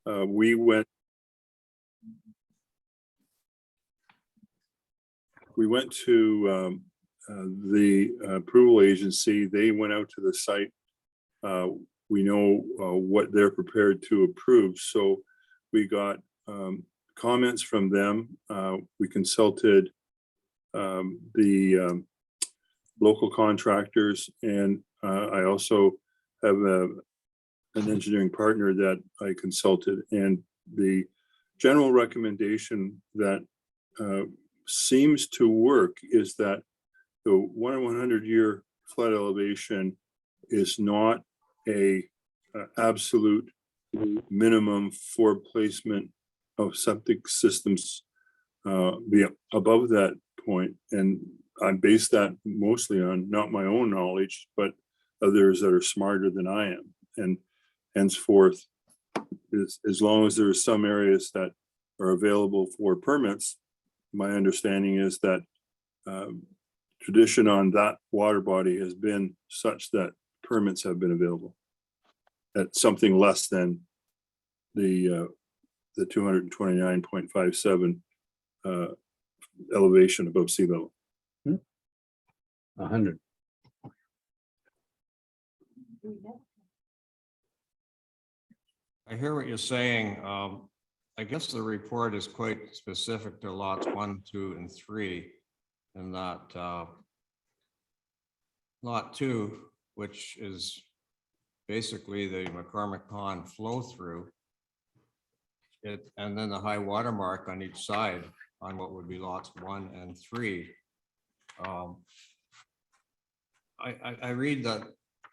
we went to the approval agency. They went out to the site. We know what they're prepared to approve. So we got comments from them. We consulted the local contractors, and I also have an engineering partner that I consulted, and the general recommendation that seems to work is that the 100-year flood elevation is not a absolute minimum for placement of septic systems be above that point. And I base that mostly on not my own knowledge, but others that are smarter than I am. And henceforth, as long as there are some areas that are available for permits, my understanding is that tradition on that water body has been such that permits have been available at something less than the 229.57 elevation above sea level. 100. I hear what you're saying. I guess the report is quite specific to lots 1, 2, and 3, and that lot 2, which is basically the McCormick Pond flow through it, and then the high water mark on each side on what would be lots 1 and 3. I read that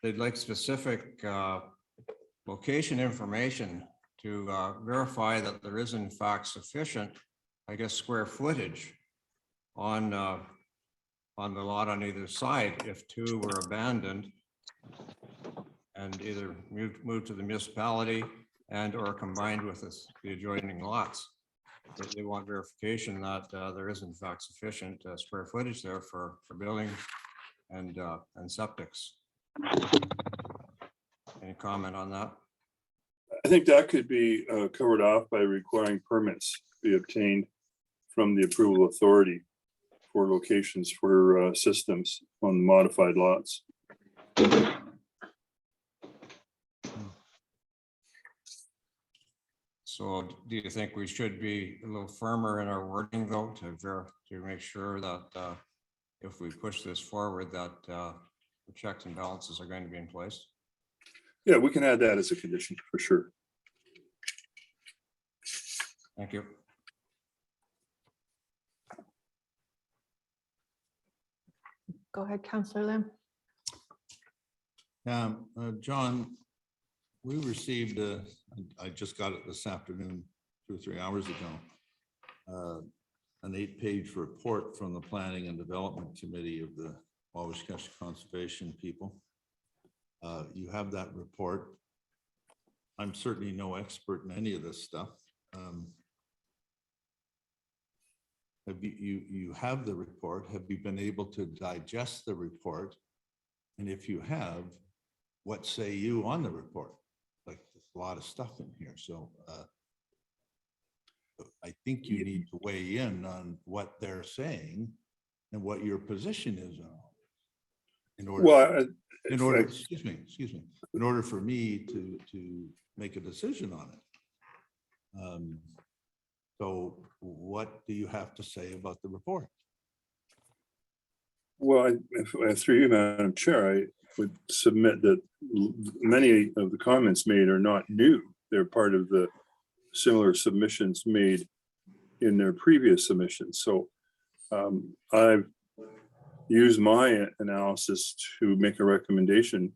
they'd like specific location information to verify that there is in fact sufficient, I guess, square footage on the lot on either side if 2 were abandoned and either moved to the municipality and or combined with the adjoining lots. They want verification that there is in fact sufficient square footage there for building and septics. Any comment on that? I think that could be covered off by requiring permits be obtained from the approval authority for locations for systems on modified lots. So do you think we should be a little firmer in our wording though to make sure that if we push this forward that the checks and balances are going to be in place? Yeah, we can add that as a condition for sure. Thank you. Go ahead, Councillor Lim. John, we received, I just got it this afternoon, 2 or 3 hours ago, an 8-page report from the Planning and Development Committee of the Wawashish Conservation people. You have that report. I'm certainly no expert in any of this stuff. You have the report. Have you been able to digest the report? And if you have, what say you on the report? Like, there's a lot of stuff in here. So I think you need to weigh in on what they're saying and what your position is on. In order, excuse me, in order for me to make a decision on it. So what do you have to say about the report? Well, through you, Madam Chair, I would submit that many of the comments made are not new. They're part of the similar submissions made in their previous submissions. So I've used my analysis to make a recommendation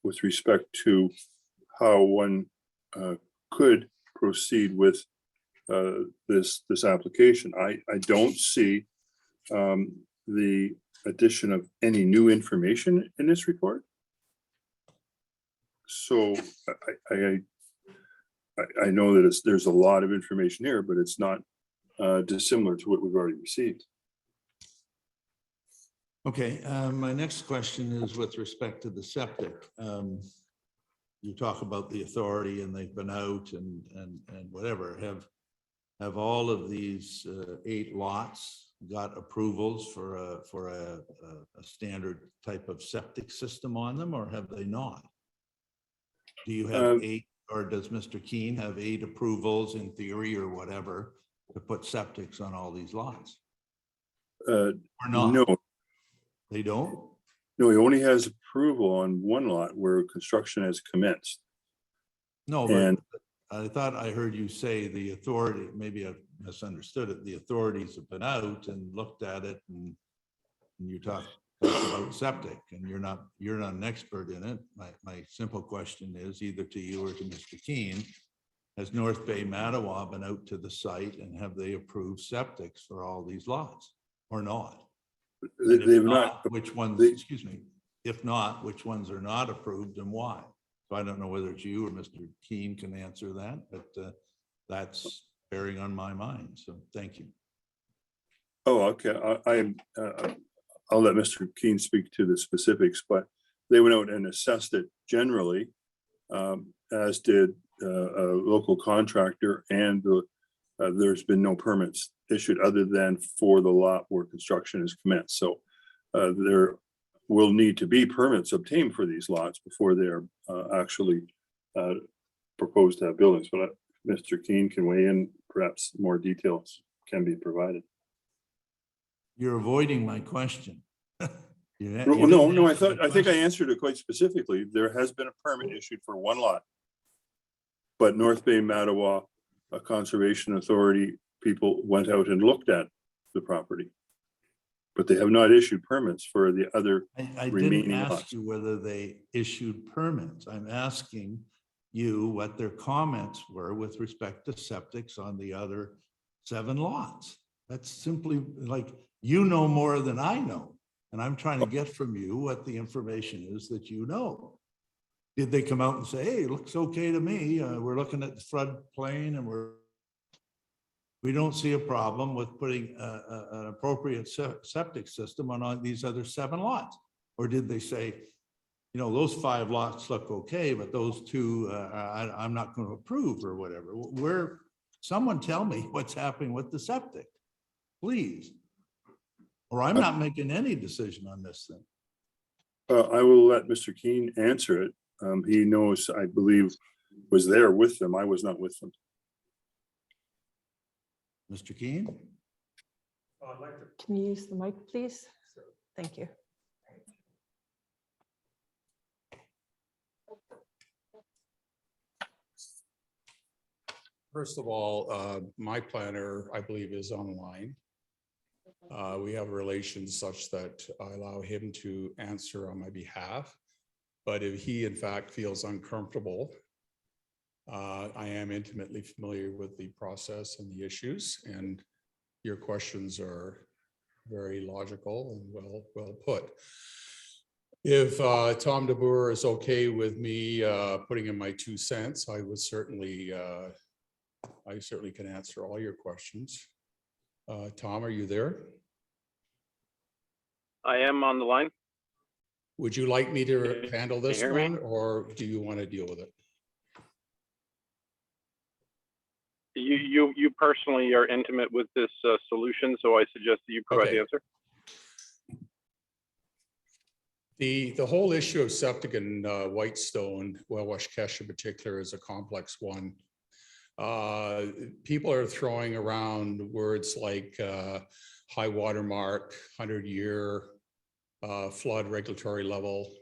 with respect to how one could proceed with this application. I don't see the addition of any new information in this report. So I know that there's a lot of information here, but it's not dissimilar to what we've already received. Okay, my next question is with respect to the septic. you talk about the authority and they've been out and whatever, have all of these 8 lots got approvals for a standard type of septic system on them, or have they not? Do you have 8, or does Mr. Keene have 8 approvals in theory or whatever to put septics on all these lots? Or not? No, They don't? no, he only has approval on one lot where construction has commenced. No, And- but I thought I heard you say the authority, maybe I misunderstood it. The authorities have been out and looked at it and you talked about septic and you're not an expert in it. My simple question is either to you or to Mr. Keene, has North Bay Mattawa been out to the site and have they approved septics for all these lots or not? And if They've not, which ones, they- excuse me, if not, which ones are not approved and why? So I don't know whether it's you or Mr. Keene can answer that, but that's bearing on my mind. So thank you. oh, okay, I'll let Mr. Keene speak to the specifics, but they went out and assessed it generally, as did a local contractor, and there's been no permits issued other than for the lot where construction is commenced. So there will need to be permits obtained for these lots before they're actually proposed to have buildings. But Mr. Keene can weigh in, perhaps more details can be provided. You're avoiding my question. No, I think I answered it quite specifically. There has been a permit issued for one lot. But North Bay Mattawa, a conservation authority, people went out and looked at the property. But they have not issued permits for the other. I didn't remaining ask lots. you whether they issued permits. I'm asking you what their comments were with respect to septics on the other 7 lots. That's simply like, you know more than I know. And I'm trying to get from you what the information is that you know. Did they come out and say, hey, it looks okay to me. We're looking at the floodplain and we don't see a problem with putting an appropriate septic system on these other 7 lots? Or did they say, you know, those 5 lots look okay, but those 2, I'm not going to approve or whatever? Someone tell me what's happening with the septic, please. Or I'm not making any decision on this thing. I will let Mr. Keene answer it. He knows, I believe, was there with them. I was not with them. Mr. Keene? Can you use the mic, please? Thank you. First of all, my planner, I believe, is online. We have relations such that I allow him to answer on my behalf. But if he in fact feels uncomfortable, I am intimately familiar with the process and the issues, and your questions are very logical and well put. If Tom DeBoer is okay with me putting in my 2 cents, I would certainly can answer all your questions. Tom, are you there? I am on the line. Would you like me to handle this hear me? one, or do you want to deal with it? You personally are intimate with this solution, so I suggest that you provide Okay. the answer. The whole issue of septic in Whitestone, well, Washkesh in particular, is a complex one. People are throwing around words like high water mark, 100-year flood regulatory level.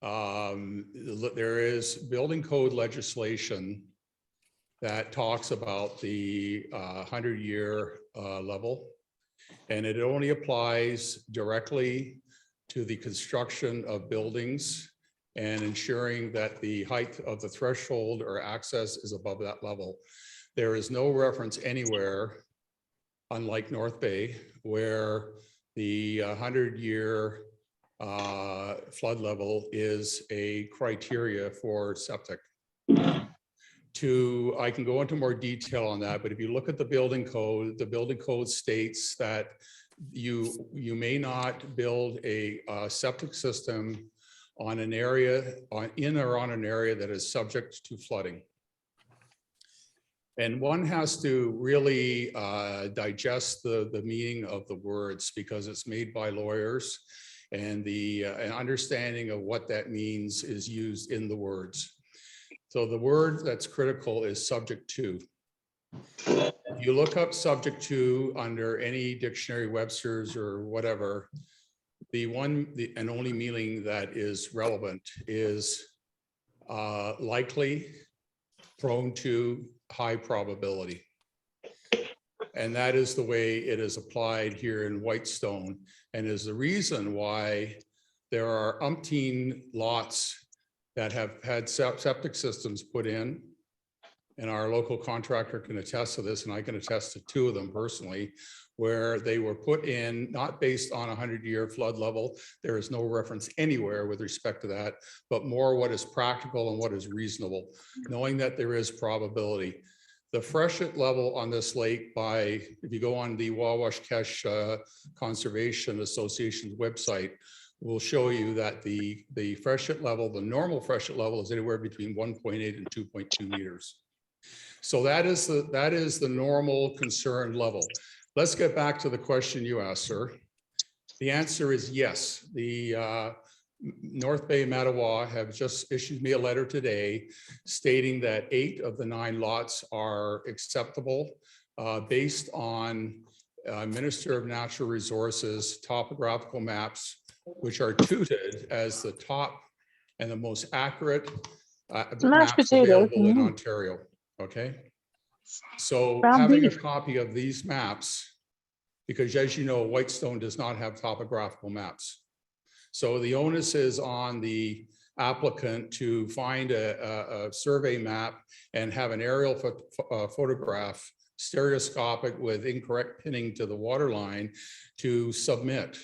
There is building code legislation that talks about the 100-year level, and it only applies directly to the construction of buildings and ensuring that the height of the threshold or access is above that level. There is no reference anywhere, unlike North Bay, where the 100-year flood level is a criteria for septic. I can go into more detail on that, but if you look at the building code states that you may not build a septic system on an area, in or on an area that is subject to flooding. And one has to really digest the meaning of the words because it's made by lawyers, and the an understanding of what that means is used in the words. So the word that's critical is subject to. If you look up subject to under any dictionary, Webster's or whatever, the and only meaning that is relevant is likely, prone to, high probability. And that is the way it is applied here in Whitestone, and is the reason why there are umpteen lots that have had septic systems put in. And our local contractor can attest to this, and I can attest to 2 of them personally, where they were put in not based on a 100-year flood level. There is no reference anywhere with respect to that, but more what is practical and what is reasonable, knowing that there is probability. The freshet level on this lake if you go on the Wawash-Kesh Conservation Association's website, will show you that the freshet level, the normal freshet level is anywhere between 1.8 and 2.2 meters. So that is the normal concern level. Let's get back to the question you asked, sir. The answer is yes. The North Bay Mattawa have just issued me a letter today stating that 8 of the 9 lots are acceptable based on Minister of Natural Resources topographical maps, which are touted as the top and the most accurate maps available in Ontario. Okay. So having a copy of these maps, because as you know, Whitestone does not have topographical maps. So the onus is on the applicant to find a survey map and have an aerial photograph, stereoscopic with incorrect pinning to the water line, to submit.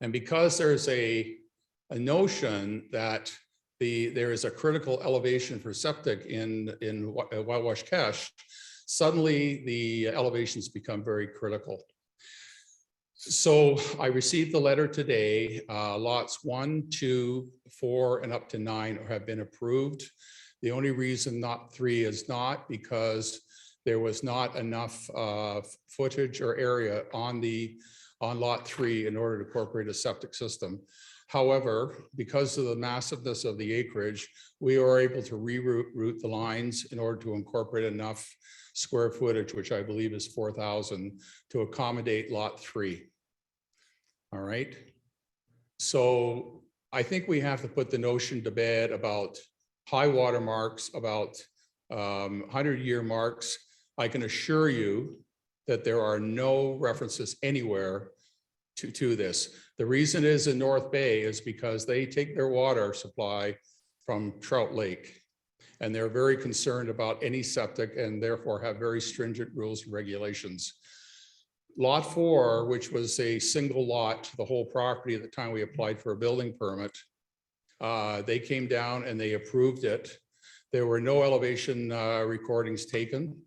And because there's a notion that there is a critical elevation for septic in Wawash-Kesh, suddenly the elevations become very critical. So I received the letter today. Lots 1, 2, 4, and up to 9 have been approved. The only reason not 3 is not because there was not enough footage or area on lot 3 in order to incorporate a septic system. However, because of the massiveness of the acreage, we are able to reroute the lines in order to incorporate enough square footage, which I believe is 4,000, to accommodate lot 3. All right. So I think we have to put the notion to bed about high water marks, about 100-year marks. I can assure you that there are no references anywhere to this. The reason is in North Bay is because they take their water supply from Trout Lake, and they're very concerned about any septic and therefore have very stringent rules and regulations. Lot 4, which was a single lot, the whole property at the time we applied for a building permit, they came down and they approved it. There were no elevation recordings taken.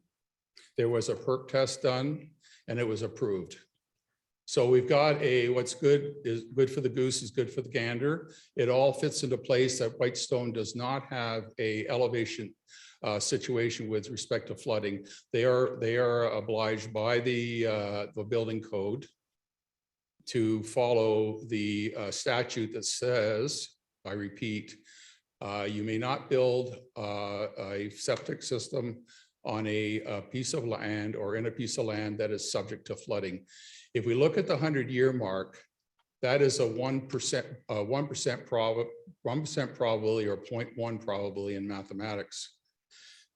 There was a perk test done and it was approved. So we've got what's good is good for the goose is good for the gander. It all fits into place that Whitestone does not have a elevation situation with respect to flooding. They are obliged by the building code to follow the statute that says, I repeat, you may not build a septic system on a piece of land or in a piece of land that is subject to flooding. If we look at the 100-year mark, that is a 1% probability or 0.1 probability in mathematics.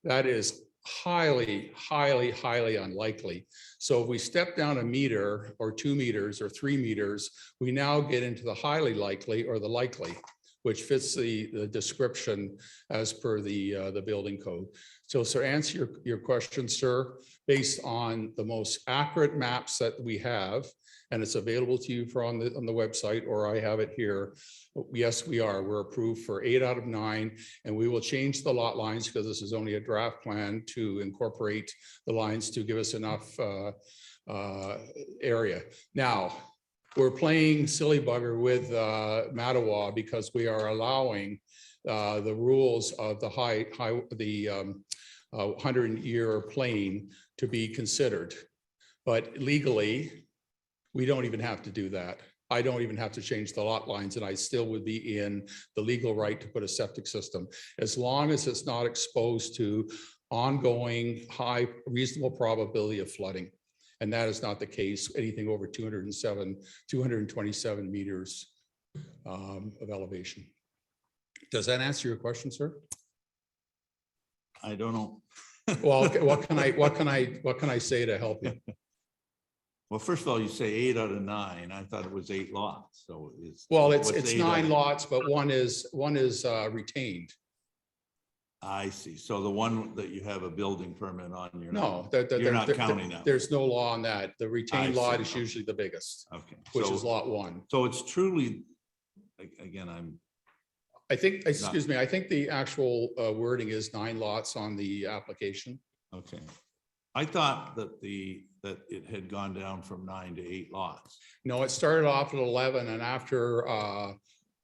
That is highly, highly, highly unlikely. So if we step down a meter or 2 meters or 3 meters, we now get into the highly likely or the likely, which fits the description as per the building code. So answer your question, sir, based on the most accurate maps that we have, and it's available to you on the website, or I have it here. Yes, we're approved for 8 out of 9, and we will change the lot lines because this is only a draft plan to incorporate the lines to give us enough area. Now, we're playing silly bugger with Mattawa because we are allowing the rules of the 100-year plane to be considered. But legally, we don't even have to do that. I don't even have to change the lot lines, and I still would be in the legal right to put a septic system, as long as it's not exposed to ongoing high reasonable probability of flooding. And that is not the case, anything over 227 meters of elevation. Does that answer your question, sir? I don't know. Well, okay, what can I say to help you? Well, first of all, you say 8 out of 9. I thought it was 8 lots, so it's. Well, what's it's 8 out 9 of- lots, but one is retained. I see. So the one that you have a building permit on, you're No, not, you're not counting that. There's no law on that. The retained I lot see. is usually the biggest, Okay. which So- is lot 1. So it's truly, again, I think, excuse me, I think the actual wording is 9 lots on the application. okay. I thought that it had gone down from 9 to 8 lots. No, it started off at 11, and after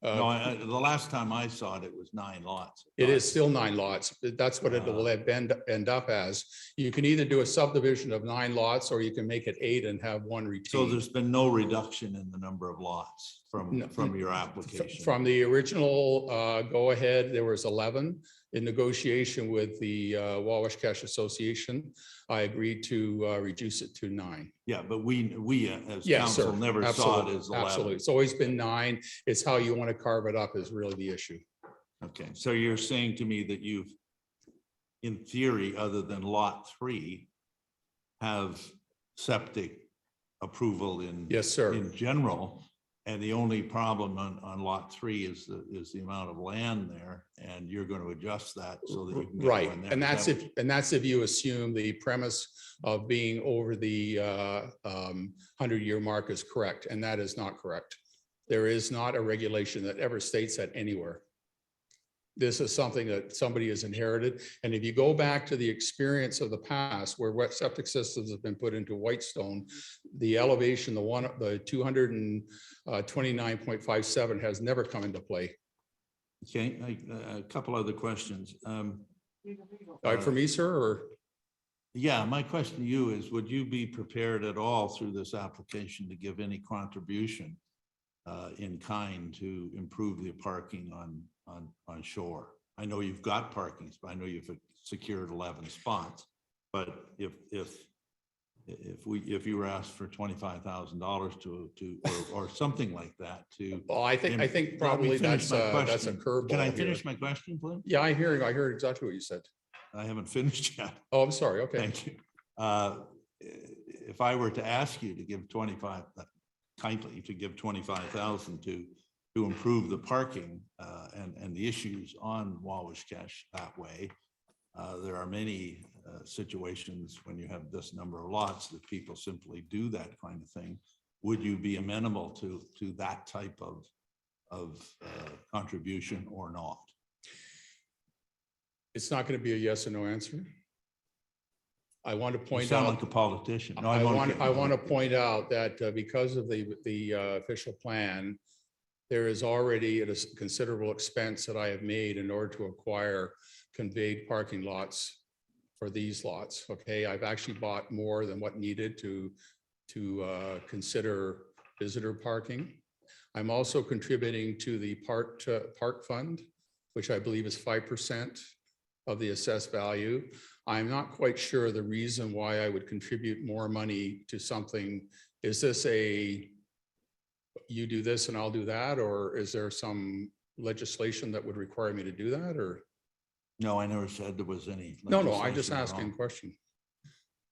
No, the last time I saw it, it was 9 lots. it is still 9 lots. That's what it will end up as. You can either do a subdivision of 9 lots, or you can make it 8 and have one So retained. there's been no reduction in the number of lots No. from your application? From the original go-ahead, there was 11. In negotiation with the Wabash Association, I agreed to reduce it to 9. Yeah, but we as Yes, sir. council never saw Absolutely. it as 11. Absolutely. It's always been 9. It's how you want to carve it up is really the issue. Okay, so you're saying to me that you've, in theory, other than lot 3, have septic approval in. Yes, sir. In general, and the only problem on lot 3 is the amount of land there, and you're going to adjust that so that you can. get Right. one there. And Is that's that if, and that's if you assume the premise of being over the 100-year mark is correct, and that is not correct. There is not a regulation that ever states that anywhere. This is something that somebody has inherited. And if you go back to the experience of the past where wet septic systems have been put into Whitestone, the elevation, the 229.57 has never come into play. Okay, a couple other questions. All right, for me, sir, or? Yeah, my question to you is, would you be prepared at all through this application to give any contribution in kind to improve the parking on shore? I know you've got parking, but I know you've secured 11 spots. But if you were asked for $25,000 or something like that to. Well, I think Let me probably finish that's my a question. curveball. Can I here. finish my question, please? Yeah, I heard exactly what you said. I haven't finished yet. Oh, I'm sorry. Okay. Thank you. If I were to ask you to give 25, kindly to give 25,000 to improve the parking and the issues on Wawashkesh that way, there are many situations when you have this number of lots that people simply do that kind of thing. Would you be amenable to that type of contribution or not? It's not going to be a yes or no answer. I want to You point sound out. like a politician. No, I I'm want, okay. I want to point out that because of the official plan, there is already a considerable expense that I have made in order to acquire conveyed parking lots for these lots. Okay, I've actually bought more than what needed to consider visitor parking. I'm also contributing to the park fund, which I believe is 5% of the assessed value. I'm not quite sure the reason why I would contribute more money to something. Is this you do this and I'll do that, or is there some legislation that would require me to do that, or? No, I never said there was any. No, I'm just legislation at asking a all. question.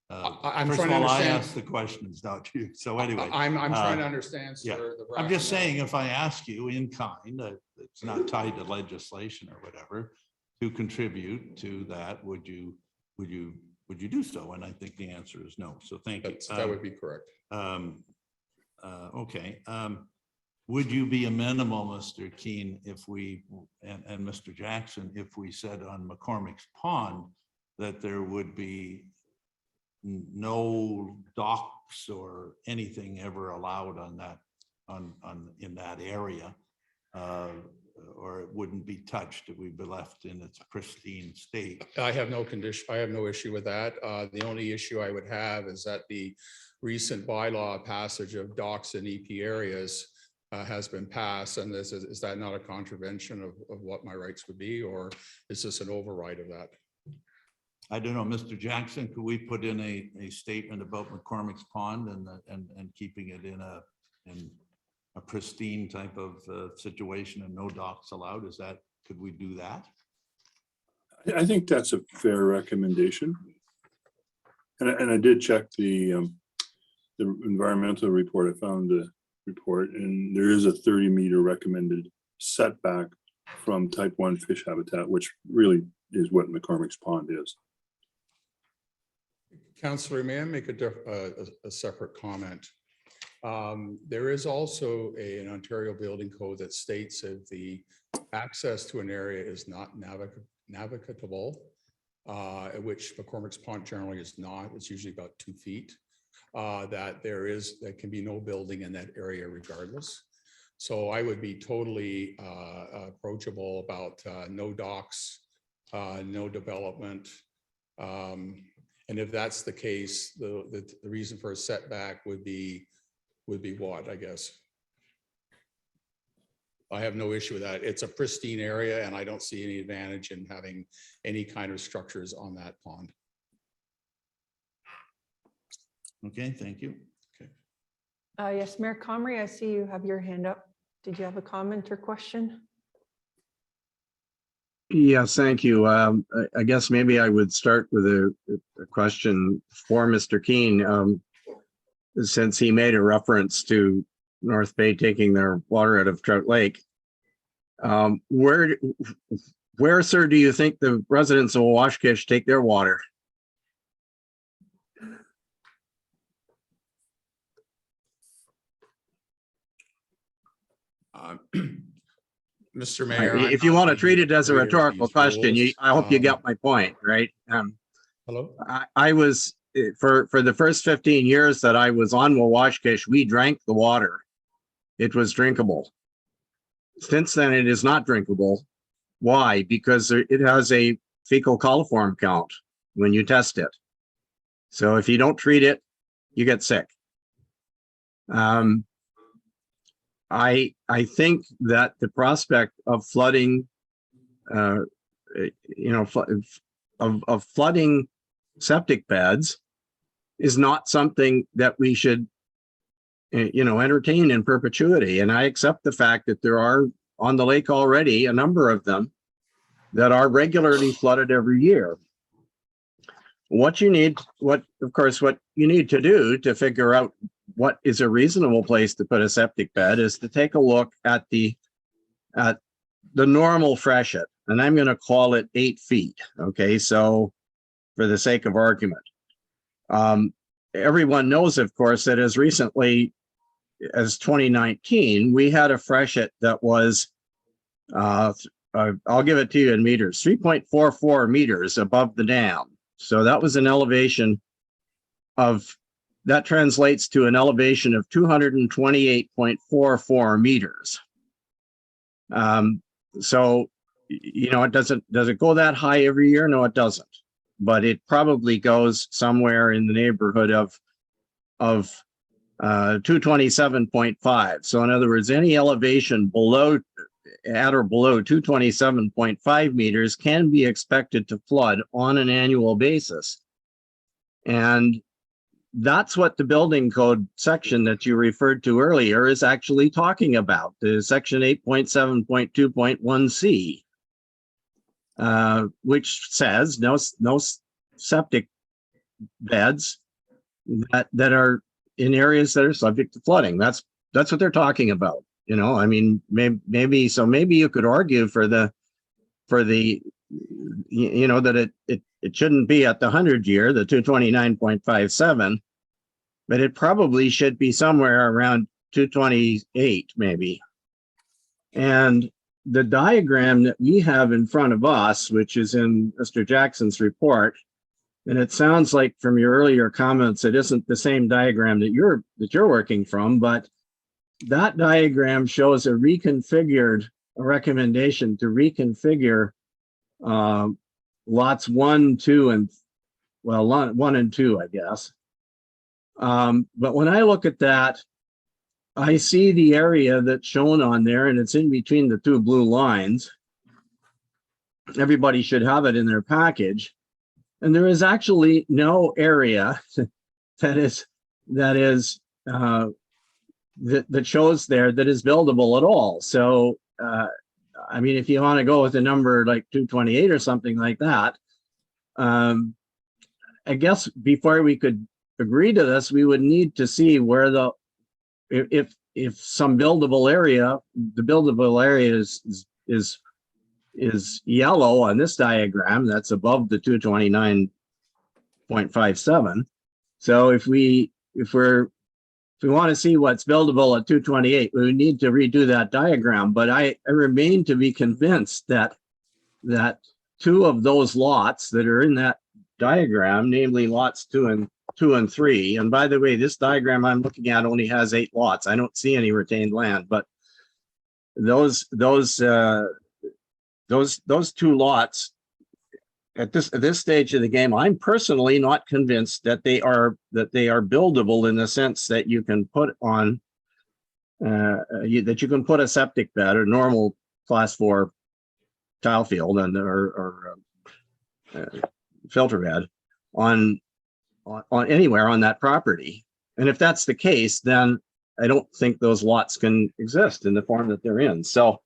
I'm I'm First trying of to all, I understand. asked the questions, not you. So anyway. I'm trying to uh, understand, yeah. sir. the I'm just rationale. saying, if I ask you in kind, it's not tied to legislation or whatever, to contribute to that, would you do so? And I think the answer is no. So thank you. That would be correct. Okay. Would you be amenable, Mr. Keene, if we, and Mr. Jackson, if we said on McCormick's Pond that there would be no docks or anything ever allowed on that in that area. Or it wouldn't be touched, it would be left in its pristine state. I have no condition, I have no issue with that. The only issue I would have is that the recent bylaw passage of docks in EP areas has been passed, and is that not a contravention of what my rights would be, or is this an override of that? I don't know, Mr. Jackson, could we put in a statement about McCormick's Pond and keeping it in a pristine type of situation and no docks allowed? Could we do that? I think that's a fair recommendation. And I did check the environmental report. I found the report, and there is a 30-meter recommended setback from type 1 fish habitat, which really is what McCormick's Pond is. Councillor, may I make a separate comment? There is also an Ontario Building Code that states if the access to an area is not navigable, which McCormick's Pond generally is not, it's usually about 2 feet, that there can be no building in that area regardless. So I would be totally approachable about no docks, no development. And if that's the case, the reason for a setback would be what, I guess? I have no issue with that. It's a pristine area, and I don't see any advantage in having any kind of structures on that pond. Okay, thank you. Yes, Mayor Comrie, I see you have your hand up. Did you have a comment or question? Yes, thank you. I guess maybe I would start with a question for Mr. Keene. Since he made a reference to North Bay taking their water out of Trout Lake. Where, sir, do you think the residents of Washkish take their water? Mr. Mayor. If you want to treat it as a rhetorical question, I hope you get my point, right? Hello? I was, for the first 15 years that I was on Wawashkish, we drank the water. It was drinkable. Since then, it is not drinkable. Why? Because it has a fecal coliform count when you test it. So if you don't treat it, you get sick. I think that the prospect of flooding, of flooding septic beds is not something that we should, entertain in perpetuity. And I accept the fact that there are on the lake already a number of them that are regularly flooded every year. What you need to do to figure out what is a reasonable place to put a septic bed is to take a look at the normal freshet, and I'm going to call it 8 feet. Okay, so for the sake of argument, everyone knows, of course, that as recently as 2019, we had a freshet that was, I'll give it to you in meters, 3.44 meters above the dam. So that was an elevation that translates to an elevation of 228.44 meters. So, does it go that high every year? No, it doesn't. But it probably goes somewhere in the neighborhood of 227.5. So in other words, any elevation at or below 227.5 meters can be expected to flood on an annual basis. And that's what the building code section that you referred to earlier is actually talking about, the section 8.7.2.1c, which says no septic beds that are in areas that are subject to flooding. That's what they're talking about. Maybe you could argue that it shouldn't be at the 100-year, the 229.57, but it probably should be somewhere around 228, maybe. And the diagram that we have in front of us, which is in Mr. Jackson's report, and it sounds like from your earlier comments, it isn't the same diagram that you're working from, but that diagram shows a recommendation to reconfigure lots 1, 2, and well, 1 and 2, I guess. But when I look at that, I see the area that's shown on there, and it's in between the two blue lines. Everybody should have it in their package. And there is actually no area that shows there that is buildable at all. So, I mean, if you want to go with a number like 228 or something like that, I guess before we could agree to this, we would need to see where if some buildable area, the buildable area is yellow on this diagram, that's above the 229.57. So if we want to see what's buildable at 228, we need to redo that diagram. But I remain to be convinced that two of those lots that are in that diagram, namely lots 2 and 3. And by the way, this diagram I'm looking at only has 8 lots. I don't see any retained land, but those 2 lots at this stage of the game, I'm personally not convinced that they are buildable in the sense that you can put on that you can put a septic bed or normal class 4 tile field and or filter bed on anywhere on that property. And if that's the case, then I don't think those lots can exist in the form that they're in. So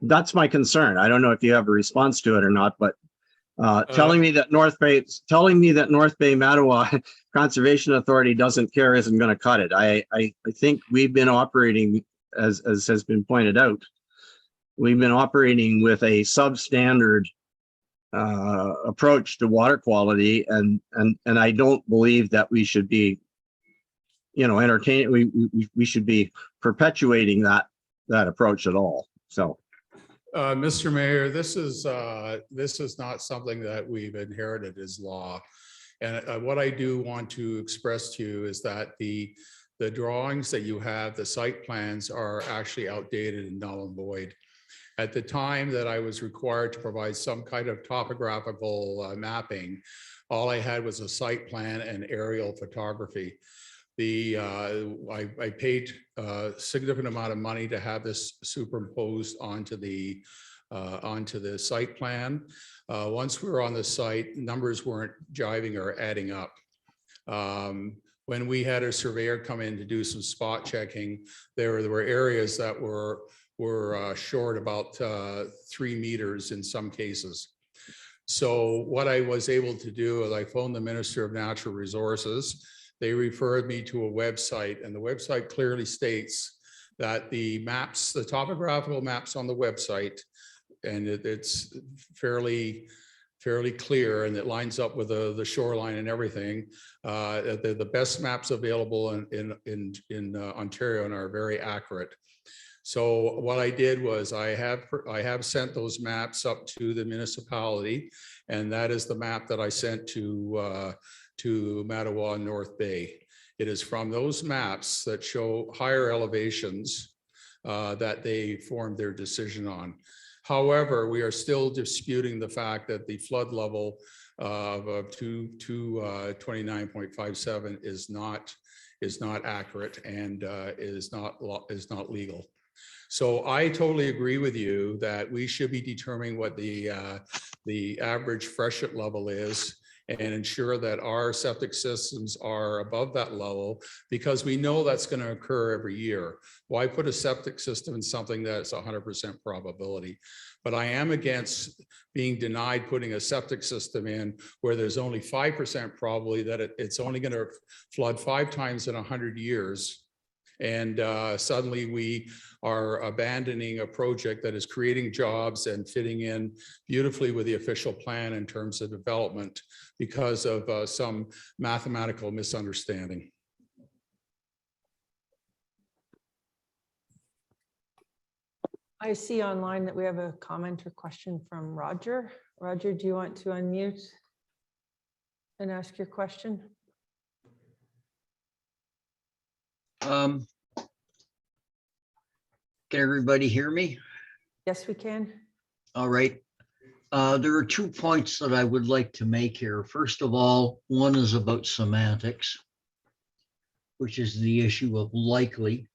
that's my concern. I don't know if you have a response to it or not, but telling me that North Bay Mattawa Conservation Authority doesn't care isn't going to cut it. I think we've been operating, as has been pointed out, we've been operating with a substandard approach to water quality, and I don't believe that we should be, we should be perpetuating that approach at all. So, Mr. Mayor, this is not something that we've inherited as law. And what I do want to express to you is that the drawings that you have, the site plans, are actually outdated and null and void. At the time that I was required to provide some kind of topographical mapping, all I had was a site plan and aerial photography. I paid a significant amount of money to have this superimposed onto the site plan. Once we were on the site, numbers weren't jiving or adding up. When we had a surveyor come in to do some spot checking, there were areas that were short about 3 meters in some cases. So what I was able to do is I phoned the Minister of Natural Resources. They referred me to a website, and the website clearly states that the maps, the topographical maps on the website, and it's fairly clear, and it lines up with the shoreline and everything. They're the best maps available in Ontario and are very accurate. So what I did was I have sent those maps up to the municipality, and that is the map that I sent to Mattawa and North Bay. It is from those maps that show higher elevations that they formed their decision on. However, we are still disputing the fact that the flood level of 29.57 is not accurate and is not legal. So I totally agree with you that we should be determining what the average freshet level is and ensure that our septic systems are above that level, because we know that's going to occur every year. Why put a septic system in something that's 100% probability? But I am against being denied putting a septic system in where there's only 5% probability that it's only going to flood 5 times in 100 years. And suddenly we are abandoning a project that is creating jobs and fitting in beautifully with the official plan in terms of development because of some mathematical misunderstanding. I see online that we have a comment or question from Roger. Roger, do you want to unmute and ask your question? Can everybody hear me? Yes, we can. All right. There are 2 points that I would like to make here. First of all, one is about semantics, which is the issue of likely.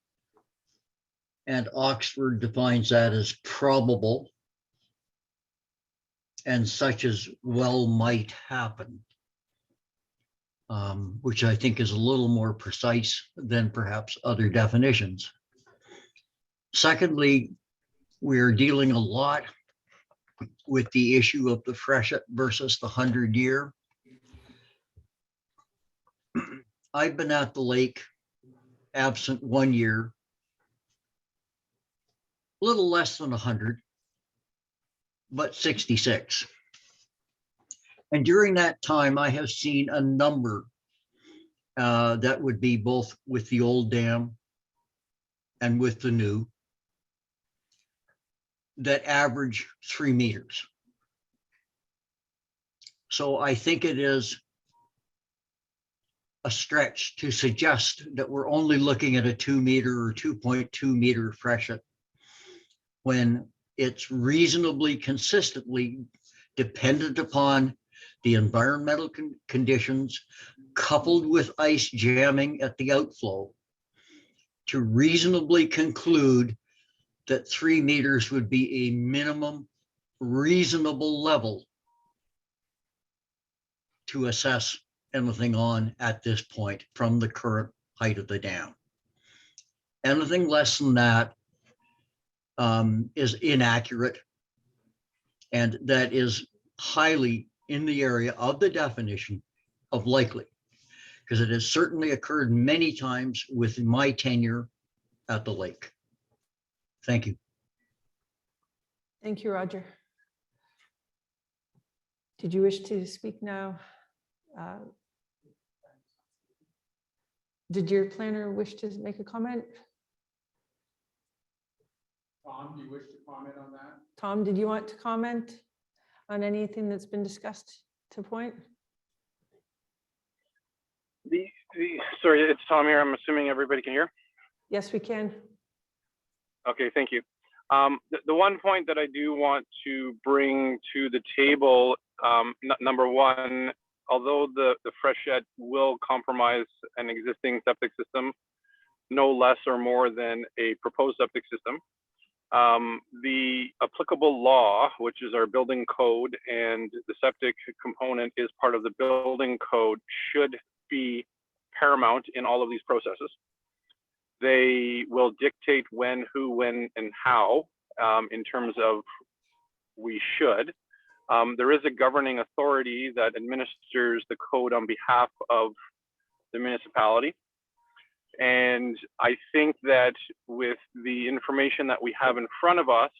And Oxford defines that as probable and such as well might happen, which I think is a little more precise than perhaps other definitions. Secondly, we're dealing a lot with the issue of the freshet versus the 100-year. I've been at the lake absent 1 year, a little less than 100, but 66. And during that time, I have seen a number that would be both with the old dam and with the new that average 3 meters. So I think it is a stretch to suggest that we're only looking at a 2 meter or 2.2 meter freshet when it's reasonably consistently dependent upon the environmental conditions coupled with ice jamming at the outflow to reasonably conclude that 3 meters would be a minimum reasonable level to assess anything on at this point from the current height of the dam. Anything less than that is inaccurate, and that is highly in the area of the definition of likely, because it has certainly occurred many times within my tenure at the lake. Thank you. Thank you, Roger. Did you wish to speak now? Did your planner wish to make a comment? Tom, do you wish to comment on that? Tom, did you want to comment on anything that's been discussed to point? Sorry, it's Tom here. I'm assuming everybody can hear. Yes, we can. Okay, thank you. The one point that I do want to bring to the table, number one, although the freshet will compromise an existing septic system, no less or more than a proposed septic system, the applicable law, which is our building code, and the septic component is part of the building code, should be paramount in all of these processes. They will dictate when, who, when, and how in terms of we should. There is a governing authority that administers the code on behalf of the municipality. And I think that with the information that we have in front of us,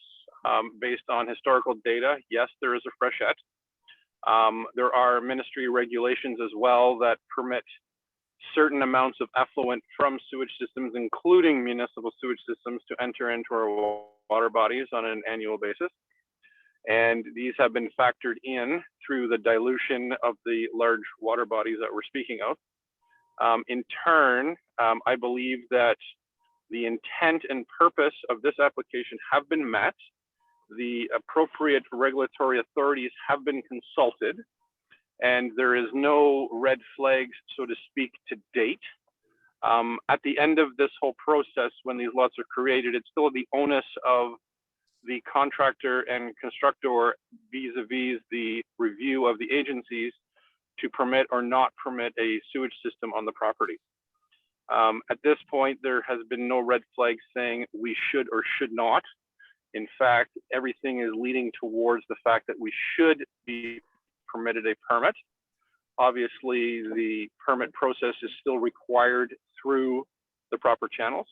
based on historical data, yes, there is a freshet. There are ministry regulations as well that permit certain amounts of effluent from sewage systems, including municipal sewage systems, to enter into our water bodies on an annual basis. And these have been factored in through the dilution of the large water bodies that we're speaking of. In turn, I believe that the intent and purpose of this application have been met. The appropriate regulatory authorities have been consulted, and there is no red flags, so to speak, to date. At the end of this whole process, when these lots are created, it's still the onus of the contractor and constructor vis-a-vis the review of the agencies to permit or not permit a sewage system on the property. At this point, there has been no red flags saying we should or should not. In fact, everything is leading towards the fact that we should be permitted a permit. Obviously, the permit process is still required through the proper channels.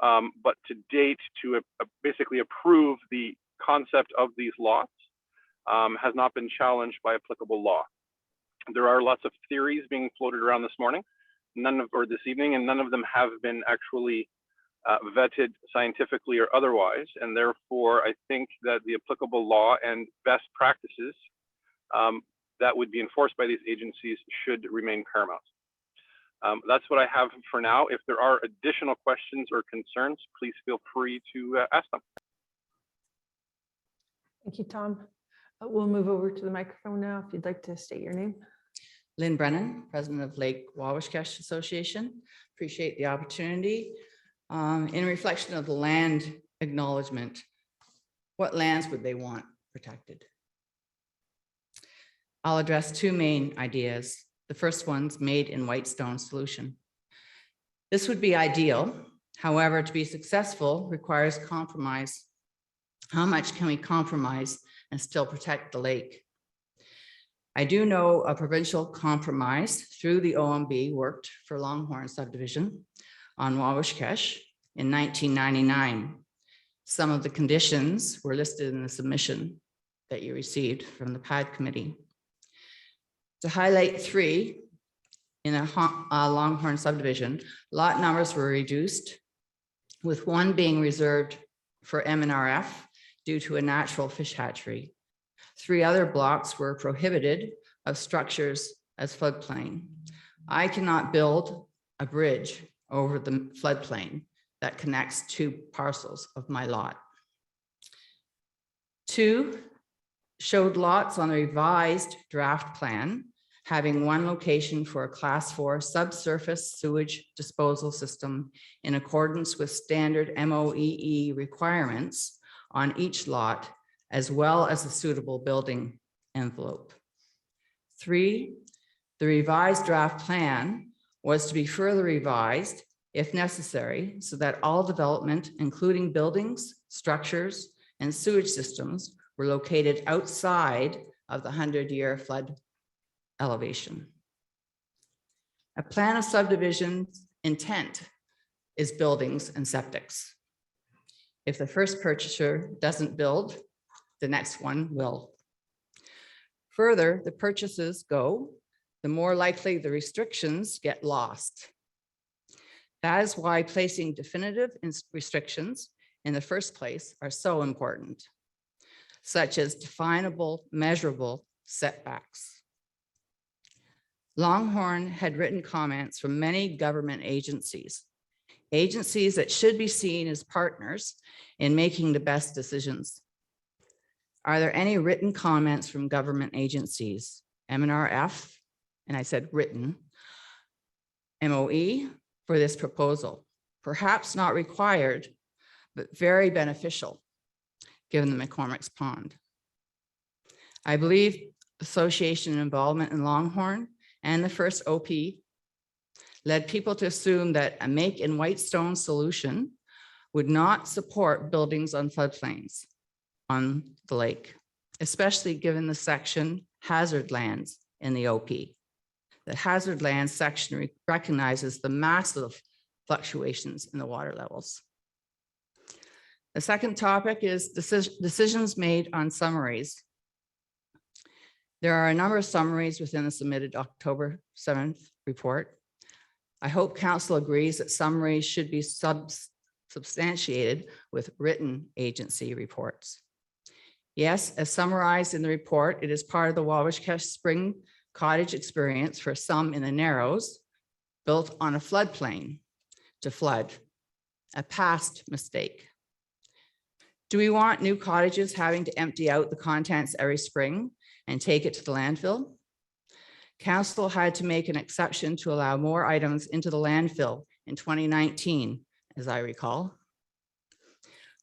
But to date, to basically approve the concept of these lots has not been challenged by applicable law. There are lots of theories being floated around this morning, or this evening, and none of them have been actually vetted scientifically or otherwise. And therefore, I think that the applicable law and best practices that would be enforced by these agencies should remain paramount. That's what I have for now. If there are additional questions or concerns, please feel free to ask them. Thank you, Tom. We'll move over to the microphone now if you'd like to state your name. Lynn Brennan, President of Lake Wawashkesh Association. Appreciate the opportunity. In reflection of the land acknowledgement, what lands would they want protected? I'll address two main ideas. The first one's made in Whitestone solution. This would be ideal. However, to be successful requires compromise. How much can we compromise and still protect the lake? I do know a provincial compromise through the OMB worked for Longhorn subdivision on Wawashkesh in 1999. Some of the conditions were listed in the submission that you received from the PAD committee. To highlight three, in a Longhorn subdivision, lot numbers were reduced, with one being reserved for MNRF due to a natural fish hatchery. 3 other blocks were prohibited of structures as floodplain. I cannot build a bridge over the floodplain that connects 2 parcels of my lot. 2 showed lots on the revised draft plan having 1 location for a class 4 subsurface sewage disposal system in accordance with standard MOEE requirements on each lot, as well as a suitable building envelope. 3, the revised draft plan was to be further revised if necessary, so that all development, including buildings, structures, and sewage systems, were located outside of the 100-year flood elevation. A plan of subdivision intent is buildings and septics. If the first purchaser doesn't build, the next one will. Further, the purchases go, the more likely the restrictions get lost. That is why placing definitive restrictions in the first place are so important, such as definable, measurable setbacks. Longhorn had written comments from many government agencies that should be seen as partners in making the best decisions. Are there any written comments from government agencies? MNRF, and I said written, MOE for this proposal? Perhaps not required, but very beneficial given the McCormick's Pond. I believe association involvement in Longhorn and the first OP led people to assume that a make in Whitestone solution would not support buildings on floodplains on the lake, especially given the section hazard lands in the OP. The hazard lands section recognizes the massive fluctuations in the water levels. The second topic is decisions made on summaries. There are a number of summaries within the submitted October 7th report. I hope council agrees that summaries should be substantiated with written agency reports. Yes, as summarized in the report, it is part of the Wawashkesh Spring Cottage experience for some in the Narrows, built on a floodplain to flood, a past mistake. Do we want new cottages having to empty out the contents every spring and take it to the landfill? Council had to make an exception to allow more items into the landfill in 2019, as I recall,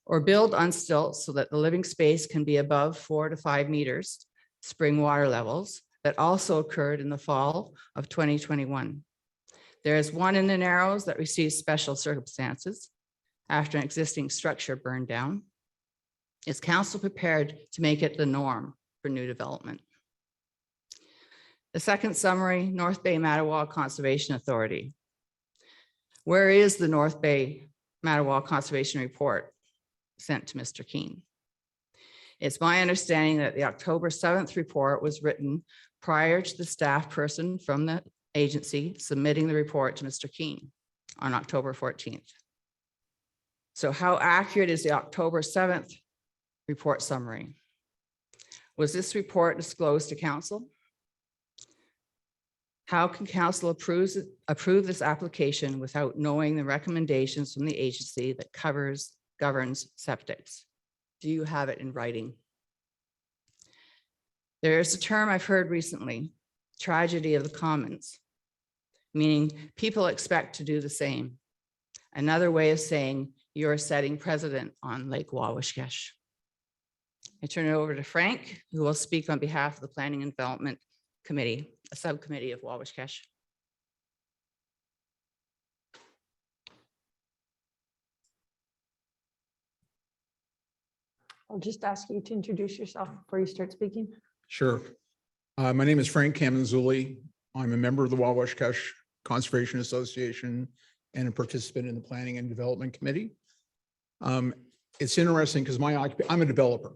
or build on stilts so that the living space can be above 4 to 5 meters spring water levels that also occurred in the fall of 2021. There is one in the Narrows that receives special circumstances after an existing structure burned down. Is council prepared to make it the norm for new development? The second summary, North Bay Mattawa Conservation Authority. Where is the North Bay Mattawa Conservation Report sent to Mr. Keene? It's my understanding that the October 7th report was written prior to the staff person from the agency submitting the report to Mr. Keene on October 14th. So how accurate is the October 7th report summary? Was this report disclosed to council? How can council approve this application without knowing the recommendations from the agency that governs septics? Do you have it in writing? There is a term I've heard recently, tragedy of the commons, meaning people expect to do the same. Another way of saying you're setting precedent on Lake Wawashkesh. I turn it over to Frank, who will speak on behalf of the Planning and Development Committee, a subcommittee of Wawashkesh. I'll just ask you to introduce yourself before you start speaking. Sure. My name is Frank Kamanzuli. I'm a member of the Wawashkesh Conservation Association and a participant in the Planning and Development Committee. It's interesting because I'm a developer.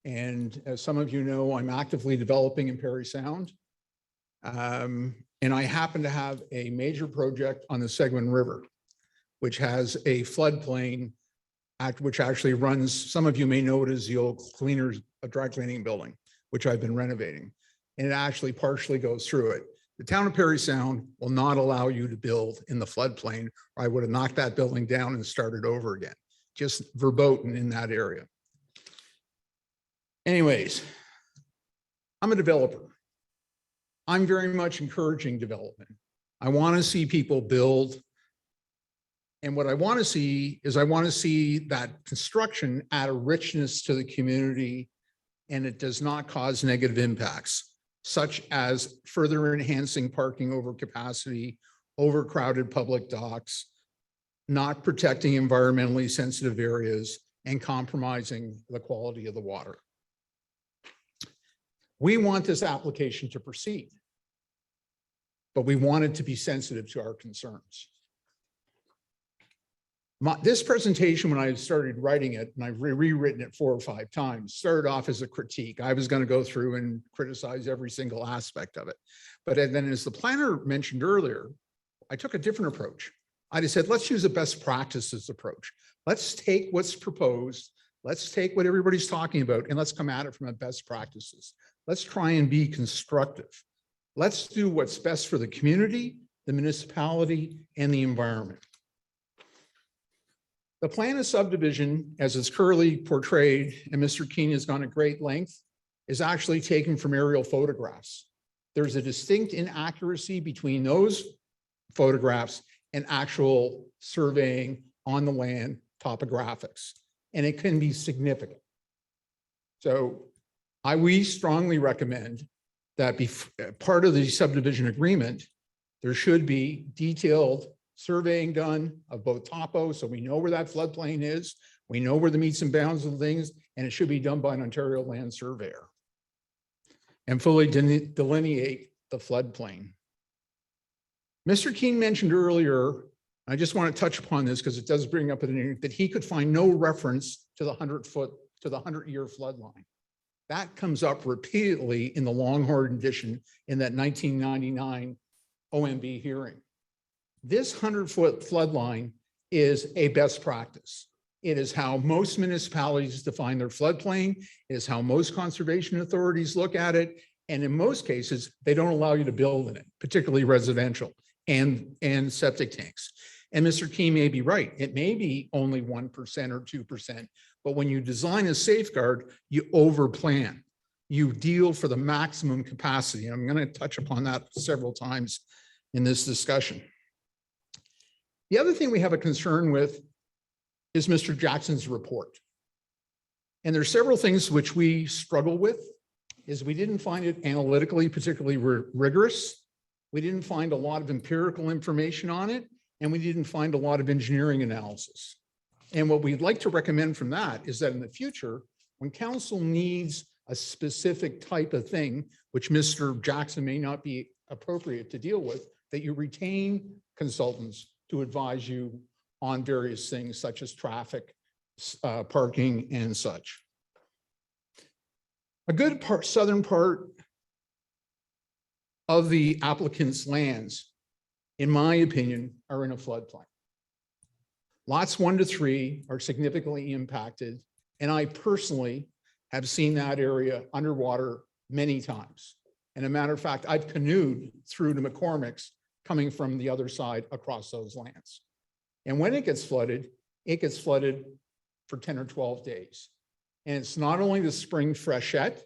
And as some of you know, I'm actively developing in Parry Sound. And I happen to have a major project on the Seguin River, which has a floodplain which actually runs, some of you may know it as the old cleaners, a dry cleaning building, which I've been renovating. And it actually partially goes through it. The town of Parry Sound will not allow you to build in the floodplain, or I would have knocked that building down and started over again, just verboten in that area. Anyways, I'm a developer. I'm very much encouraging development. I want to see people build. And what I want to see is I want to see that construction add a richness to the community and it does not cause negative impacts, such as further enhancing parking over capacity, overcrowded public docks, not protecting environmentally sensitive areas, and compromising the quality of the water. We want this application to proceed, but we want it to be sensitive to our concerns. This presentation, when I started writing it, and I've rewritten it 4 or 5 times, started off as a critique. I was going to go through and criticize every single aspect of it. But then as the planner mentioned earlier, I took a different approach. I just said, let's use a best practices approach. Let's take what's proposed. Let's take what everybody's talking about and let's come at it from a best practices. Let's try and be constructive. Let's do what's best for the community, the municipality, and the environment. The plan of subdivision, as it's currently portrayed, and Mr. Keene has gone at great length, is actually taken from aerial photographs. There's a distinct inaccuracy between those photographs and actual surveying on the land topographics, and it can be significant. So we strongly recommend that part of the subdivision agreement, there should be detailed surveying done of both topo, so we know where that floodplain is, we know where the meets and bounds of things, and it should be done by an Ontario land surveyor and fully delineate the floodplain. Mr. Keene mentioned earlier, I just want to touch upon this because it does bring up that he could find no reference to the 100-year flood line. That comes up repeatedly in the Longhorn edition in that 1999 OMB hearing. This 100-foot flood line is a best practice. It is how most municipalities define their floodplain. It is how most conservation authorities look at it. And in most cases, they don't allow you to build in it, particularly residential and septic tanks. And Mr. Keene may be right. It may be only 1% or 2%, but when you design a safeguard, you overplan. You deal for the maximum capacity. And I'm going to touch upon that several times in this discussion. The other thing we have a concern with is Mr. Jackson's report. And there's several things which we struggle with, is we didn't find it analytically particularly rigorous. We didn't find a lot of empirical information on it, and we didn't find a lot of engineering analysis. And what we'd like to recommend from that is that in the future, when council needs a specific type of thing, which Mr. Jackson may not be appropriate to deal with, that you retain consultants to advise you on various things such as traffic, parking, and such. A good southern part of the applicant's lands, in my opinion, are in a floodplain. Lots 1 to 3 are significantly impacted, and I personally have seen that area underwater many times. And a matter of fact, I've canoed through to McCormick's coming from the other side across those lands. And when it gets flooded for 10 or 12 days. And it's not only the spring freshet,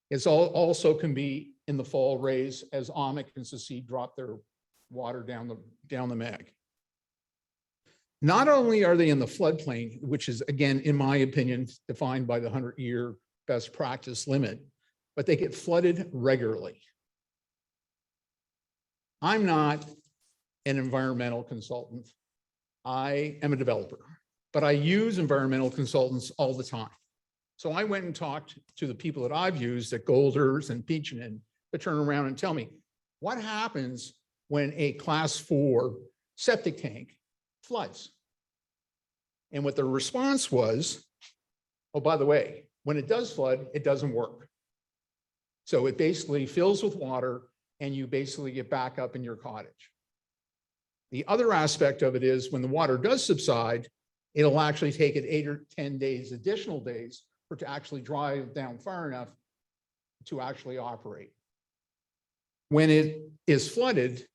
it's also can be in the fall raise as Amic and Sissi drop their water down the Mag. Not only are they in the floodplain, which is again, in my opinion, defined by the 100-year best practice limit, but they get flooded regularly. I'm not an environmental consultant. I am a developer, but I use environmental consultants all the time. So I went and talked to the people that I've used at Golders and Peachinen to turn around and tell me what happens when a class 4 septic tank floods. And what the response was, oh, by the way, when it does flood, it doesn't work. So it basically fills with water and you basically get back up in your cottage. The other aspect of it is when the water does subside, it'll actually take it 8 or 10 days, additional days, for it to actually dry down far enough to actually operate. When it is flooded,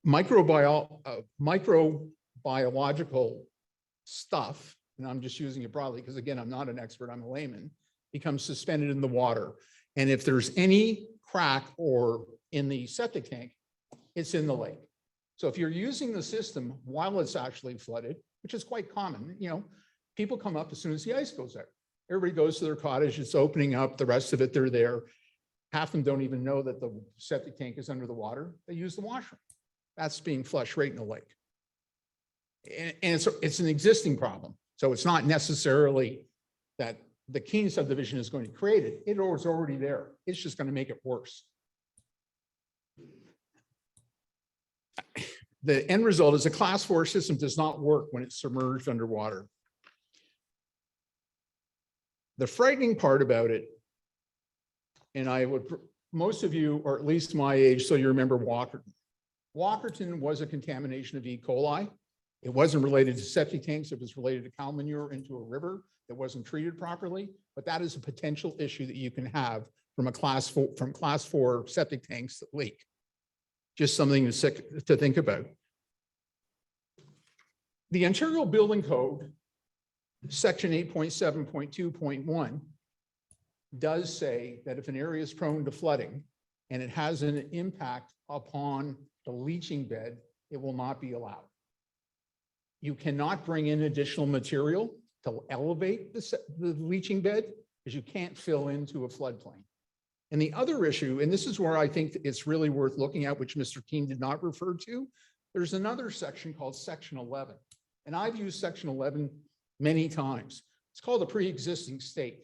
microbiological stuff, and I'm just using it broadly because again, I'm not an expert, I'm a layman, becomes suspended in the water. And if there's any crack or in the septic tank, it's in the lake. So if you're using the system while it's actually flooded, which is quite common, you know, people come up as soon as the ice goes out. Everybody goes to their cottage, it's opening up, the rest of it, they're there. Half of them don't even know that the septic tank is under the water. They use the washroom. That's being flushed right in the lake. And it's an existing problem. So it's not necessarily that the Keene subdivision is going to create it. It was already there. It's just going to make it worse. The end result is a class 4 system does not work when it's submerged underwater. The frightening part about it, and most of you, or at least my age, so you remember Walkerton. Walkerton was a contamination of E. coli. It wasn't related to septic tanks. It was related to cow manure into a river that wasn't treated properly. But that is a potential issue that you can have from class 4 septic tanks that leak. Just something to think about. The Ontario Building Code, section 8.7.2.1, does say that if an area is prone to flooding and it has an impact upon the leaching bed, it will not be allowed. You cannot bring in additional material to elevate the leaching bed because you can't fill into a floodplain. And the other issue, and this is where I think it's really worth looking at, which Mr. Keene did not refer to, there's another section called section 11. And I've used section 11 many times. It's called a pre-existing state.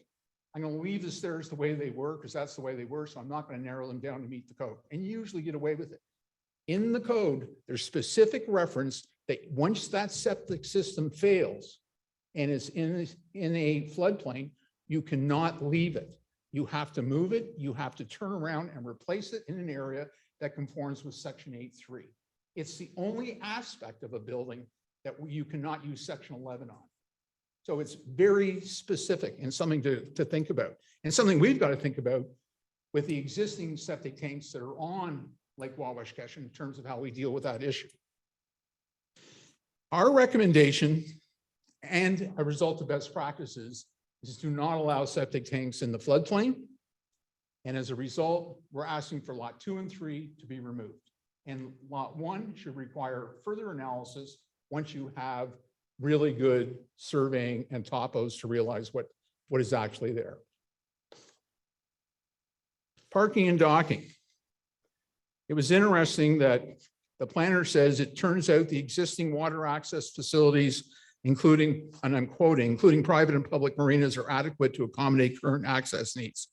I'm going to leave the stairs the way they were because that's the way they were. So I'm not going to narrow them down to meet the code, and you usually get away with it. In the code, there's specific reference that once that septic system fails and is in a floodplain, you cannot leave it. You have to move it. You have to turn around and replace it in an area that conforms with section 8.3. It's the only aspect of a building that you cannot use section 11 on. So it's very specific and something to think about, and something we've got to think about with the existing septic tanks that are on Lake Wawashkeshik in terms of how we deal with that issue. Our recommendation and a result of best practices is to not allow septic tanks in the floodplain. And as a result, we're asking for lot 2 and 3 to be removed. And lot 1 should require further analysis once you have really good surveying and topos to realize what is actually there. Parking and docking. It was interesting that the planner says it turns out the existing water access facilities, including, and I'm quoting, including private and public marinas, are adequate to accommodate current access needs.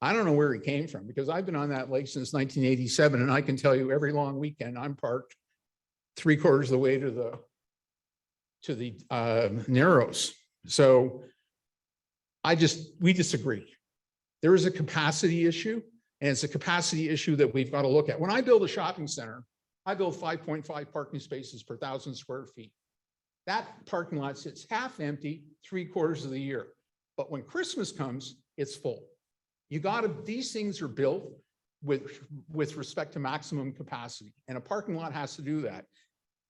I don't know where he came from because I've been on that lake since 1987, and I can tell you every long weekend I'm parked 3/4 of the way to the Narrows. So we disagree. There is a capacity issue, and it's a capacity issue that we've got to look at. When I build a shopping center, I build 5.5 parking spaces per 1,000 square feet. That parking lot sits half empty 3/4 of the year. But when Christmas comes, it's full. these things are built with respect to maximum capacity, and a parking lot has to do that.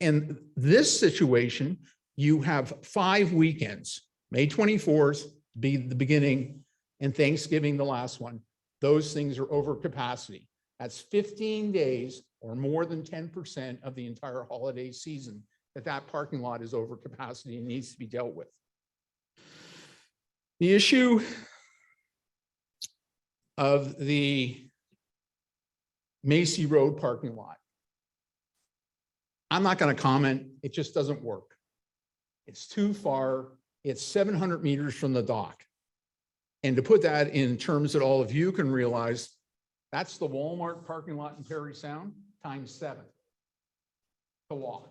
In this situation, you have 5 weekends, May 24th be the beginning and Thanksgiving the last one. Those things are over capacity. That's 15 days or more than 10% of the entire holiday season that parking lot is over capacity and needs to be dealt with. The issue of the Macy Road parking lot. I'm not going to comment. It just doesn't work. It's too far. It's 700 meters from the dock. And to put that in terms that all of you can realize, that's the Walmart parking lot in Perry Sound times 7 to walk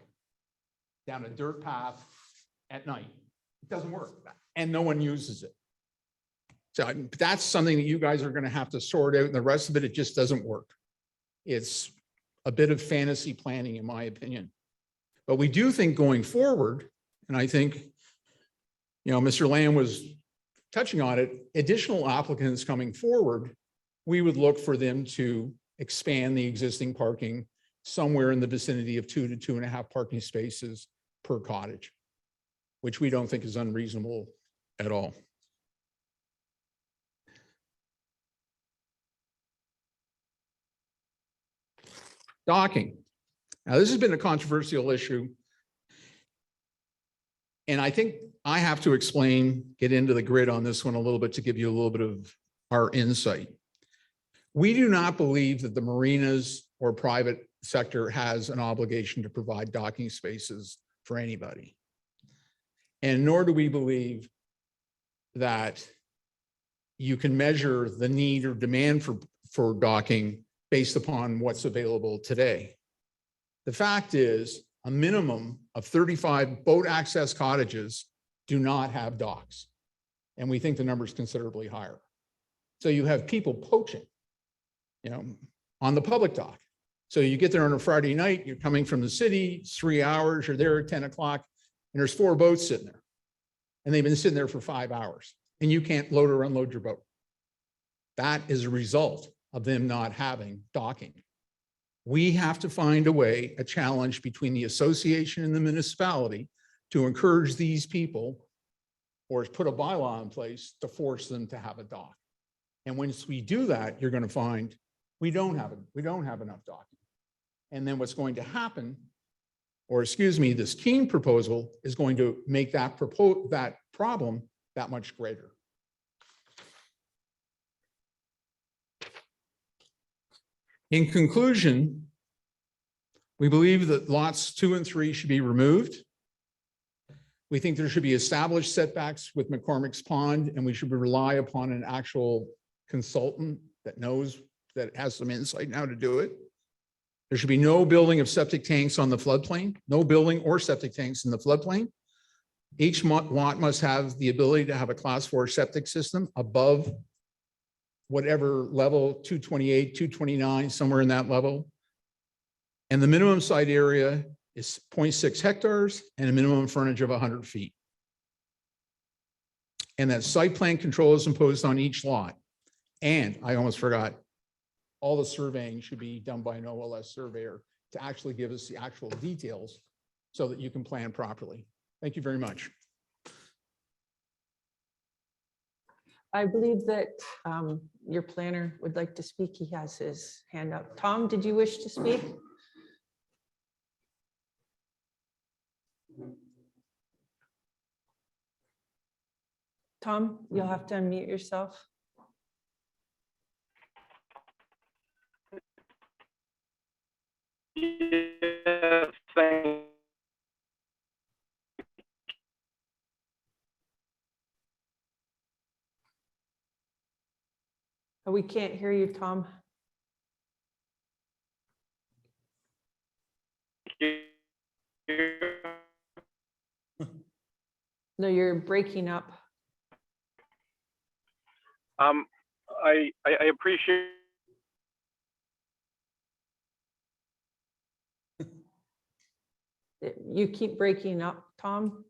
down a dirt path at night. It doesn't work, and no one uses it. So that's something that you guys are going to have to sort out, and the rest of it, it just doesn't work. It's a bit of fantasy planning, in my opinion. But we do think going forward, and I think, Mr. Lamb was touching on it, additional applicants coming forward, we would look for them to expand the existing parking somewhere in the vicinity of 2 to 2.5 parking spaces per cottage, which we don't think is unreasonable at all. Docking. Now, this has been a controversial issue. And I think I have to get into the grid on this one a little bit to give you a little bit of our insight. We do not believe that the marinas or private sector has an obligation to provide docking spaces for anybody. And nor do we believe that you can measure the need or demand for docking based upon what's available today. The fact is, a minimum of 35 boat access cottages do not have docks. And we think the number is considerably higher. So you have people poaching, on the public dock. So you get there on a Friday night, you're coming from the city, it's 3 hours, you're there at 10 o'clock, and there's 4 boats sitting there. And they've been sitting there for 5 hours, and you can't load or unload your boat. That is a result of them not having docking. We have to find a challenge between the association and the municipality to encourage these people, or put a bylaw in place to force them to have a dock. And once we do that, you're going to find we don't have enough docking. And then what's going to happen, this Keene proposal is going to make that problem that much greater. In conclusion, we believe that lots 2 and 3 should be removed. We think there should be established setbacks with McCormick's Pond, and we should rely upon an actual consultant that has some insight now to do it. There should be no building of septic tanks on the floodplain, no building or septic tanks in the floodplain. Each lot must have the ability to have a class 4 septic system above whatever level, 228, 229, somewhere in that level. And the minimum site area is 0.6 hectares and a minimum frontage of 100 feet. And that site plan control is imposed on each lot. And I almost forgot, all the surveying should be done by an OLS surveyor to actually give us the actual details so that you can plan properly. Thank you very much. I believe that your planner would like to speak. He has his hand up. Tom, did you wish to speak? Tom, you'll have to unmute yourself. Yes, thank We can't hear you, Tom. you. No, you're breaking up. I appreciate. You keep breaking up, Tom.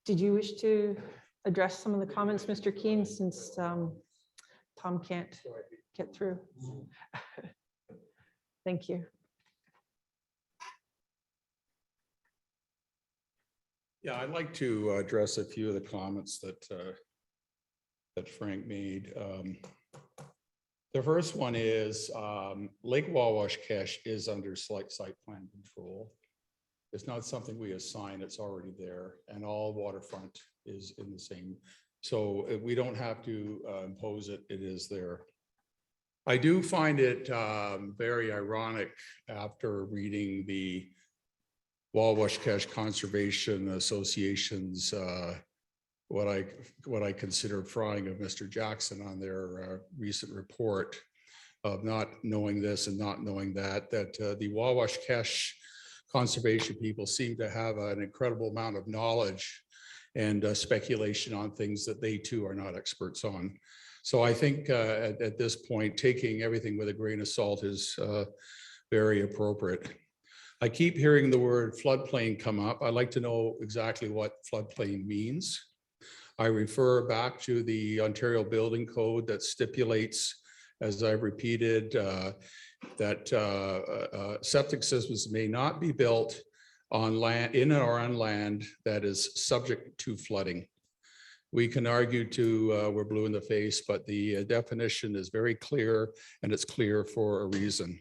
Did you wish to address some of the comments, Mr. Keen, since Tom can't get through? Thank you. Yeah, I'd like to address a few of the comments that that Frank made. The first one is Lake Wawash Cache is under site plan control. It's not something we assign, it's already there, and all waterfront is in the same. So we don't have to impose it, it is there. I do find it very ironic after reading the Wawash Cache Conservation Association's what I consider frying of Mr. Jackson on their recent report of not knowing this and not knowing that the Wawash Cache conservation people seem to have an incredible amount of knowledge and speculation on things that they too are not experts on. So I think at this point, taking everything with a grain of salt is very appropriate. I keep hearing the word floodplain come up. I'd like to know exactly what floodplain means. I refer back to the Ontario Building Code that stipulates, as I've repeated, that septic systems may not be built on land, in or on land that is subject to flooding. We can argue to we're blue in the face, but the definition is very clear, and it's clear for a reason.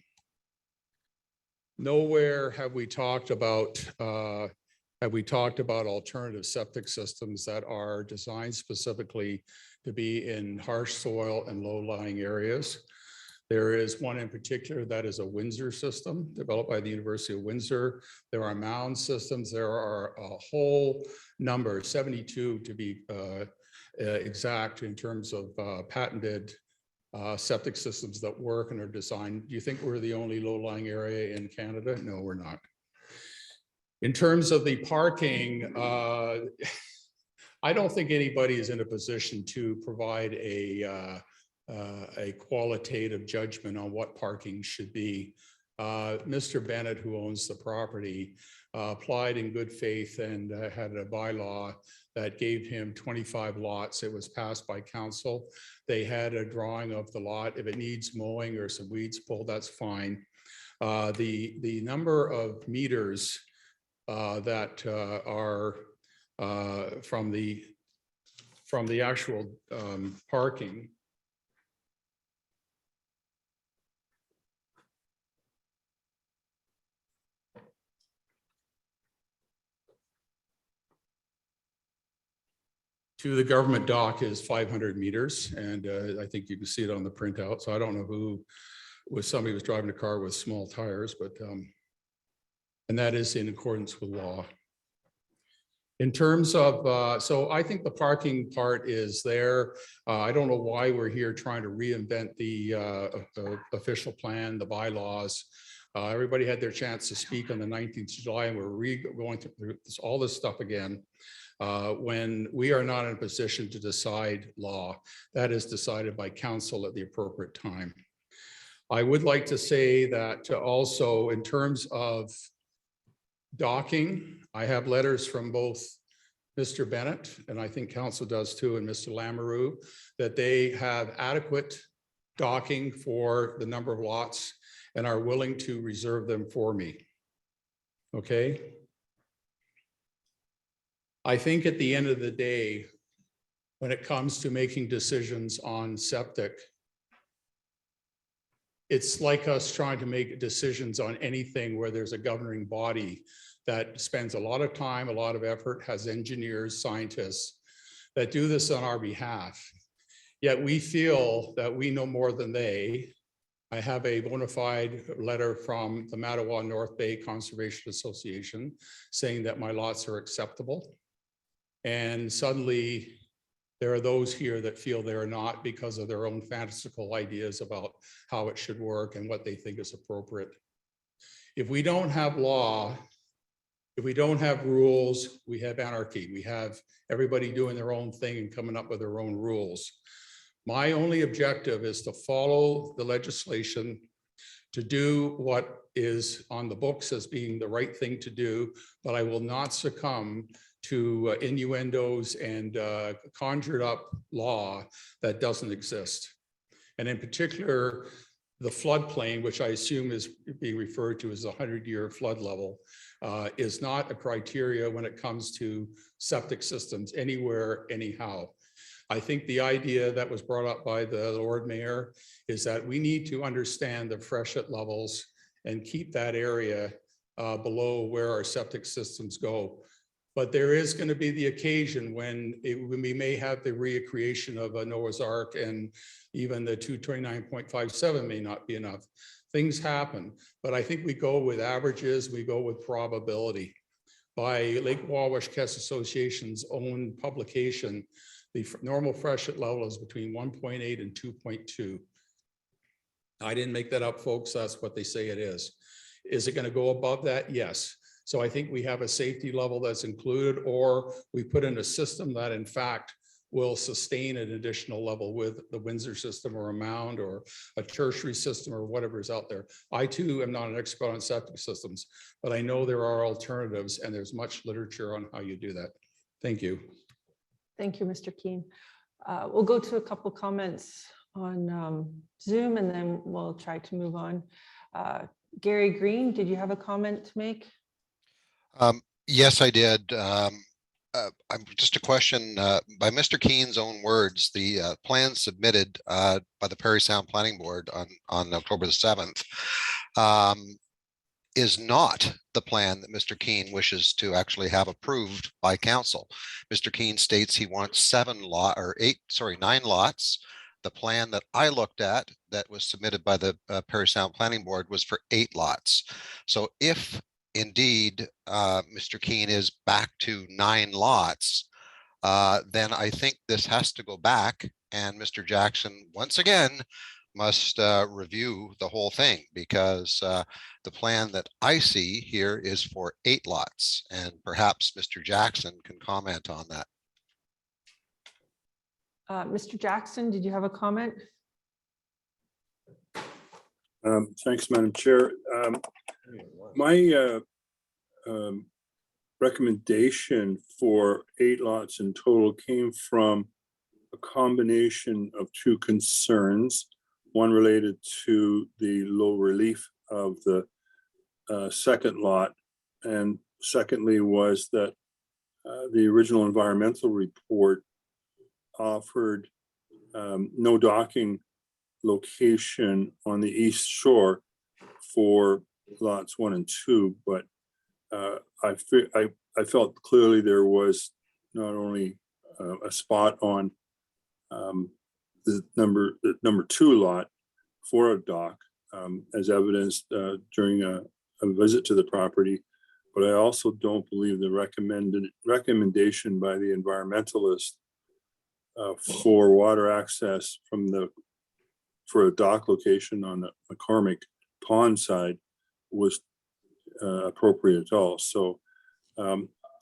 Nowhere have we talked about alternative septic systems that are designed specifically to be in harsh soil and low-lying areas. There is one in particular that is a Windsor system developed by the University of Windsor. There are mound systems. There are a whole number, 72 to be exact, in terms of patented septic systems that work and are designed. Do you think we're the only low-lying area in Canada? No, we're not. In terms of the parking, I don't think anybody is in a position to provide a qualitative judgment on what parking should be. Mr. Bennett, who owns the property, applied in good faith and had a bylaw that gave him 25 lots. It was passed by council. They had a drawing of the lot. If it needs mowing or some weeds pulled, that's fine. The number of meters that are from the actual parking to the government dock is 500 meters. And I think you can see it on the printout. So I don't know who was, somebody was driving a car with small tires, but, and that is in accordance with law. In terms of, so I think the parking part is there. I don't know why we're here trying to reinvent the official plan, the bylaws. Everybody had their chance to speak on the 19th of July, and we're going through all this stuff again. When we are not in a position to decide law, that is decided by council at the appropriate time. I would like to say that also in terms of docking, I have letters from both Mr. Bennett, and I think council does too, and Mr. Lamoureux, that they have adequate docking for the number of lots and are willing to reserve them for me. Okay. I think at the end of the day, when it comes to making decisions on septic, it's like us trying to make decisions on anything where there's a governing body that spends a lot of time, a lot of effort, has engineers, scientists that do this on our behalf. Yet we feel that we know more than they. I have a bona fide letter from the Mattawa North Bay Conservation Association saying that my lots are acceptable. And suddenly there are those here that feel they're not because of their own fantastical ideas about how it should work and what they think is appropriate. If we don't have law, if we don't have rules, we have anarchy. We have everybody doing their own thing and coming up with their own rules. My only objective is to follow the legislation, to do what is on the books as being the right thing to do, but I will not succumb to innuendos and conjured up law that doesn't exist. And in particular, the floodplain, which I assume is being referred to as a 100-year flood level, is not a criteria when it comes to septic systems anywhere, anyhow. I think the idea that was brought up by the Lord Mayor is that we need to understand the freshet levels and keep that area below where our septic systems go. But there is going to be the occasion when we may have the recreation of a Noah's Ark, and even the 229.57 may not be enough. Things happen, but I think we go with averages, we go with probability. By Lake Wawashkest Association's own publication, the normal freshet level is between 1.8 and 2.2. I didn't make that up, folks. That's what they say it is. Is it going to go above that? Yes. So I think we have a safety level that's included, or we put in a system that in fact will sustain an additional level with the Windsor system or a mound or a tertiary system or whatever is out there. I too am not an expert on septic systems, but I know there are alternatives and there's much literature on how you do that. Thank you. Thank you, Mr. Keane. We'll go to a couple comments on Zoom and then we'll try to move on. Gary Green, did you have a comment to make? Yes, I did. I'm just a question by Mr. Keane's own words. The plan submitted by the Parry Sound Planning Board on October the 7th is not the plan that Mr. Keane wishes to actually have approved by council. Mr. Keane states he wants 9 lots. The plan that I looked at that was submitted by the Parry Sound Planning Board was for 8 lots. So if indeed Mr. Keane is back to 9 lots, then I think this has to go back, and Mr. Jackson once again must review the whole thing, because the plan that I see here is for 8 lots, and perhaps Mr. Jackson can comment on that. Mr. Jackson, did you have a comment? Thanks, Madam Chair. My recommendation for 8 lots in total came from a combination of 2 concerns. One related to the low relief of the second lot, and secondly was that the original environmental report offered no docking location on the east shore for lots 1 and 2, but I felt clearly there was not only a spot on the number 2 lot for a dock, as evidenced during a visit to the property, but I also don't believe the recommendation by the environmentalist for water access for a dock location on the McCormick Pond side was appropriate at all. So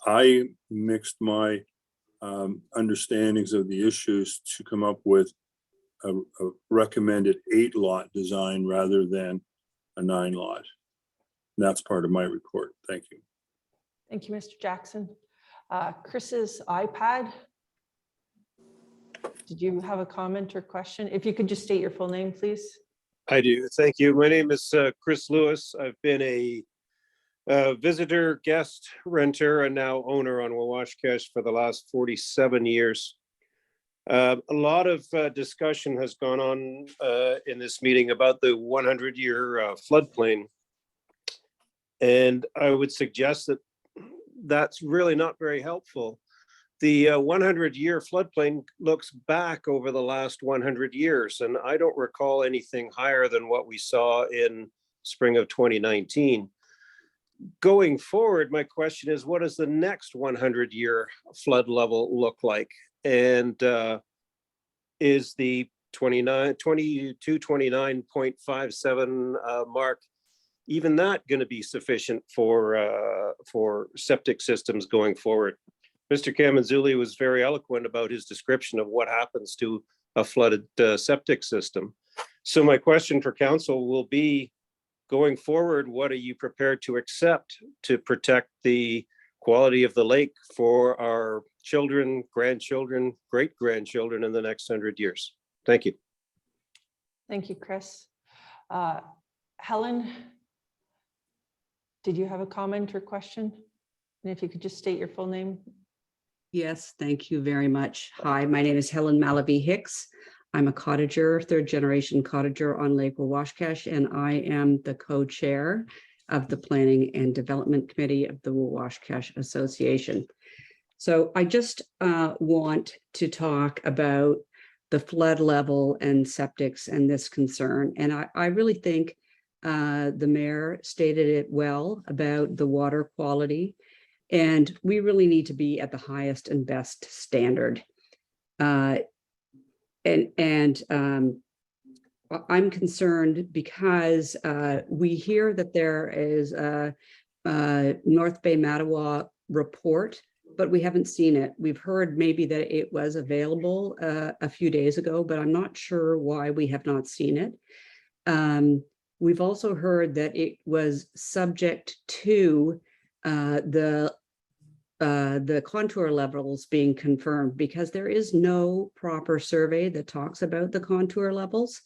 I mixed my understandings of the issues to come up with a recommended 8 lot design rather than a 9 lot. And that's part of my report. Thank you. Thank you, Mr. Jackson. Chris's iPad. Did you have a comment or question? If you could just state your full name, please. I do. Thank you. My name is Chris Lewis. I've been a visitor, guest, renter, and now owner on Wawashkest for the last 47 years. A lot of discussion has gone on in this meeting about the 100-year floodplain. And I would suggest that that's really not very helpful. The 100-year floodplain looks back over the last 100 years, and I don't recall anything higher than what we saw in spring of 2019. Going forward, my question is, what does the next 100-year flood level look like? And is the 29.57 mark, even that going to be sufficient for septic systems going forward? Mr. Kamanzuli was very eloquent about his description of what happens to a flooded septic system. So my question for council will be, going forward, what are you prepared to accept to protect the quality of the lake for our children, grandchildren, great-grandchildren in the next 100 years. Thank you. Thank you, Chris. Helen, did you have a comment or question? And if you could just state your full name. Yes, thank you very much. Hi, my name is Helen Malaby Hicks. I'm a cottager, third generation cottager on Lake Wawashkash, and I am the co-chair of the Planning and Development Committee of the Wawashkash Association. So I just want to talk about the flood level and septics and this concern. And I really think the mayor stated it well about the water quality. And we really need to be at the highest and best standard. I'm concerned because we hear that there is a North Bay Mattawa report, but we haven't seen it. We've heard maybe that it was available a few days ago, but I'm not sure why we have not seen it. We've also heard that it was subject to the contour levels being confirmed, because there is no proper survey that talks about the contour levels.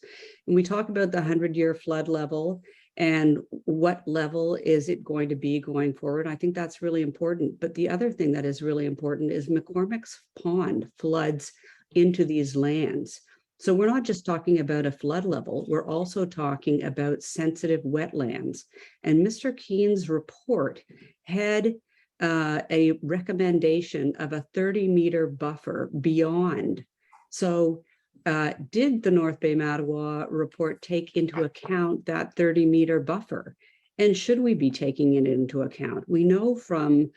And we talk about the 100-year flood level and what level is it going to be going forward. I think that's really important. But the other thing that is really important is McCormick's Pond floods into these lands. So we're not just talking about a flood level, we're also talking about sensitive wetlands. And Mr. Keen's report had a recommendation of a 30-meter buffer beyond. So did the North Bay Mattawa report take into account that 30-meter buffer? And should we be taking it into account? We know from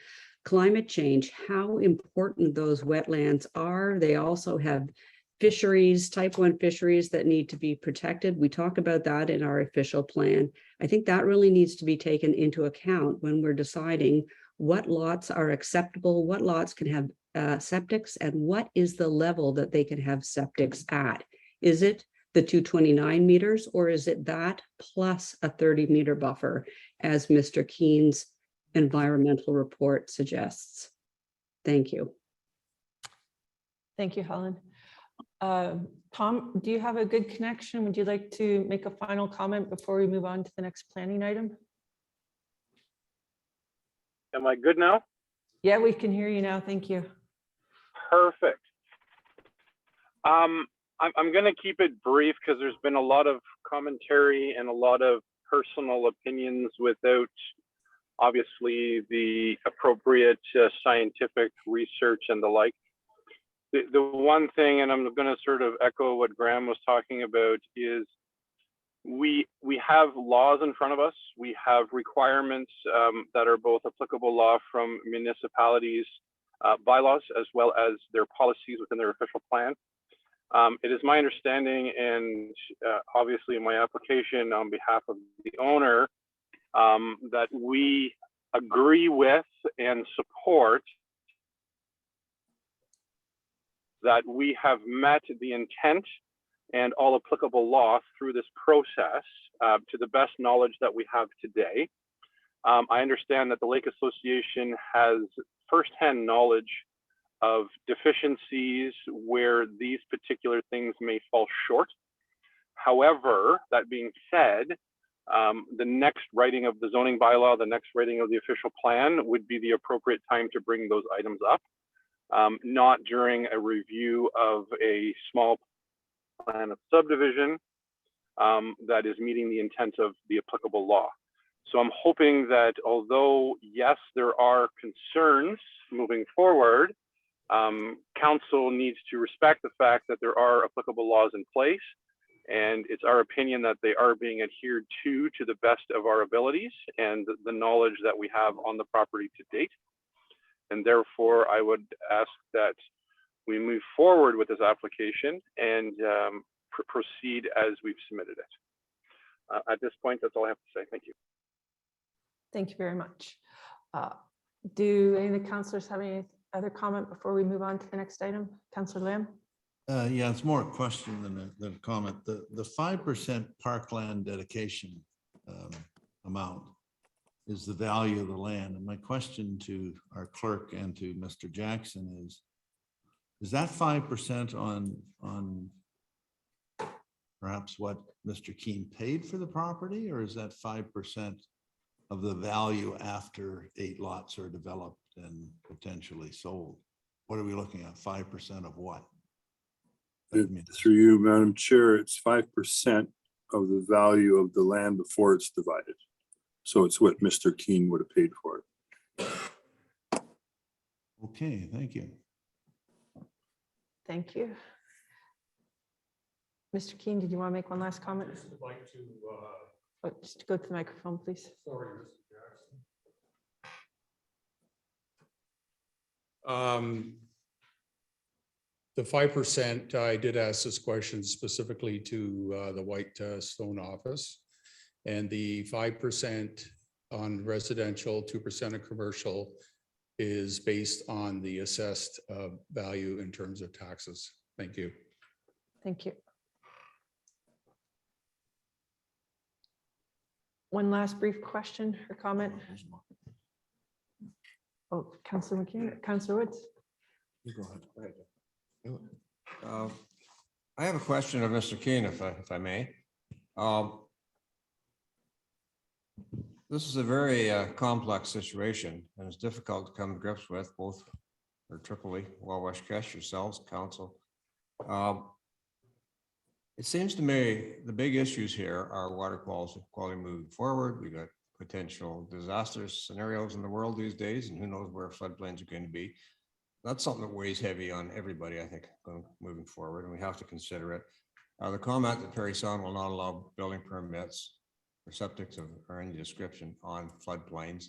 climate change how important those wetlands are. They also have fisheries, type 1 fisheries that need to be protected. We talk about that in our official plan. I think that really needs to be taken into account when we're deciding what lots are acceptable, what lots can have septics, and what is the level that they can have septics at. Is it the 229 meters, or is it that plus a 30-meter buffer, as Mr. Keen's environmental report suggests? Thank you. Thank you, Helen. Tom, do you have a good connection? Would you like to make a final comment before we move on to the next planning item? Am I good now? Yeah, we can hear you now. Thank you. Perfect. I'm going to keep it brief because there's been a lot of commentary and a lot of personal opinions without obviously the appropriate scientific research and the like. The one thing, and I'm going to sort of echo what Graham was talking about, is we have laws in front of us. We have requirements that are both applicable law from municipalities, bylaws, as well as their policies within their official plan. It is my understanding, and obviously in my application on behalf of the owner, that we agree with and support that we have met the intent and all applicable law through this process to the best knowledge that we have today. I understand that the Lake Association has firsthand knowledge of deficiencies where these particular things may fall short. However, that being said, the next writing of the zoning bylaw, the next writing of the official plan would be the appropriate time to bring those items up, not during a review of a small plan of subdivision that is meeting the intent of the applicable law. So I'm hoping that although, yes, there are concerns moving forward, council needs to respect the fact that there are applicable laws in place, and it's our opinion that they are being adhered to the best of our abilities and the knowledge that we have on the property to date. And therefore, I would ask that we move forward with this application and proceed as we've submitted it. At this point, that's all I have to say. Thank you. Thank you very much. Do any of the councillors have any other comment before we move on to the next item? Councillor Lamb? Yeah, it's more a question than a comment. The 5% parkland dedication amount, is the value of the land. And my question to our clerk and to Mr. Jackson is that 5% on perhaps what Mr. Keene paid for the property, or is that 5% of the value after 8 lots are developed and potentially sold? What are we looking at? 5% of what? Through you, Madam Chair, it's 5% of the value of the land before it's divided. So it's what Mr. Keene would have paid for it. Okay, thank you. Thank you. Mr. Keene, did you want to make one last comment? I'd like to, Oh, just go to the microphone, please. sorry, Mr. Jackson. The 5%, I did ask this question specifically to the White Stone office. And the 5% on residential, 2% of commercial is based on the assessed value in terms of taxes. Thank you. Thank you. One last brief question or comment? Oh, Councillor McKeon, Councillor Woods. I have a question of Mr. Keene, if I may. This is a very complex situation, and it's difficult to come to grips with, both for Tripoli, Wawash-Kesh, yourselves, council. It seems to me the big issues here are water quality moving forward. We've got potential disaster scenarios in the world these days, and who knows where floodplains are going to be. That's something that weighs heavy on everybody, I think, moving forward, and we have to consider it. The comment that Parry Sound will not allow building permits or septics or any description on floodplains.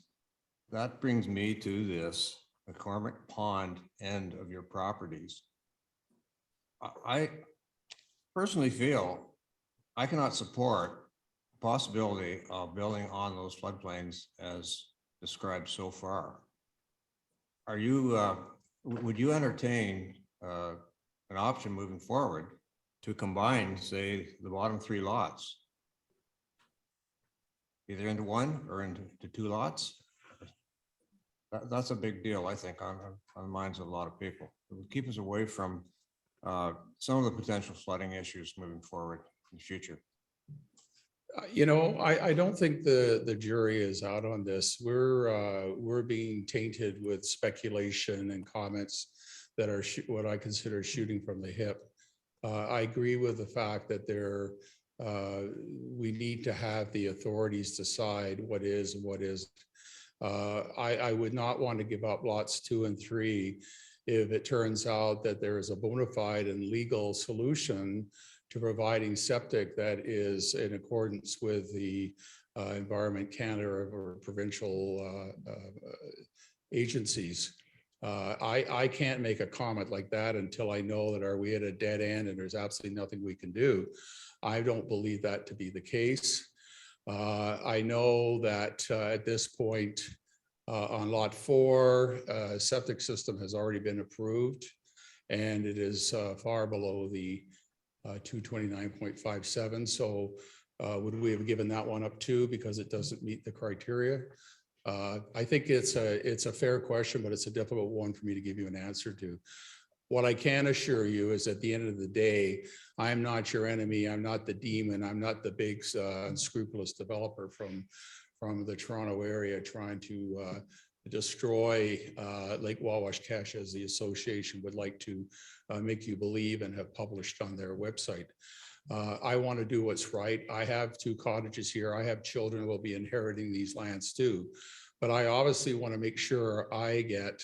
That brings me to this McCormick Pond end of your properties. I personally feel I cannot support the possibility of building on those floodplains as described so far. Are you, would you entertain an option moving forward to combine, say, the bottom 3 lots, either into one or into 2 lots? That's a big deal, I think, on the minds of a lot of people. It would keep us away from some of the potential flooding issues moving forward in the future. You know, I don't think the jury is out on this. We're being tainted with speculation and comments that are what I consider shooting from the hip. I agree with the fact that we need to have the authorities decide what is and what isn't. I would not want to give up lots 2 and 3 if it turns out that there is a bona fide and legal solution to providing septic that is in accordance with the Environment Canada or provincial agencies. I can't make a comment like that until I know that are we at a dead end and there's absolutely nothing we can do. I don't believe that to be the case. I know that at this point on lot 4, septic system has already been approved and it is far below the 229.57. So would we have given that one up too because it doesn't meet the criteria? I think it's a fair question, but it's a difficult one for me to give you an answer to. What I can assure you is at the end of the day, I'm not your enemy. I'm not the demon. I'm not the big unscrupulous developer from the Toronto area trying to destroy Lake Wawash-Kesh, as the association would like to make you believe and have published on their website. I want to do what's right. I have 2 cottages here. I have children who will be inheriting these lands too. But I obviously want to make sure I get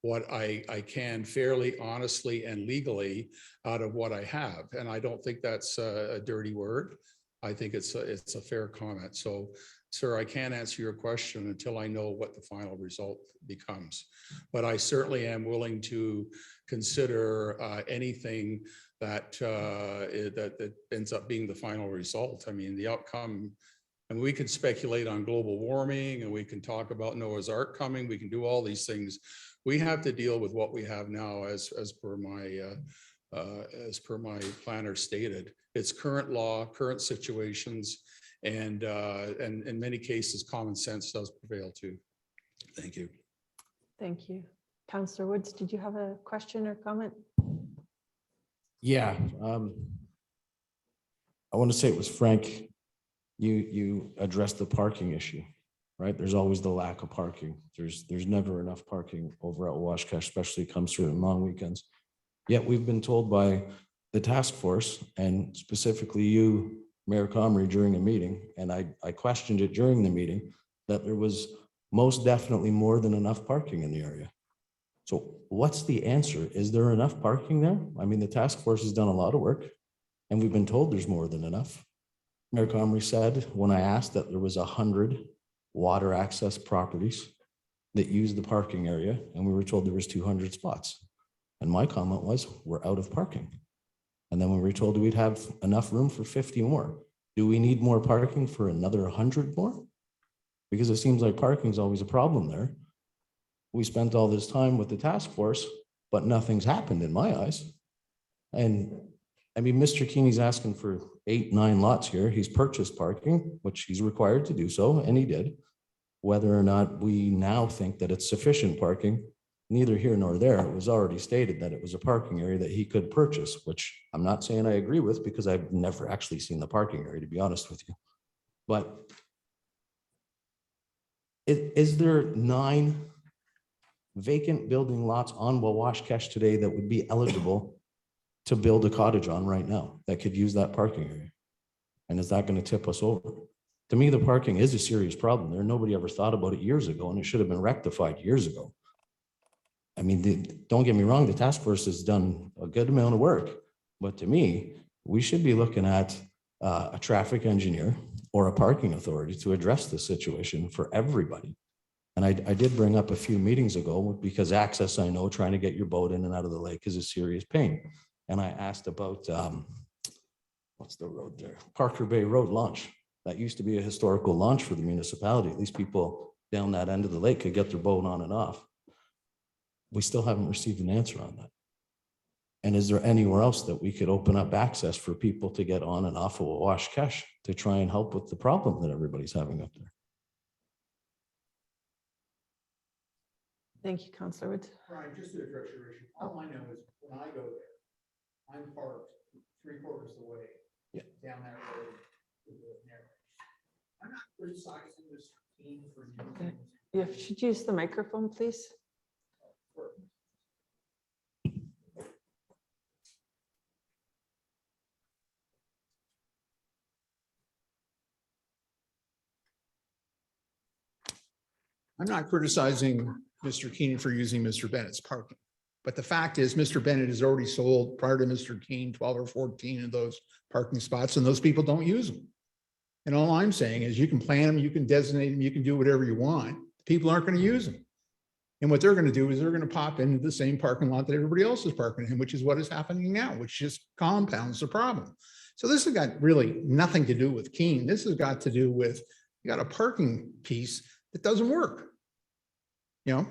what I can fairly, honestly, and legally out of what I have. And I don't think that's a dirty word. I think it's a fair comment. So, sir, I can't answer your question until I know what the final result becomes. But I certainly am willing to consider anything that that ends up being the final result. I mean, the outcome, and we can speculate on global warming and we can talk about Noah's Ark coming. We can do all these things. We have to deal with what we have now as per my planner stated. It's current law, current situations, And in many cases, common sense does prevail too. Thank you. Thank you. Councillor Woods, did you have a question or comment? Yeah, I want to say it was Frank. You addressed the parking issue, right? There's always the lack of parking. There's never enough parking over at Washcash, especially comes through in long weekends. Yet we've been told by the task force and specifically you, Mayor Comrie, during a meeting, and I questioned it during the meeting, that there was most definitely more than enough parking in the area. So what's the answer? Is there enough parking there? I mean, the task force has done a lot of work and we've been told there's more than enough. Mayor Comrie said, when I asked, that there was 100 water access properties that use the parking area, and we were told there was 200 spots. And my comment was, we're out of parking. And then we were told we'd have enough room for 50 more. Do we need more parking for another 100 more? Because it seems like parking is always a problem there. We spent all this time with the task force, but nothing's happened in my eyes. And I mean, Mr. Keeney's asking for 8, 9 lots here. He's purchased parking, which he's required to do so, and he did. Whether or not we now think that it's sufficient parking, neither here nor there. It was already stated that it was a parking area that he could purchase, which I'm not saying I agree with because I've never actually seen the parking area, to be honest with you. But is there 9 vacant building lots on Wawashkesh today that would be eligible to build a cottage on right now that could use that parking area? And is that going to tip us over? To me, the parking is a serious problem there. Nobody ever thought about it years ago, and it should have been rectified years ago. I mean, don't get me wrong, the task force has done a good amount of work, but to me, we should be looking at a traffic engineer or a parking authority to address this situation for everybody. And I did bring up a few meetings ago, because access, I know, trying to get your boat in and out of the lake is a serious pain. And I asked about, what's the road there? Parker Bay Road launch. That used to be a historical launch for the municipality. At least people down that end of the lake could get their boat on and off. We still haven't received an answer on that. And is there anywhere else that we could open up access for people to get on and off of Washcash to try and help with the problem that everybody's having up there? Thank you, Councillor Woods. Brian, just to address your issue, all I know is when I go there, I'm parked 3/4 of the way down that road to the narrows. I'm not criticizing this team for using. You should use the microphone, please. I'm not criticizing Mr. Keenan for using Mr. Bennett's parking. But the fact is, Mr. Bennett has already sold, prior to Mr. Keen, 12 or 14 of those parking spots, and those people don't use them. And all I'm saying is you can plan them, you can designate them, you can do whatever you want. People aren't going to use them. And what they're going to do is they're going to pop into the same parking lot that everybody else is parking in, which is what is happening now, which just compounds the problem. So this has got really nothing to do with Keen. This has got to do with, you got a parking piece that doesn't work. You know,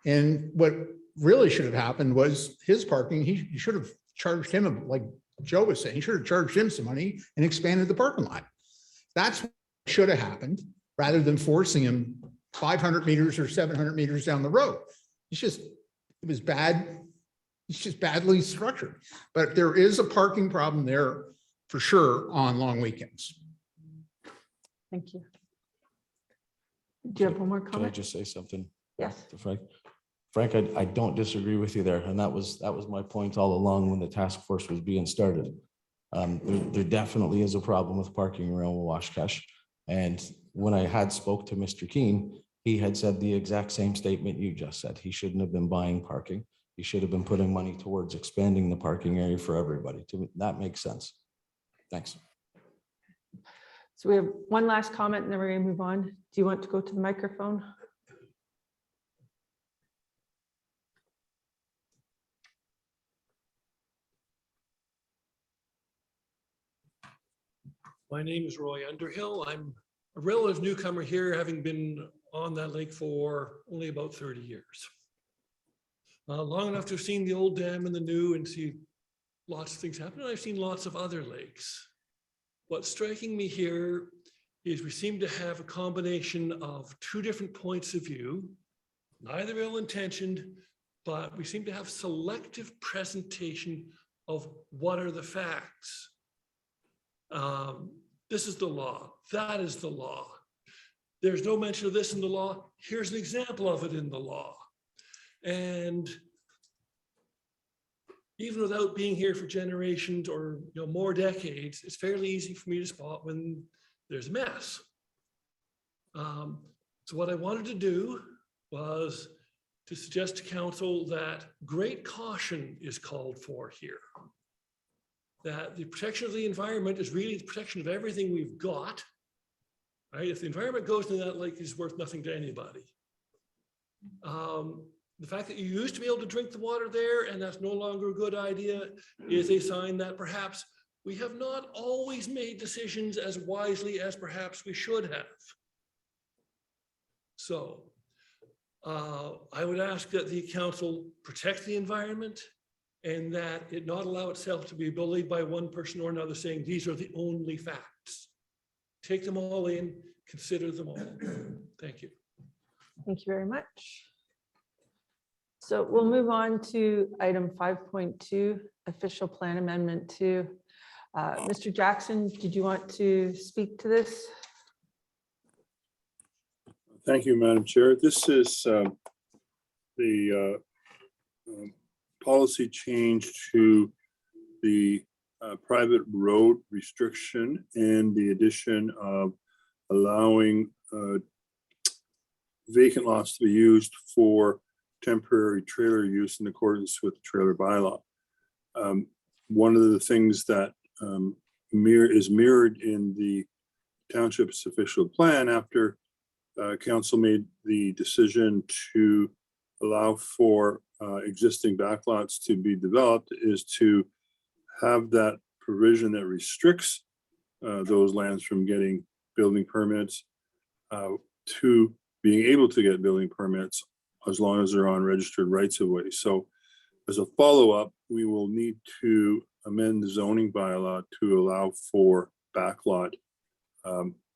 and what really should have happened was his parking, he should have charged him, like Joe was saying, he should have charged him some money and expanded the parking lot. That's what should have happened, rather than forcing him 500 meters or 700 meters down the road. It was bad. It's just badly structured. But there is a parking problem there for sure on long weekends. Thank you. Do you have one more Can I comment? just say something? Yes. to Frank? Frank, I don't disagree with you there. And that was my point all along when the task force was being started. There definitely is a problem with parking around Washcash. And when I had spoke to Mr. Keen, he had said the exact same statement you just said. He shouldn't have been buying parking. He should have been putting money towards expanding the parking area for everybody. To me, that makes sense. Thanks. So we have one last comment and then we're going to move on. Do you want to go to the microphone? My name is Roy Underhill. I'm a relative newcomer here, having been on that lake for only about 30 years. Long enough to have seen the old dam and the new and see lots of things happen. And I've seen lots of other lakes. What's striking me here is we seem to have a combination of two different points of view, neither ill-intentioned, but we seem to have selective presentation of what are the facts. This is the law. That is the law. There's no mention of this in the law. Here's an example of it in the law. And even without being here for generations or more decades, it's fairly easy for me to spot when there's a mess. So what I wanted to do was to suggest to council that great caution is called for here. That the protection of the environment is really the protection of everything we've got. Right? If the environment goes into that lake, it's worth nothing to anybody. The fact that you used to be able to drink the water there and that's no longer a good idea is a sign that perhaps we have not always made decisions as wisely as perhaps we should have. So I would ask that the council protect the environment and that it not allow itself to be bullied by one person or another saying these are the only facts. Take them all in, consider them all. Thank you. Thank you very much. So we'll move on to item 5.2, official plan amendment 2. Mr. Jackson, did you want to speak to this? Thank you, Madam Chair. This is the policy change to the private road restriction and the addition of allowing vacant lots to be used for temporary trailer use in accordance with the trailer bylaw. One of the things that is mirrored in the township's official plan after council made the decision to allow for existing backlots to be developed is to have that provision that restricts those lands from getting building permits to being able to get building permits as long as they're on registered rights of way. So as a follow-up, we will need to amend the zoning bylaw to allow for backlot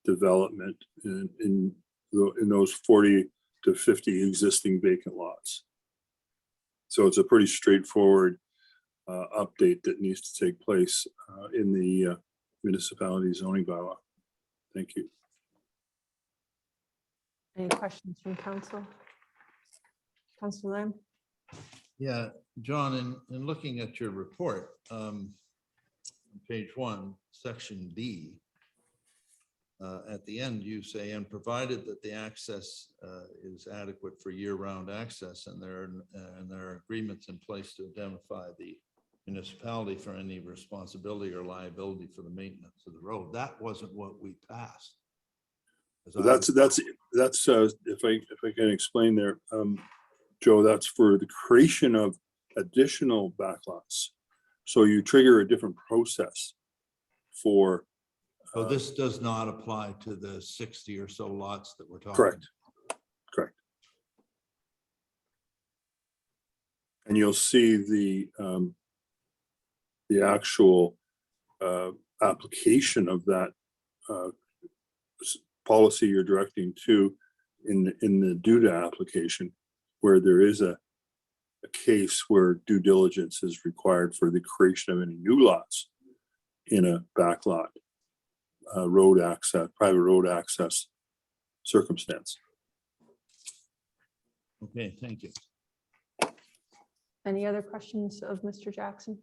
development in those 40 to 50 existing vacant lots. So it's a pretty straightforward update that needs to take place in the municipality zoning bylaw. Thank you. Any questions from council? Councilor Lamb? Yeah, John, in looking at your report, page 1, section D, at the end, you say, and provided that the access is adequate for year-round access, and there are agreements in place to identify the municipality for any responsibility or liability for the maintenance of the road. That wasn't what we passed. That's if I can explain there, Joe, that's for the creation of additional backlots. So you trigger a different process for. So this does not apply to the 60 or so lots that we're talking. Correct. Correct. And you'll see the actual application of that policy you're directing to in the DUDA application, where there is a case where due diligence is required for the creation of any new lots in a backlot road access, private road access circumstance. Okay, thank you. Any other questions of Mr. Jackson?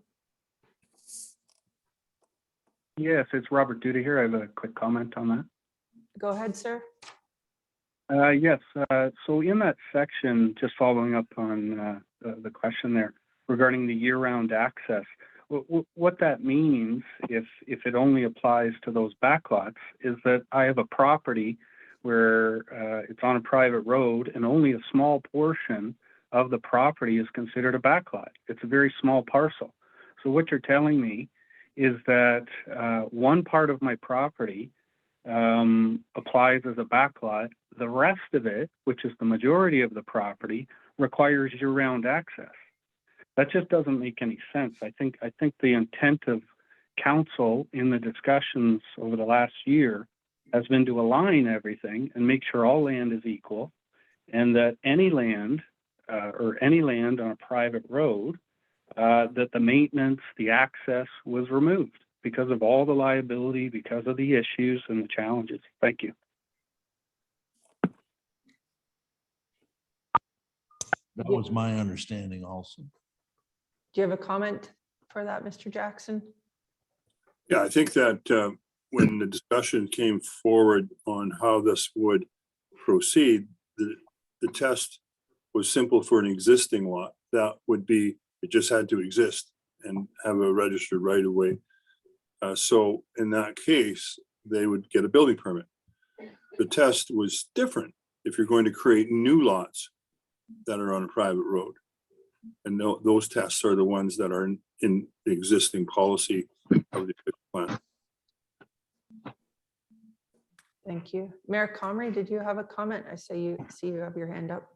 Yes, it's Robert Duda here. I have a quick comment on that. Go ahead, sir. Yes, so in that section, just following up on the question there regarding the year-round access, what that means, if it only applies to those backlots, is that I have a property where it's on a private road and only a small portion of the property is considered a backlot. It's a very small parcel. So what you're telling me is that one part of my property applies as a backlot. The rest of it, which is the majority of the property, requires year-round access. That just doesn't make any sense. I think the intent of council in the discussions over the last year has been to align everything and make sure all land is equal, and that any land or any land on a private road, that the maintenance, the access was removed because of all the liability, because of the issues and the challenges. Thank you. That was my understanding also. Do you have a comment for that, Mr. Jackson? Yeah, I think that when the discussion came forward on how this would proceed, the test was simple for an existing lot. That would be, it just had to exist and have a registered right of way. So in that case, they would get a building permit. The test was different if you're going to create new lots that are on a private road. And those tests are the ones that are in the existing policy of the plan. Thank you. Mayor Comrie, did you have a comment? I see you have your hand up.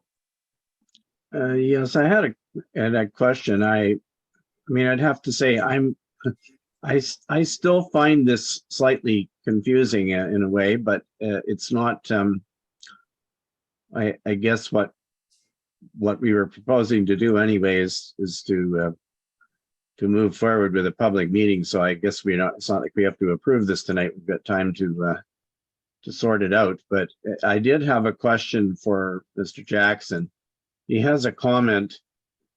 Yes, I had a question. I mean, I'd have to say I still find this slightly confusing in a way, but it's not. I guess what we were proposing to do anyways is to move forward with a public meeting. So I guess it's not like we have to approve this tonight. We've got time to sort it out. But I did have a question for Mr. Jackson. He has a comment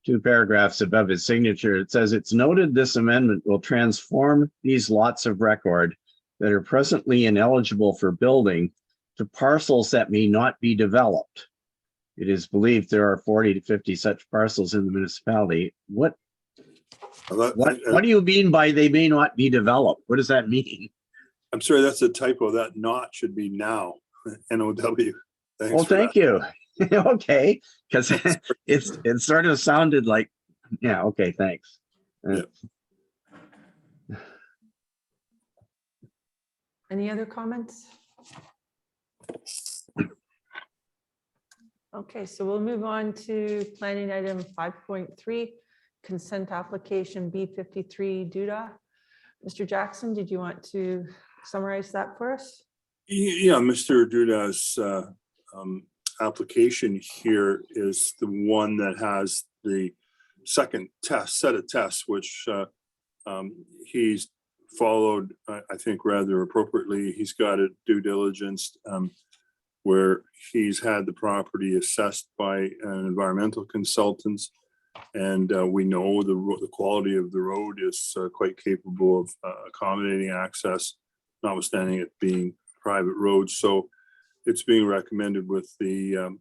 2 paragraphs above his signature. It says, "It's noted this amendment will transform these lots of record that are presently ineligible for building to parcels that may not be developed. It is believed there are 40 to 50 such parcels in the municipality." What do you mean by they may not be developed? What does that mean? I'm sorry, that's a typo. That not should be now, N-O-W. Thanks Well, for thank that. you. Okay, because it sort of sounded like, yeah, okay, thanks. Yeah. Any other comments? Okay, so we'll move on to planning item 5.3, consent application B53 Duda. Mr. Jackson, did you want to summarize that for us? Yeah, Mr. Duda's application here is the one that has the second set of tests, which he's followed, I think, rather appropriately. He's got a due diligence where he's had the property assessed by an environmental consultant, and we know the quality of the road is quite capable of accommodating access, notwithstanding it being private road. So it's being recommended with the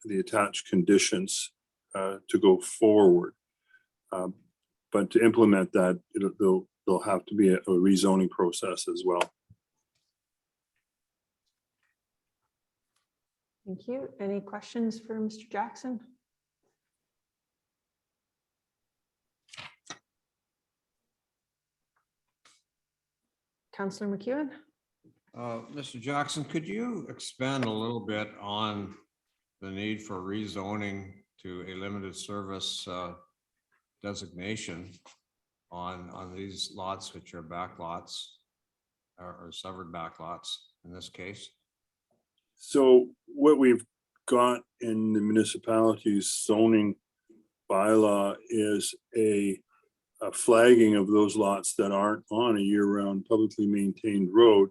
attached conditions to go forward. But to implement that, there'll have to be a rezoning process as well. Thank you. Any questions for Mr. Jackson? Councillor McEwen? Mr. Jackson, could you expand a little bit on the need for rezoning to a limited service designation on these lots, which are back lots or severed back lots in this case? So what we've got in the municipality's zoning bylaw is a flagging of those lots that aren't on a year-round publicly maintained road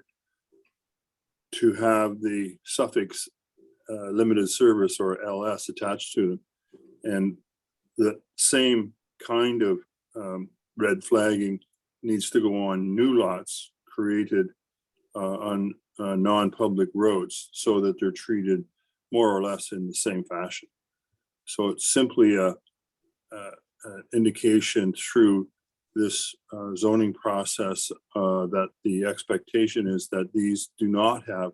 to have the suffix limited service or LS attached to them. And the same kind of red flagging needs to go on new lots created on non-public roads so that they're treated more or less in the same fashion. So it's simply a indication through this zoning process that the expectation is that these do not have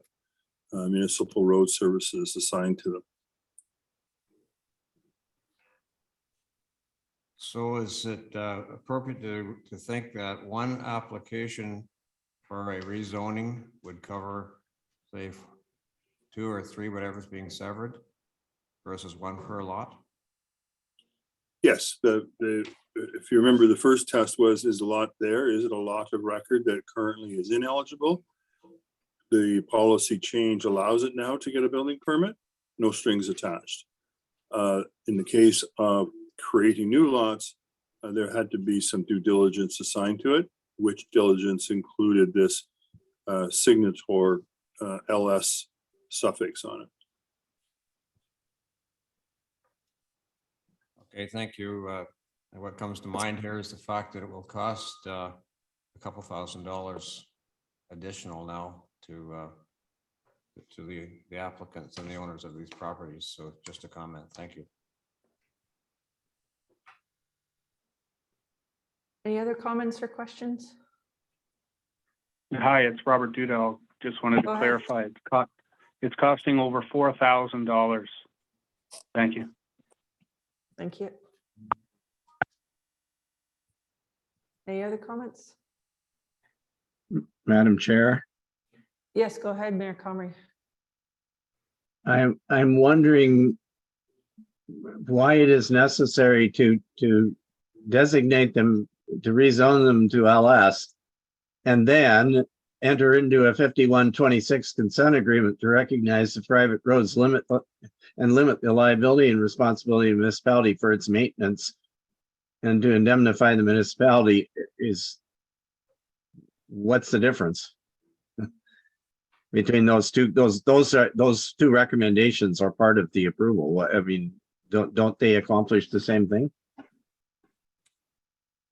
municipal road services assigned to them. So is it appropriate to think that one application for a rezoning would cover, say, 2 or 3, whatever's being severed, versus 1 per lot? Yes, if you remember, the first test was, is a lot there? Is it a lot of record that currently is ineligible? the policy change allows it now to get a building permit, no strings attached. In the case of creating new lots, there had to be some due diligence assigned to it, which diligence included this signator LS suffix on it. Okay, thank you. And what comes to mind here is the fact that it will cost a couple $1,000s additional now to the applicants and the owners of these properties. So just a comment. Thank you. Any other comments or questions? Hi, it's Robert Dudell. Just wanted Go to ahead. clarify, it's costing over $4,000. Thank you. Thank you. Any other comments? Madam Chair, Yes, go ahead, Mayor Comrie. I'm wondering why it is necessary to designate them, to rezone them to LS, and then enter into a 5126 consent agreement to recognize the private roads limit the liability and responsibility of the municipality for its maintenance, and to indemnify the municipality. Is what's the difference between those two? Those two recommendations are part of the approval. I mean, don't they accomplish the same thing?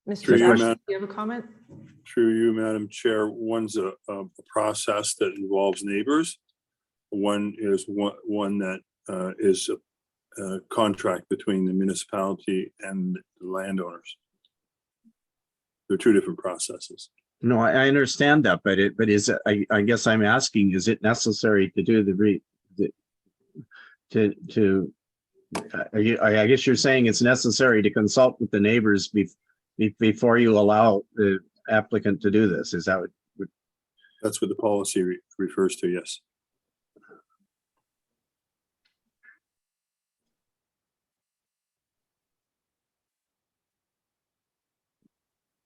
Mr. you, Jackson, Matt. do you have a comment? Through you, Madam Chair, one's a process that involves neighbors. One is one that is a contract between the municipality and the landowners. They're two different processes. No, I understand that, but is it, I guess I'm asking, is it necessary to do I guess you're saying it's necessary to consult with the neighbors before you allow the applicant to do this? Is that what? That's what the policy refers to, yes.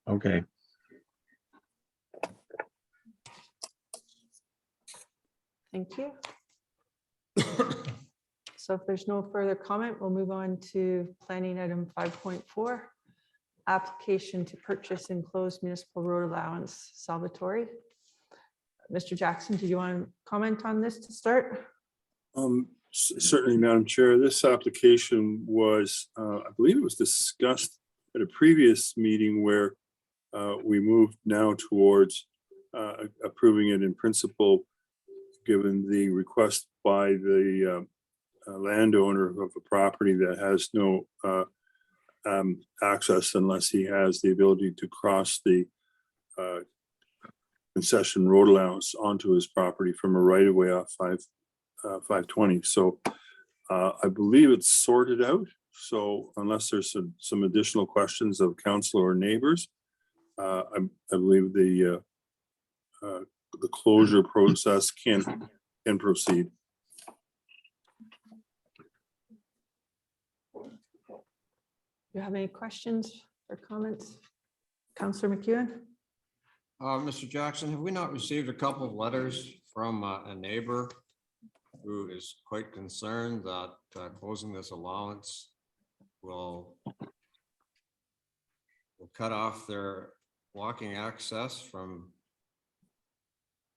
Okay. Thank you. So if there's no further comment, we'll move on to planning item 5.4, application to purchase enclosed municipal road allowance. Salvatore. Mr. Jackson, did you want to comment on this to start? Certainly, Madam Chair. This application was, I believe it was discussed at a previous meeting where we moved now towards approving it in principle, given the request by the landowner of a property that has no access unless he has the ability to cross the concession road allowance onto his property from a right of way off 520. So I believe it's sorted out. So unless there's some additional questions of council or neighbors, I believe the closure process can proceed. Do you have any questions or comments? Councillor McEwen? Mr. Jackson, have we not received a couple of letters from a neighbor who is quite concerned that closing this allowance will cut off their walking access from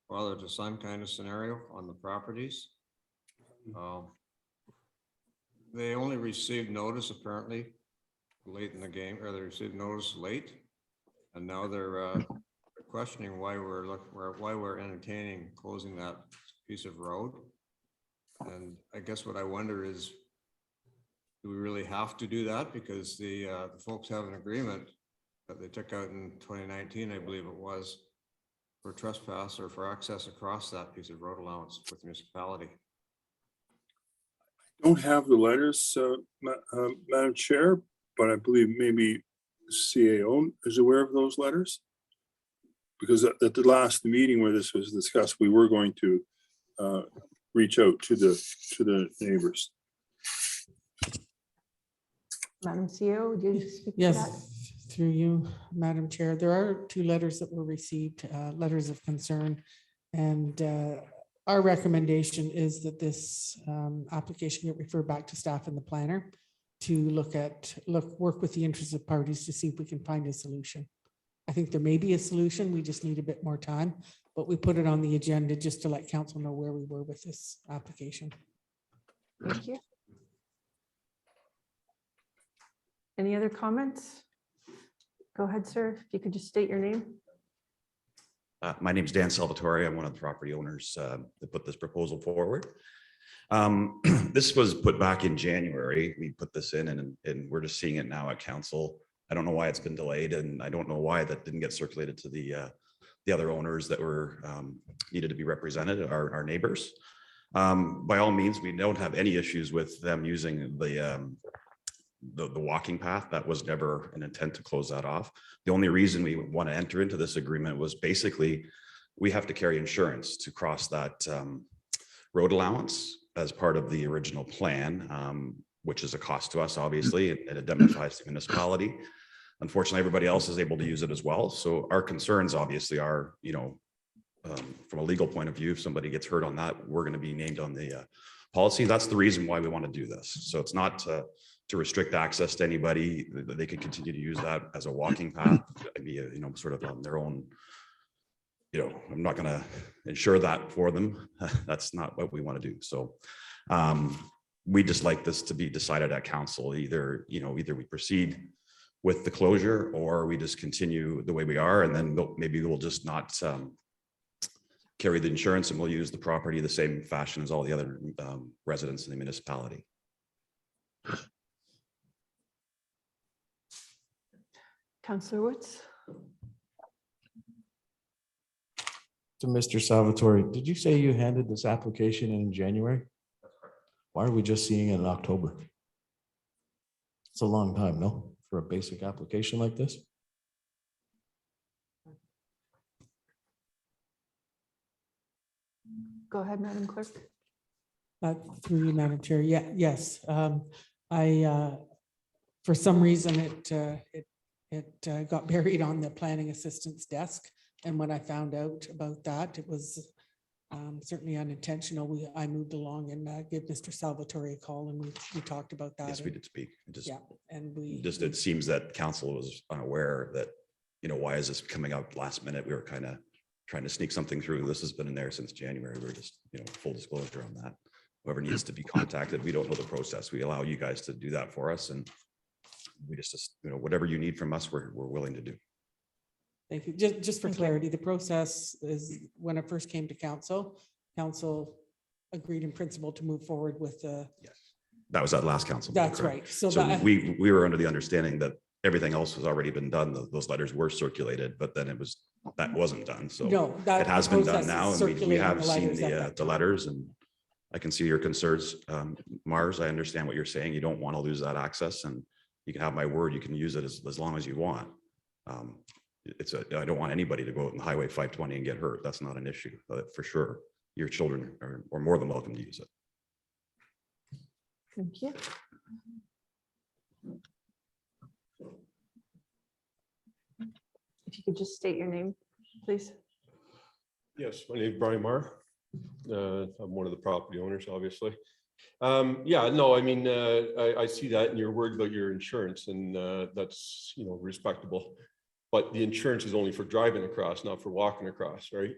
father to son kind of scenario on the properties? They only received notice apparently late in the game, or they received notice late, and now they're questioning why we're entertaining closing that piece of road. And I guess what I wonder is, do we really have to do that? Because the folks have an agreement that they took out in 2019, I believe it was, for trespass or for access across that piece of road allowance with the municipality. Don't have the letters, Madam Chair, but I believe maybe CAO is aware of those letters. Because at the last meeting where this was discussed, we were going to reach out to the neighbors. Madam CEO, would you speak to that? Yes, through you, Madam Chair. There are two letters that were received, letters of concern. And our recommendation is that this application get referred back to staff and the planner to work with the interested parties to see if we can find a solution. I think there may be a solution. We just need a bit more time, but we put it on the agenda just to let council know where we were with this application. Thank you. Any other comments? Go ahead, sir. If you could just state your name. My name is Dan Salvatore. I'm one of the property owners that put this proposal forward. This was put back in January. We put this in and we're just seeing it now at council. I don't know why it's been delayed, and I don't know why that didn't get circulated to the other owners that were needed to be represented, our neighbors. By all means, we don't have any issues with them using the walking path. That was never an intent to close that off. The only reason we want to enter into this agreement was basically we have to carry insurance to cross that road allowance as part of the original plan, which is a cost to us, obviously. It indemnifies the municipality. Unfortunately, everybody else is able to use it as well. So our concerns obviously are, from a legal point of view, if somebody gets hurt on that, we're going to be named on the policy. That's the reason why we want to do this. So it's not to restrict access to anybody. They can continue to use that as a walking path, be sort of on their own. I'm not going to ensure that for them. That's not what we want to do. So we just like this to be decided at council. Either we proceed with the closure or we just continue the way we are, and then maybe we'll just not carry the insurance and we'll use the property the same fashion as all the other residents in the municipality. Councillor Woods. To Mr. Salvatore, did you say you handed this application in January? Why are we just seeing it in October? It's a long time, no, for a basic application like this? Go ahead, Madam Clerk. Through you, Madam Chair. Yeah, yes. For some reason, it got buried on the planning assistant's desk. And when I found out about that, it was certainly unintentional. I moved along and gave Mr. Salvatore a call, and we talked about that. Yes, we did speak. Yeah, and It seems that council was unaware that, why is this coming out last minute? We were kind of trying to sneak something through. This has been in there since January. We're just, full disclosure on that. Whoever needs to be contacted, we don't know the process. We allow you guys to do that for us, and we just, whatever you need from us, we're willing to do. Thank you. Just for clarity, the process is when it first came to council agreed in principle to move forward with the. Yes, that was at last council. That's correct. right. So we were under the understanding that everything else has already been done. Those letters were circulated, but then that wasn't done. So no, it has been done process now, is and we circulating have the seen letters at that the time. letters, and I can see your concerns, Mars. I understand what you're saying. You don't want to lose that access, and you can have my word. You can use it as long as you want. I don't want anybody to go out on Highway 520 and get hurt. That's not an issue, for sure. Your children are more than welcome to use it. Thank you. If you could just state your name, please. Yes, my name is Brian Marr. I'm one of the property owners, obviously. Yeah, no, I mean, I see that, and you're worried about your insurance, and that's, respectable. But the insurance is only for driving across, not for walking across, right?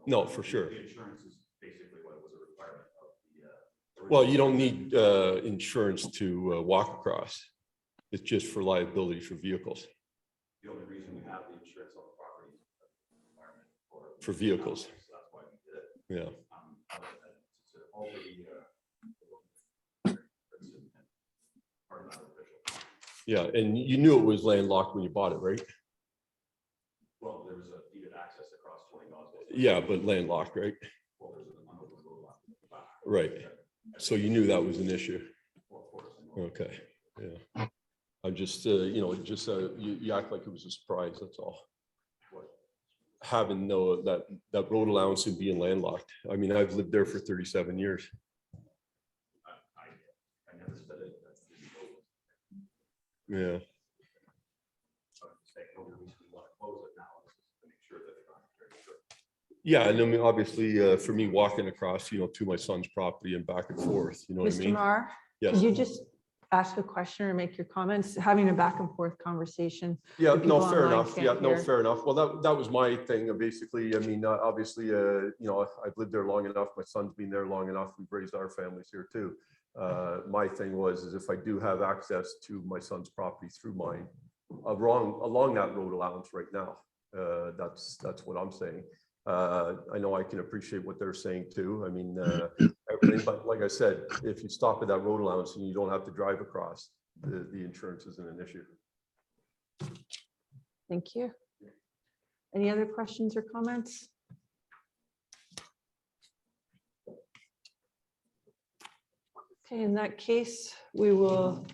No, for sure. Insurance is basically what was a requirement of the. Well, you don't need insurance to walk across. It's just for liability for vehicles. The only reason we have the insurance on the property is the requirement for vehicles. So that's why we did it. Yeah. All the Yeah, and you knew it was landlocked when you bought it, right? Well, there was a deeded access across 20 miles. Yeah, but landlocked, right? Well, there's an unopened road off the back. Right. So you knew that was an issue. Okay, yeah. I'm just, you act like it was a surprise, that's all. Having that road allowance and being landlocked. I mean, I've lived there for 37 years. I never said it. Yeah. So I'm just saying, the only reason we want to close it now is to make sure that they're not very sure. Yeah, and I mean, obviously, for me, walking across, to my son's property and back and forth, you know what I Mr. mean? Mar, Yes. could you just ask a question or make your comments? Having a back and forth conversation. Yeah, the no, people fair online enough. can't Yeah, no, hear. fair enough. Well, that was my thing. Basically, I mean, obviously, I've lived there long enough. My son's been there long enough. We've raised our families here too. My thing is if I do have access to my son's property through mine, along that road allowance right now, that's what I'm saying. I know I can appreciate what they're saying too. I mean, everything, but like I said, if you stop at that road allowance and you don't have to drive across, the insurance isn't an issue. Thank you. Any other questions or comments? Okay, in that case, we will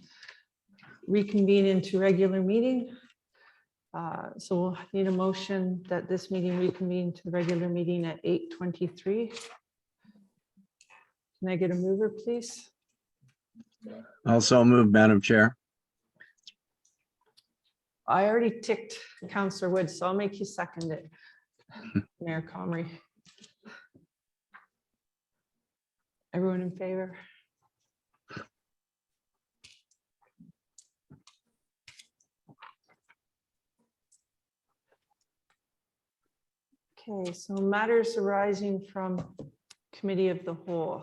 reconvene into regular meeting. So we'll need a motion that this meeting reconvene to the regular meeting at 8:23. Can I get a mover, please? Also move, Madam Chair. I already ticked Councillor Wood, so I'll make you second it. Mayor Comrie. Everyone in favor? Okay, so matters arising from Committee of the Whole.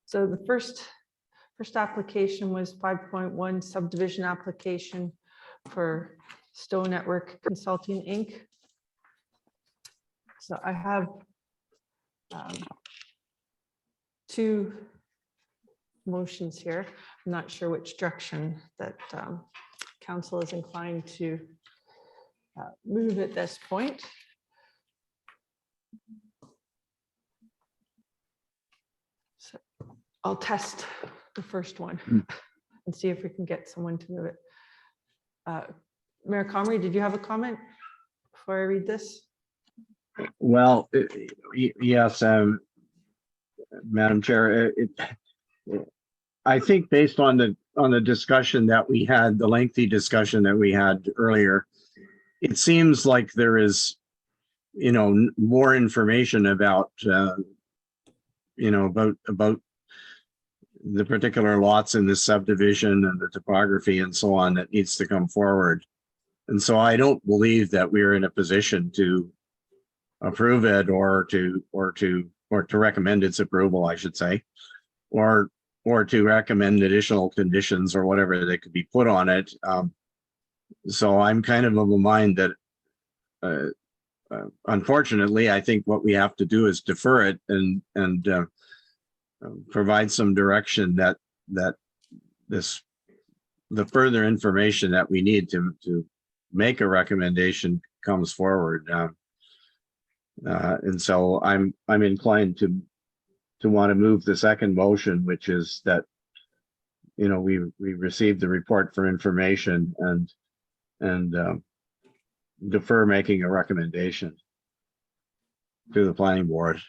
So the first application was 5.1 subdivision application for Stowe Network Consulting, Inc. So I have two motions here. I'm not sure which direction that council is inclined to move at this point. So I'll test the first one and see if we can get someone to move it. Mayor Comrie, did you have a comment before I read this? Well, yes, Madam Chair, I think based on the discussion that we had, the lengthy discussion that we had earlier, it seems like there is, more information about, about the particular lots in this subdivision and the topography and so on that needs to come forward. And so I don't believe that we're in a position to approve it or to recommend its approval, I should say, or to recommend additional conditions or whatever that could be put on it. So I'm kind of a mind that unfortunately, I think what we have to do is defer it and provide some direction that the further information that we need to make a recommendation comes forward. And so I'm inclined to want to move the second motion, which is that, we received the report for information and defer making a recommendation to the planning board.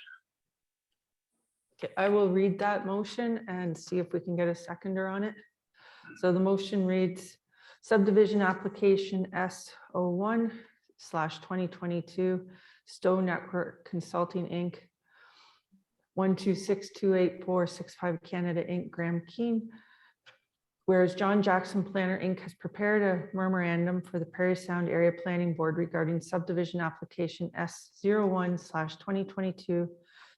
Okay, I will read that motion and see if we can get a seconder on it. So the motion reads subdivision application S01/2022 Stowe Network Consulting, Inc. 1262846 Canada, Inc. Graham Keene. Whereas John Jackson Planner, Inc. has prepared a memorandum for the Parry Sound Area Planning Board regarding subdivision application S01/2022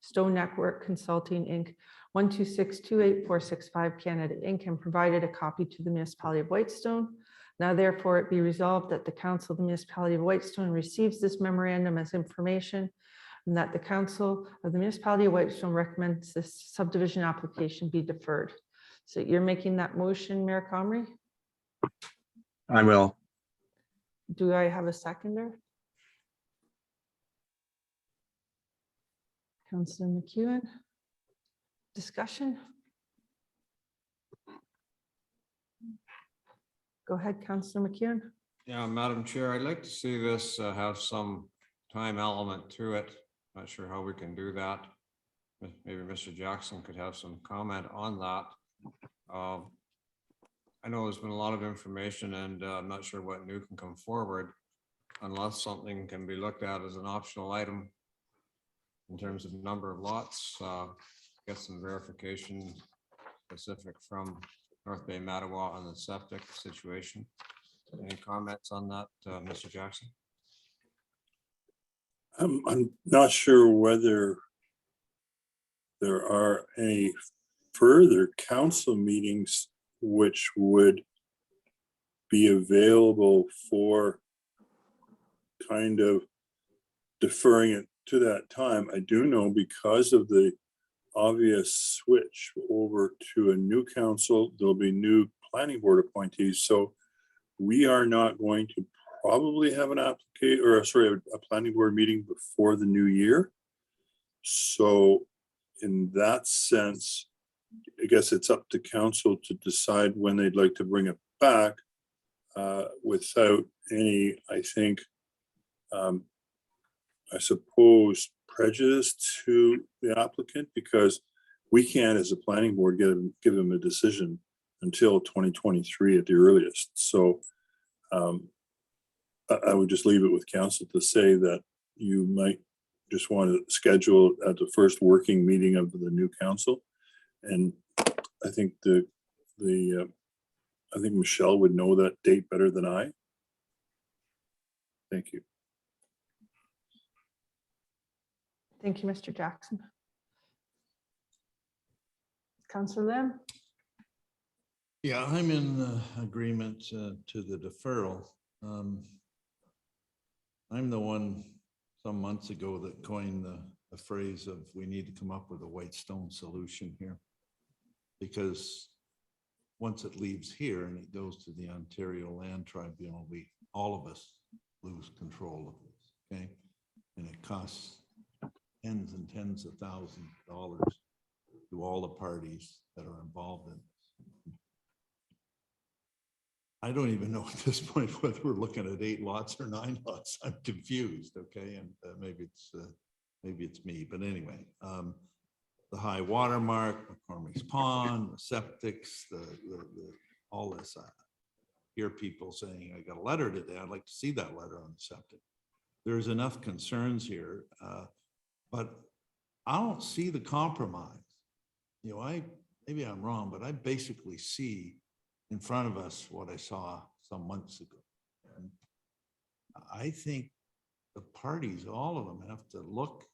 Stowe Network Consulting, Inc. 1262846 Canada, Inc. and provided a copy to the municipality of Whitestone. Now therefore it be resolved that the council of the municipality of Whitestone receives this memorandum as information and that the council of the municipality of Whitestone recommends this subdivision application be deferred. So you're making that motion, Mayor Comrie? I will. Do I have a seconder? Councillor McEwen. Discussion? Go ahead, Councillor McEwen. Yeah, Madam Chair, I'd like to see this have some time element to it. Not sure how we can do that. Maybe Mr. Jackson could have some comment on that. I know there's been a lot of information and I'm not sure what new can come forward. unless something can be looked at as an optional item in terms of number of lots, get some verification specific from North Bay Mattawa on the septic situation. Any comments on that, Mr. Jackson? I'm not sure whether there are any further council meetings which would be available for kind of deferring it to that time. I do know because of the obvious switch over to a new council, there'll be new planning board appointees. So we are not going to probably have an a planning board meeting before the new year. So in that sense, I guess it's up to council to decide when they'd like to bring it back without any, I think, I suppose, prejudice to the applicant, because we can't, as a planning board, give them a decision until 2023 at the earliest. So I would just leave it with council to say that you might just want to schedule at the first working meeting of the new council. And I think I think Michelle would know that date better than I. Thank you. Thank you, Mr. Jackson. Councillor Lim? Yeah, I'm in agreement to the deferral. I'm the one some months ago that coined the phrase of we need to come up with a Whitestone solution here. Because once it leaves here and it goes to the Ontario Land Tribunal, all of us lose control of this, okay? And it costs tens and tens of thousands of dollars to all the parties that are involved in this. I don't even know at this point whether we're looking at 8 lots or 9 lots. I'm confused, okay? And maybe it's me, but anyway, the high water mark, McCormick's Pond, the septics, all this. I hear people saying, I got a letter today. I'd like to see that letter on the septic. There's enough concerns here, but I don't see the compromise. You know, maybe I'm wrong, but I basically see in front of us what I saw some months ago. And I think the parties, all of them, have to look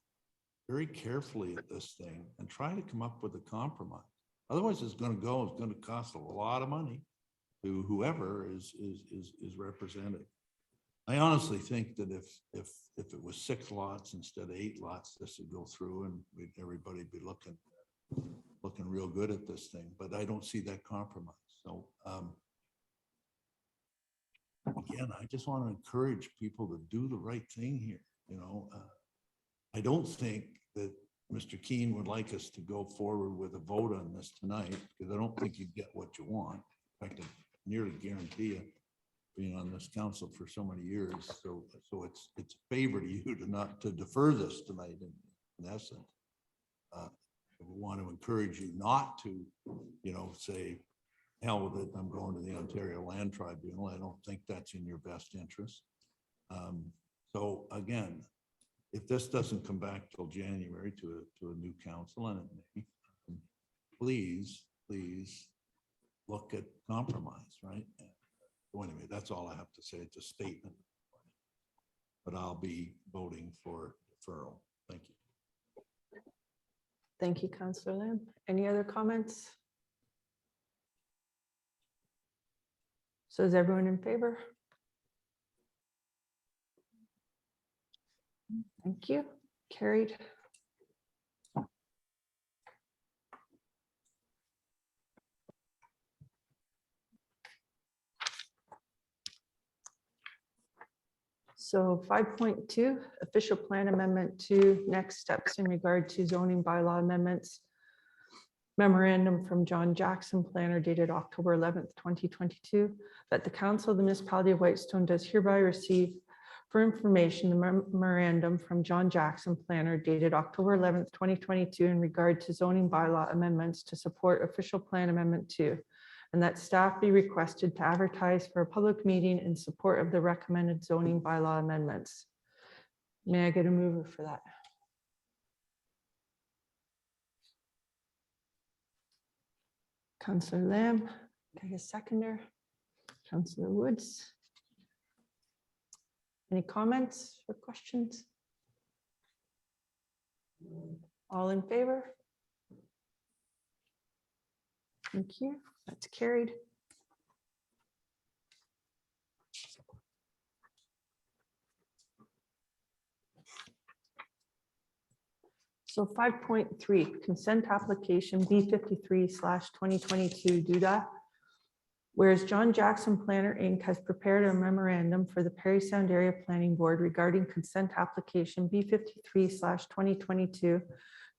very carefully at this thing and try to come up with a compromise. Otherwise, it's going to cost a lot of money to whoever is represented. I honestly think that if it was 6 lots instead of 8 lots, this would go through and everybody be looking real good at this thing. But I don't see that compromise. So again, I just want to encourage people to do the right thing here. You know, I don't think that Mr. Keene would like us to go forward with a vote on this tonight, because I don't think you'd get what you want. In fact, I nearly guarantee you, being on this council for so many years. So it's a favor to you to defer this tonight in essence. We want to encourage you not to, say, hell with it, I'm going to the Ontario Land Tribunal. I don't think that's in your best interest. So again, if this doesn't come back till January to a new council, and it may, please look at compromise, right? So anyway, that's all I have to say. It's a statement, but I'll be voting for deferral. Thank you. Thank you, Councillor Lim. Any other comments? So is everyone in favor? Thank you. Carried. So 5.2, official plan amendment 2, next steps in regard to zoning bylaw amendments. Memorandum from John Jackson, planner, dated October 11th, 2022, that the Council of the Municipality of Whitestone does hereby receive for information the memorandum from John Jackson, planner, dated October 11th, 2022, in regard to zoning bylaw amendments to support official plan amendment 2, and that staff be requested to advertise for a public meeting in support of the recommended zoning bylaw amendments. May I get a mover for that? Councillor Lamb, can I get a seconder? Councillor Woods. Any comments or questions? All in favor? Thank you. That's carried. So 5.3, consent application B53/2022 DUDA. Whereas John Jackson Planner Inc. has prepared a memorandum for the Parry Sound Area Planning Board regarding consent application B53/2022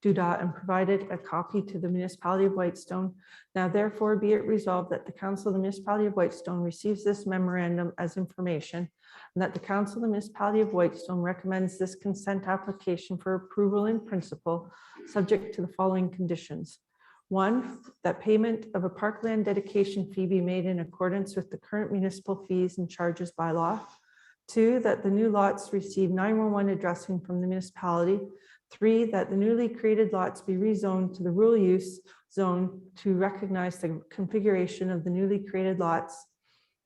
DUDA and provided a copy to the municipality of Whitestone. Now therefore be it resolved that the council of the municipality of Whitestone receives this memorandum as information, and that the council of the municipality of Whitestone recommends this consent application for approval in principle, subject to the following conditions. 1, that payment of a parkland dedication fee be made in accordance with the current municipal fees and charges by law. 2, that the new lots receive 911 addressing from the municipality. 3, that the newly created lots be rezoned to the rural use zone to recognize the configuration of the newly created lots.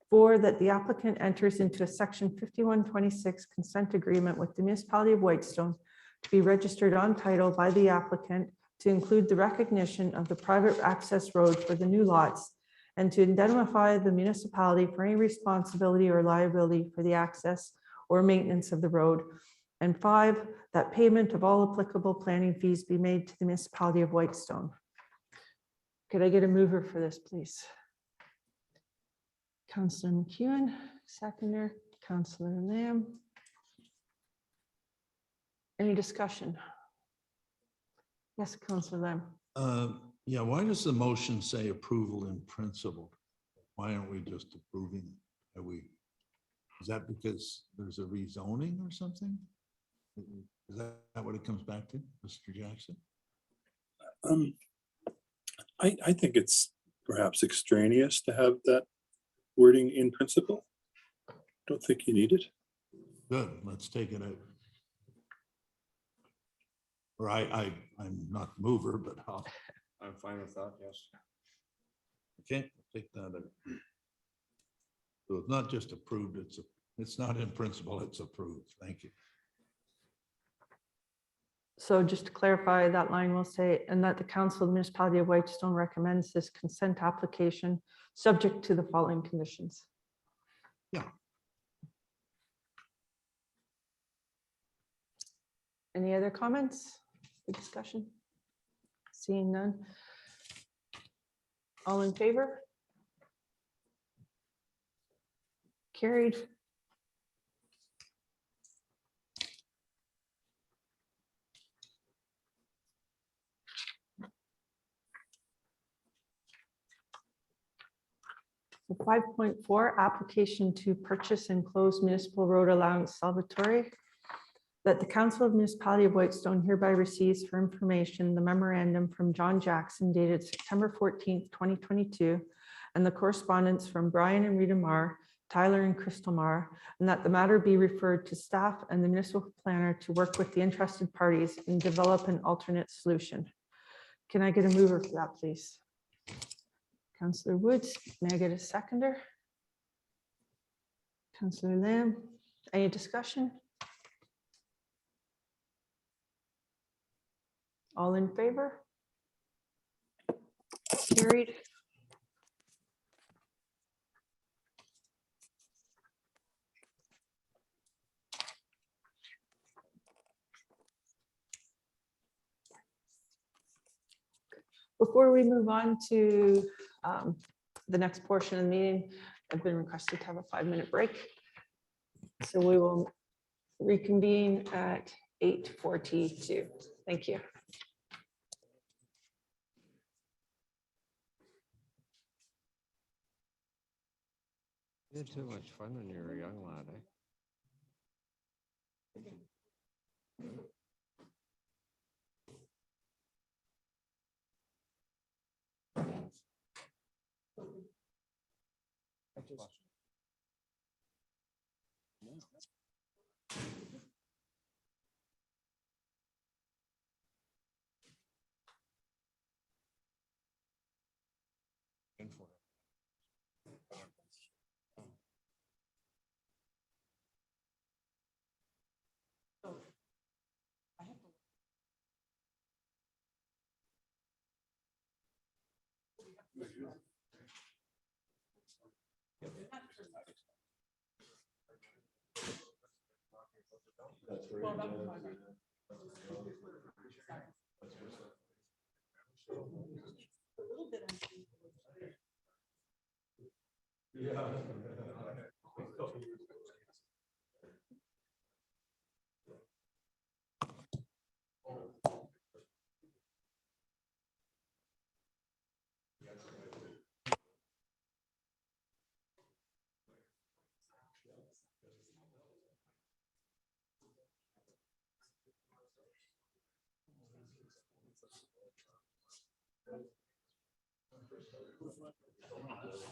4, that the applicant enters into a section 5126 consent agreement with the municipality of Whitestone to be registered on title by the applicant to include the recognition of the private access road for the new lots and to indemnify the municipality for any responsibility or liability for the access or maintenance of the road. And 5, that payment of all applicable planning fees be made to the municipality of Whitestone. Could I get a mover for this, please? Councillor McEwen, seconder, Councillor Lamb. Any discussion? Yes, Councillor Lamb. Yeah, why does the motion say approval in principle? Why aren't we just approving? Is that because there's a rezoning or something? Is that what it comes back to, Mr. Jackson? I think it's perhaps extraneous to have that wording in principle. Don't think you need it. Good, let's take it out. Or I'm not the mover, but I'm fine with that, yes. okay, take that out. So it's not just approved, it's not in principle, it's approved. Thank you. So just to clarify, that line will say, and that the council of the municipality of Whitestone recommends this consent application subject to the following conditions. Yeah. Any other comments or discussion? Seeing none. All in favor? Carried. So 5.4, application to purchase and close municipal road allowance Salvatore. That the Council of Municipality of Whitestone hereby receives for information the memorandum from John Jackson dated September 14th, 2022, and the correspondence from Brian and Rita Marr, Tyler and Crystal Marr, and that the matter be referred to staff and the municipal planner to work with the interested parties and develop an alternate solution. Can I get a mover for that, please? Councillor Woods, may I get a seconder? Councillor Lamb, any discussion? All in favor? Carried. Before we move on to the next portion of the meeting, I've been requested to have a 5-minute break. So we will reconvene at 8:42. Thank you. You had too much fun when you were a young lad, eh?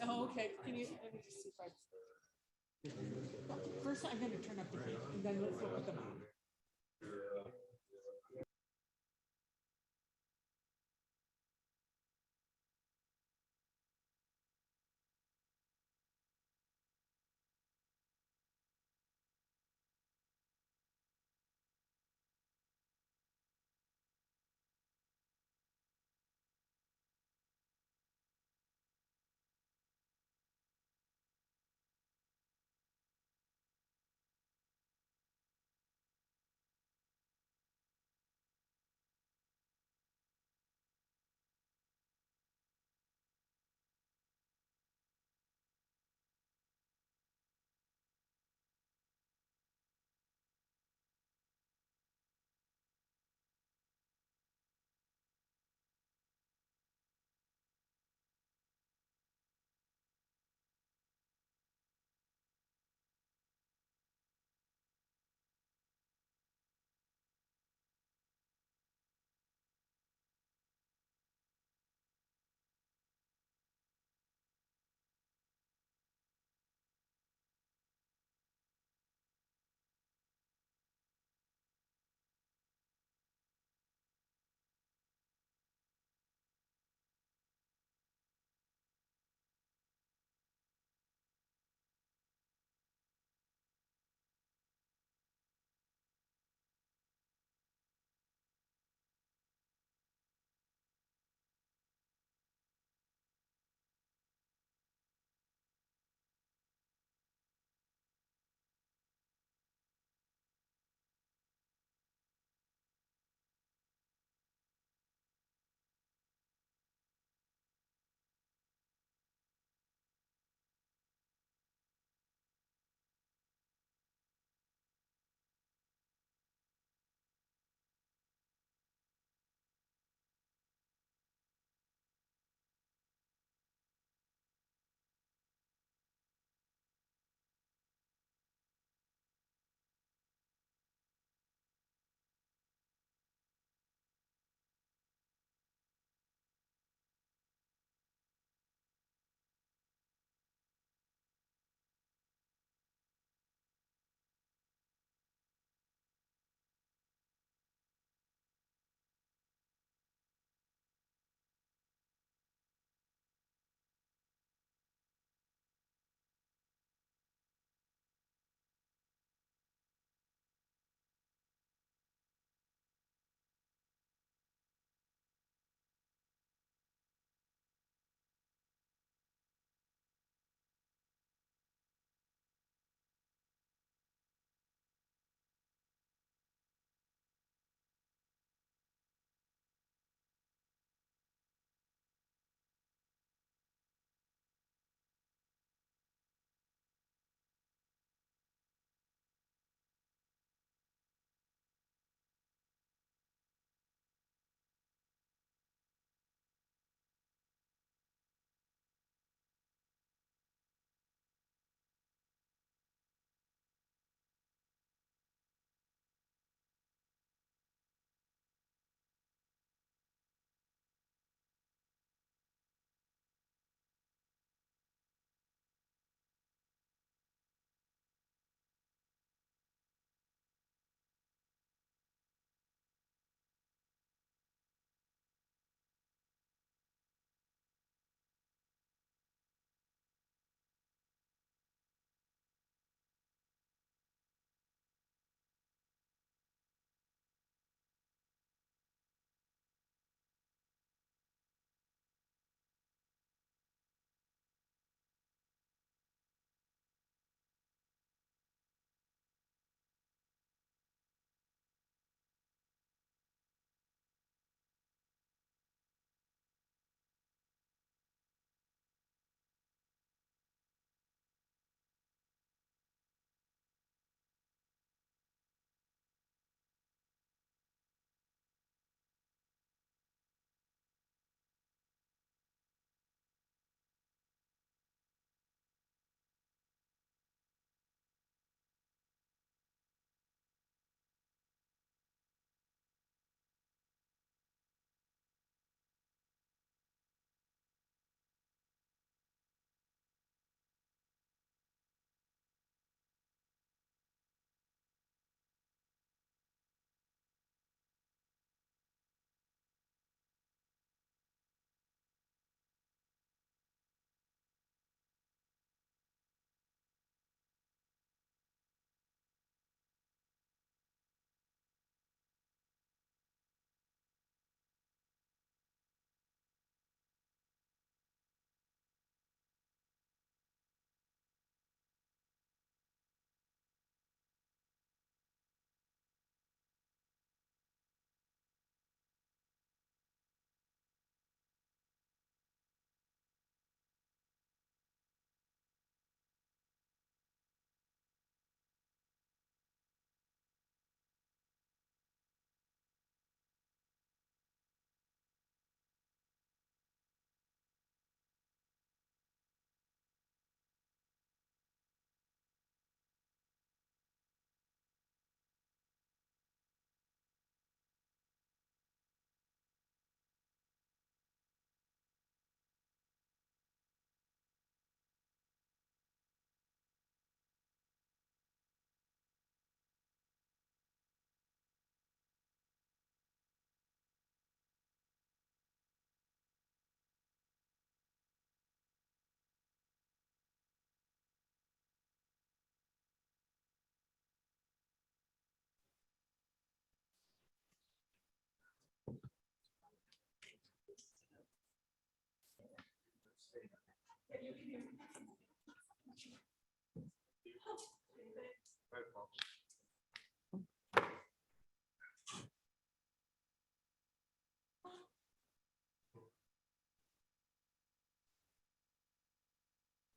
Oh, okay. Can you, let me just see if I. First, I'm gonna turn up the heat and then let's look at the map.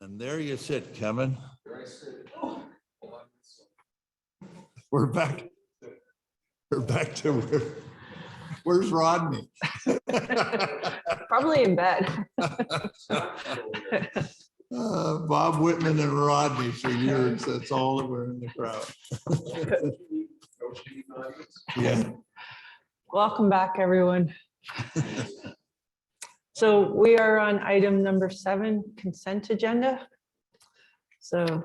And there you sit, Kevin. We're back. We're back to, where's Rodney? Probably in bed. Bob Whitman and Rodney for years. That's all that were in the crowd. Yeah. Welcome back, everyone. So we are on item number 7, consent agenda. So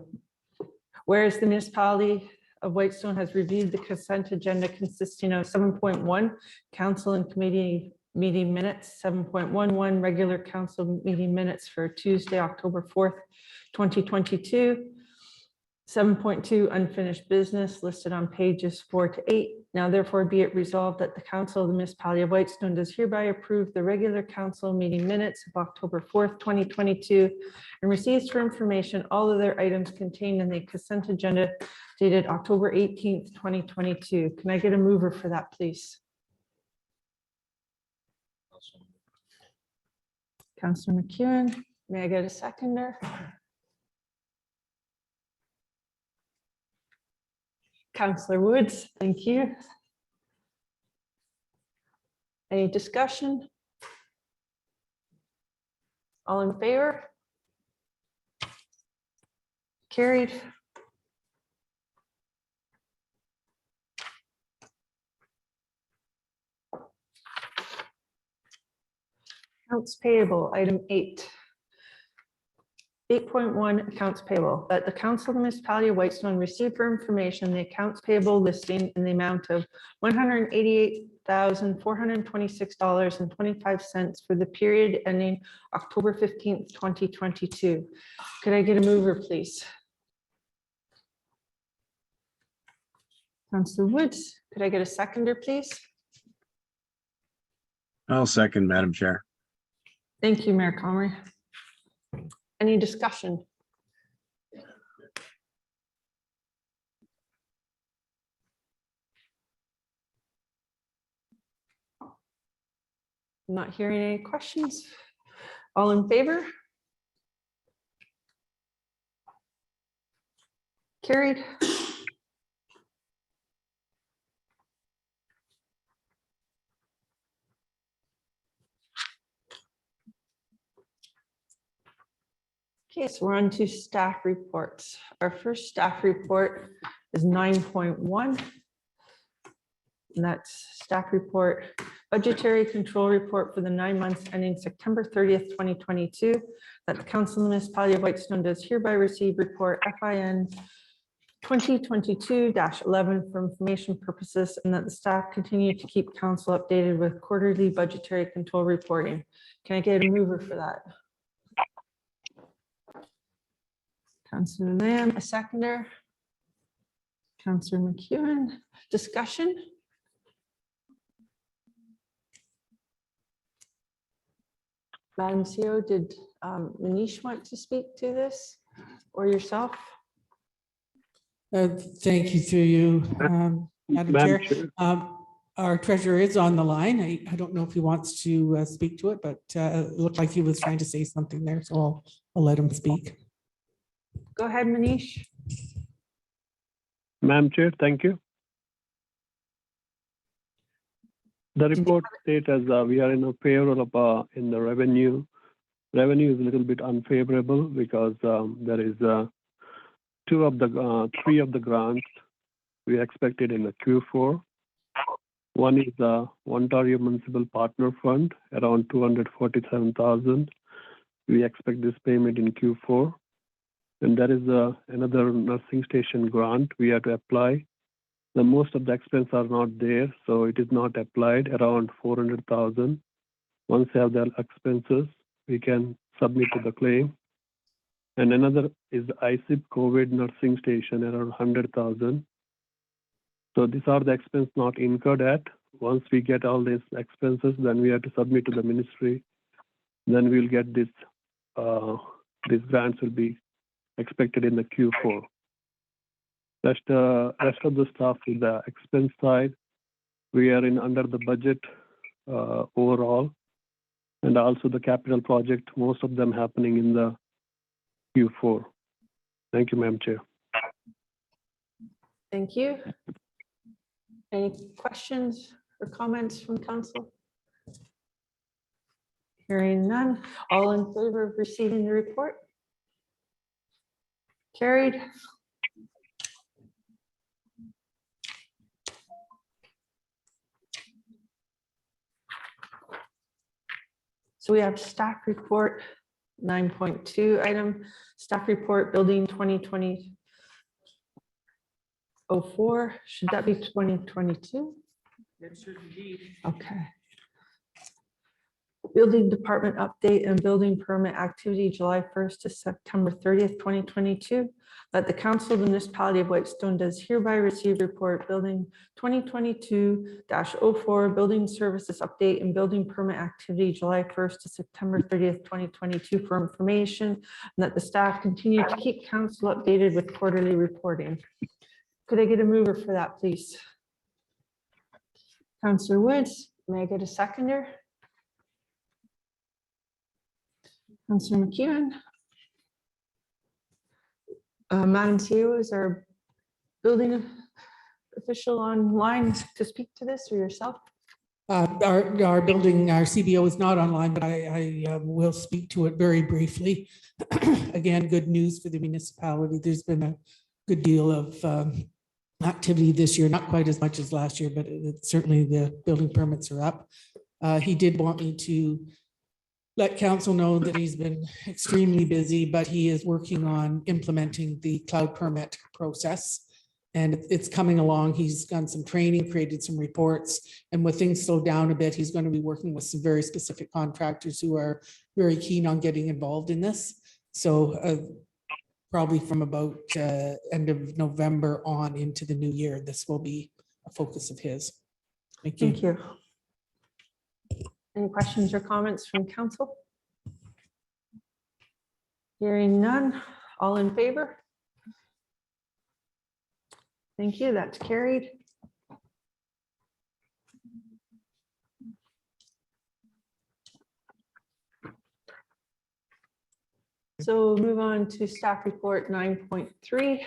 whereas the municipality of Whitestone has reviewed the consent agenda consisting of 7.1 council and committee meeting minutes, 7.11 regular council meeting minutes for Tuesday, October 4th, 2022, 7.2 unfinished business listed on pages 4 to 8. Now therefore be it resolved that the council of the municipality of Whitestone does hereby approve the regular council meeting minutes of October 4th, 2022, and receives for information all other items contained in the consent agenda dated October 18th, 2022. Can I get a mover for that, please? Councillor McEwen, may I get a seconder? Councillor Woods, thank you. Any discussion? All in favor? Carried. Accounts payable, item 8. 8.1 accounts payable, that the council of the municipality of Whitestone receive for information the accounts payable listing in the amount of $188,426.25 for the period ending October 15th, 2022. Could I get a mover, please? Councillor Woods, could I get a seconder, please? I'll second, Madam Chair. Thank you, Mayor Comrie. Any discussion? I'm not hearing any questions. All in favor? Carried. Okay, so we're on to staff reports. Our first staff report is 9.1. And that's staff report, budgetary control report for the 9 months ending September 30th, 2022. That the council of the municipality of Whitestone does hereby receive report FIN 2022-11 for information purposes, and that the staff continue to keep council updated with quarterly budgetary control reporting. Can I get a mover for that? Councillor Lamb, a seconder. Councillor McEwen, discussion? Madam CEO, did Manish want to speak to this or yourself? Thank you through you, Madam Chair. Our treasurer is on the line. I don't know if he wants to speak to it, but it looked like he was trying to say something there, so I'll let him speak. Go ahead, Manish. Madam Chair, thank you. The report states as we are in a favor of in the revenue. Revenue is a little bit unfavorable because there is 3 of the grants we expected in the Q4. One is the Ontario Municipal Partner Fund, around 247,000. We expect this payment in Q4. And there is another nursing station grant we have to apply. The most of the expenses are not there, so it is not applied, around 400,000. Once we have the expenses, we can submit to the claim. And another is the ICIP COVID nursing station, around 100,000. So these are the expenses not incurred at. Once we get all these expenses, then we have to submit to the ministry. Then we'll get this these grants will be expected in the Q4. That's the rest of the stuff with the expense side. We are in under the budget overall. And also the capital project, most of them happening in the Q4. Thank you, Madam Chair. Thank you. Any questions or comments from council? Hearing none. All in favor of receiving the report? Carried. So we have staff report 9.2 item, staff report building 2020 04. Should that be 2022? Okay. Building department update and building permit activity July 1st to September 30th, 2022. That the council of the municipality of Whitestone does hereby receive report building 2022-04 building services update and building permit activity July 1st to September 30th, 2022 for information, and that the staff continue to keep council updated with quarterly reporting. Could I get a mover for that, please? Councillor Woods, may I get a seconder? Councillor McEwen. Madam CEO, is our building official online to speak to this, or yourself? Our building, our CBO is not online, but I will speak to it very briefly. Again, good news for the municipality. There's been a good deal of activity this year, not quite as much as last year, but certainly the building permits are up. He did want me to let council know that he's been extremely busy, but he is working on implementing the cloud permit process. And it's coming along. He's done some training, created some reports, and with things slowed down a bit, he's going to be working with some very specific contractors who are very keen on getting involved in this. So probably from about end of November on into the new year, this will be a focus of his. Thank you. Thank you. Any questions or comments from council? Hearing none. All in favor? Thank you. That's carried. So we'll move on to staff report 9.3.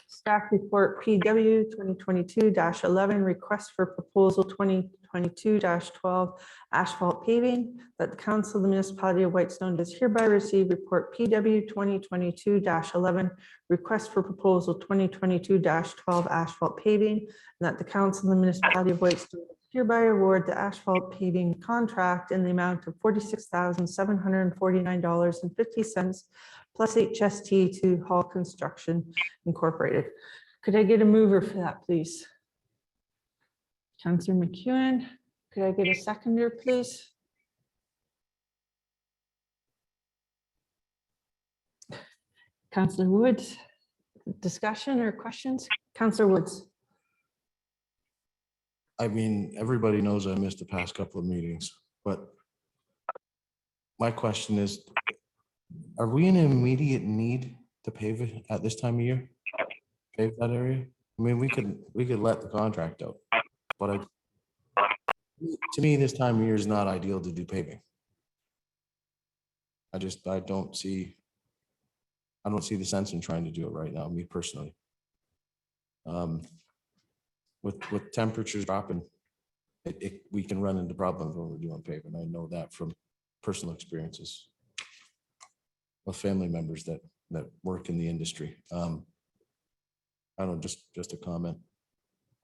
Staff report PW 2022-11, request for proposal 2022-12 asphalt paving. That the council of the municipality of Whitestone does hereby receive report PW 2022-11, request for proposal 2022-12 asphalt paving. And that the council of the municipality of Whitestone hereby award the asphalt paving contract in the amount of $46,749.50 plus HST to Hall Construction Incorporated. Could I get a mover for that, please? Councillor McEwen, could I get a seconder, please? Councillor Woods, discussion or questions? Councillor Woods. I mean, everybody knows I missed the past couple of meetings, but my question is, are we in immediate need to pave it at this time of year? Pave that area? I mean, we could let the contract out, but to me, this time of year is not ideal to do paving. I don't see the sense in trying to do it right now, me personally. With temperatures dropping, we can run into problems when we're doing paving. I know that from personal experiences with family members that work in the industry. I don't know, just a comment.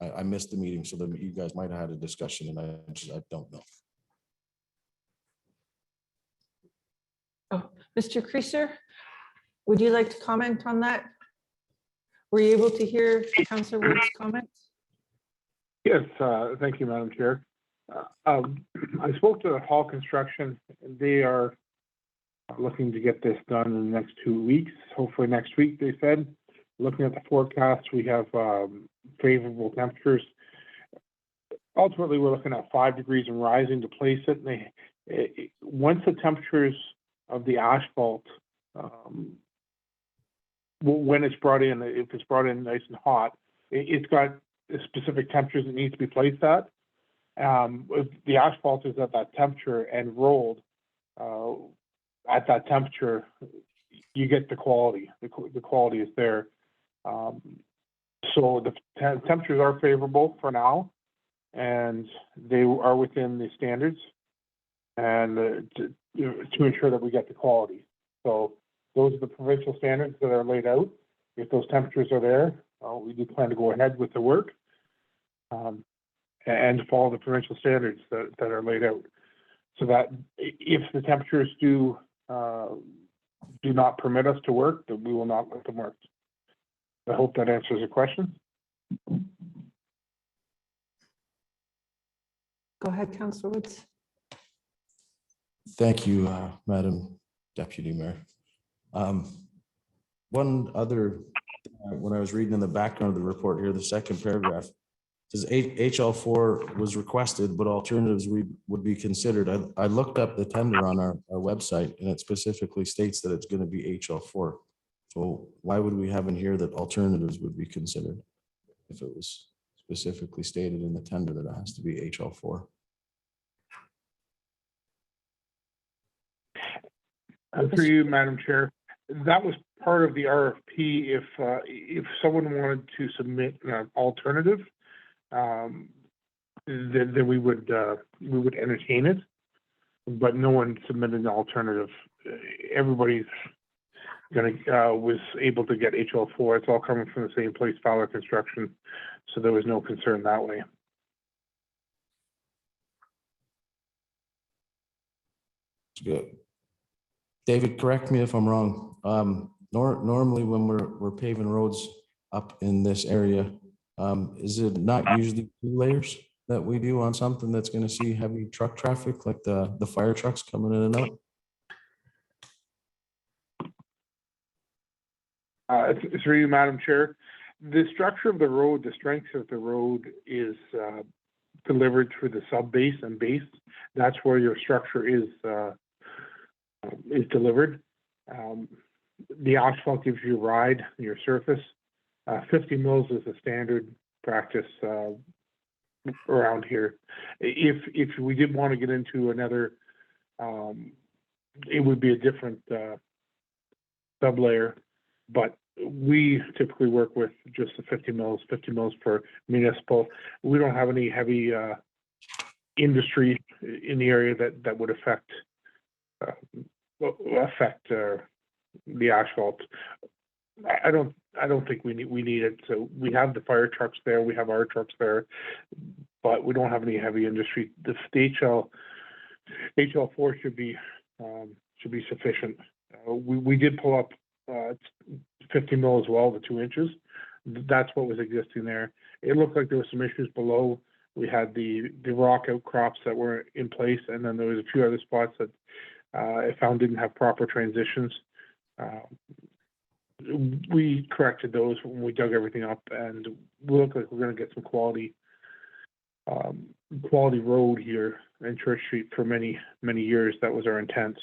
I missed the meeting, so that you guys might have had a discussion, and I don't know. Oh, Mr. Creaser, would you like to comment on that? Were you able to hear Councillor Wood's comments? Yes, thank you, Madam Chair. I spoke to Hall Construction. They are looking to get this done in the next 2 weeks, hopefully next week, they said. Looking at the forecast, we have favorable temperatures. Ultimately, we're looking at 5 degrees and rising to place it. Once the temperatures the asphalt, when it's brought in, if it's brought in nice and hot, it's got specific temperatures it needs to be placed at. If the asphalt is at that temperature and rolled at that temperature, you get the quality. The quality is there. So the temperatures are favorable for now, and they are within the standards, and to ensure that we get the quality. So those are the provincial standards that are laid out. If those temperatures are there, we do plan to go ahead with the work and follow the provincial standards that are laid out. So that if the temperatures do not permit us to work, then we will not let them work. I hope that answers your question. Go ahead, Councillor Woods. Thank you, Madam Deputy Mayor. One other, when I was reading in the background of the report here, the second paragraph says HL4 was requested, but alternatives would be considered. I looked up the tender on our website, and it specifically states that it's going to be HL4. So why would we have in here that alternatives would be considered if it was specifically stated in the tender that it has to be HL4? Through you, Madam Chair, that was part of the RFP. If someone wanted to submit an alternative, then we would entertain it. But no one submitted an alternative. Everybody's was able to get HL4. It's all coming from the same place, Fowler Construction, so there was no concern that way. Good. David, correct me if I'm wrong. Normally when we're paving roads up in this area, is it not usually 2 layers that we do on something that's going to see heavy truck traffic, like the fire trucks coming in and out? Through you, Madam Chair, the structure of the road, the strength of the road is delivered through the sub base and base. That's where your structure is delivered. The asphalt gives you a ride in your surface. 50 mils is a standard practice around here. If we did want to get into another, it would be a different sub-layer, but we typically work with just the 50 mils for municipal. We don't have any heavy industry in the area that would affect the asphalt. I don't think we need it. So we have the fire trucks there, we have our trucks there, but we don't have any heavy industry. The HL4 should be sufficient. We did pull up 50 mil as well, the 2 inches. That's what was existing there. It looked like there were some issues below. We had the rock outcrops that were in place, and then there was a few other spots that I found didn't have proper transitions. We corrected those when we dug everything up, and we look like we're going to get some quality road here in Church Street for many years. That was our intent,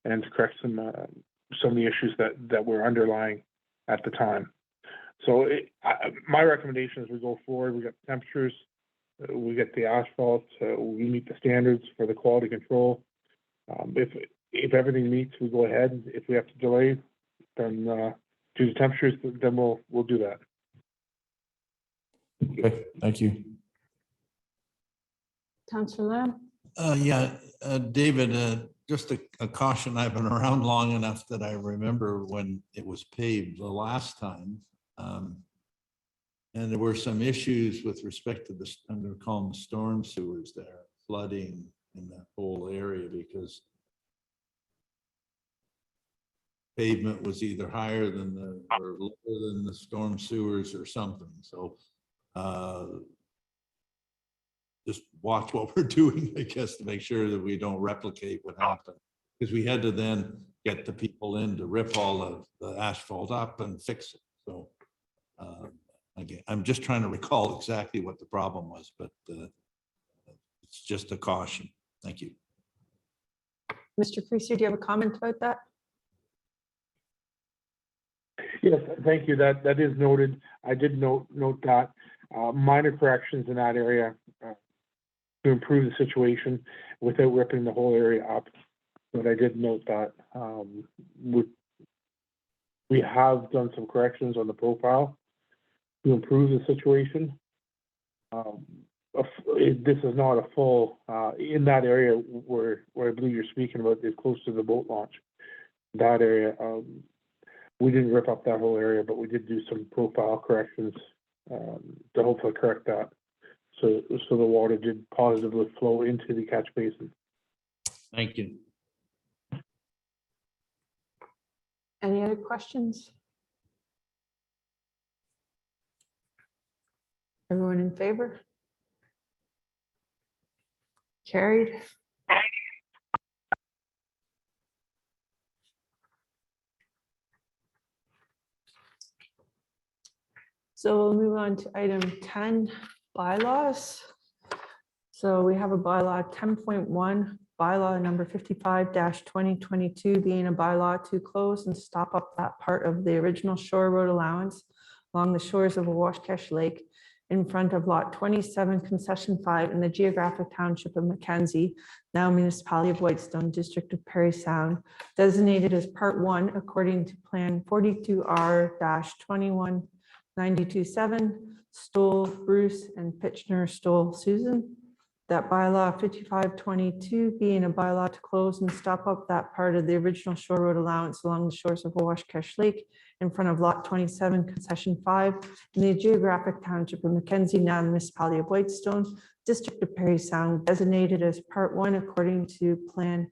and to correct some of the issues that were underlying at the time. So my recommendation is we go forward. We got the temperatures, we get the asphalt, we meet the standards for the quality control. If everything meets, we go ahead. If we have to delay, then due to temperatures, then we'll do that. Okay, thank you. Councillor Lamb. Yeah, David, just a caution. I've been around long enough that I remember when it was paved the last time. And there were some issues with respect to the, I'm going to call them storm sewers there, flooding in that whole area because pavement was either higher than or lower than the storm sewers or something. So just watch what we're doing, I guess, to make sure that we don't replicate what happened. Because we had to then get the people in to rip all the asphalt up and fix it. So again, I'm just trying to recall exactly what the problem was, but it's just a caution. Thank you. Mr. Creasy, do you have a comment about that? Yes, thank you. That is noted. I did note that minor corrections in that area to improve the situation without ripping the whole area up. But I did note that we have done some corrections on the profile to improve the situation. This is not a full in that area where I believe you're speaking about, is close to the boat launch. That area, we didn't rip up that whole area, but we did do some profile corrections to hopefully correct that. So the water did positively flow into the catch basin. Thank you. Any other questions? Everyone in favor? Carried. So we'll move on to item 10, bylaws. So we have a bylaw 10.1, bylaw number 55-2022, being a bylaw to close and stop up that part of the original shore road allowance along the shores of Washcash Lake in front of lot 27, concession 5 in the geographic township of Mackenzie, now municipality of Whitestone, district of Perry Sound, designated as part 1 according to plan 42R-21927, Stoll, Bruce, and Pitchner, Stoll, Susan. That bylaw 5522 being a bylaw to close and stop up that part of the original shore road allowance along the shores of Washcash Lake in front of lot 27, concession 5 in the geographic township of Mackenzie, now the municipality of Whitestone, district of Perry Sound, designated as part 1 according to plan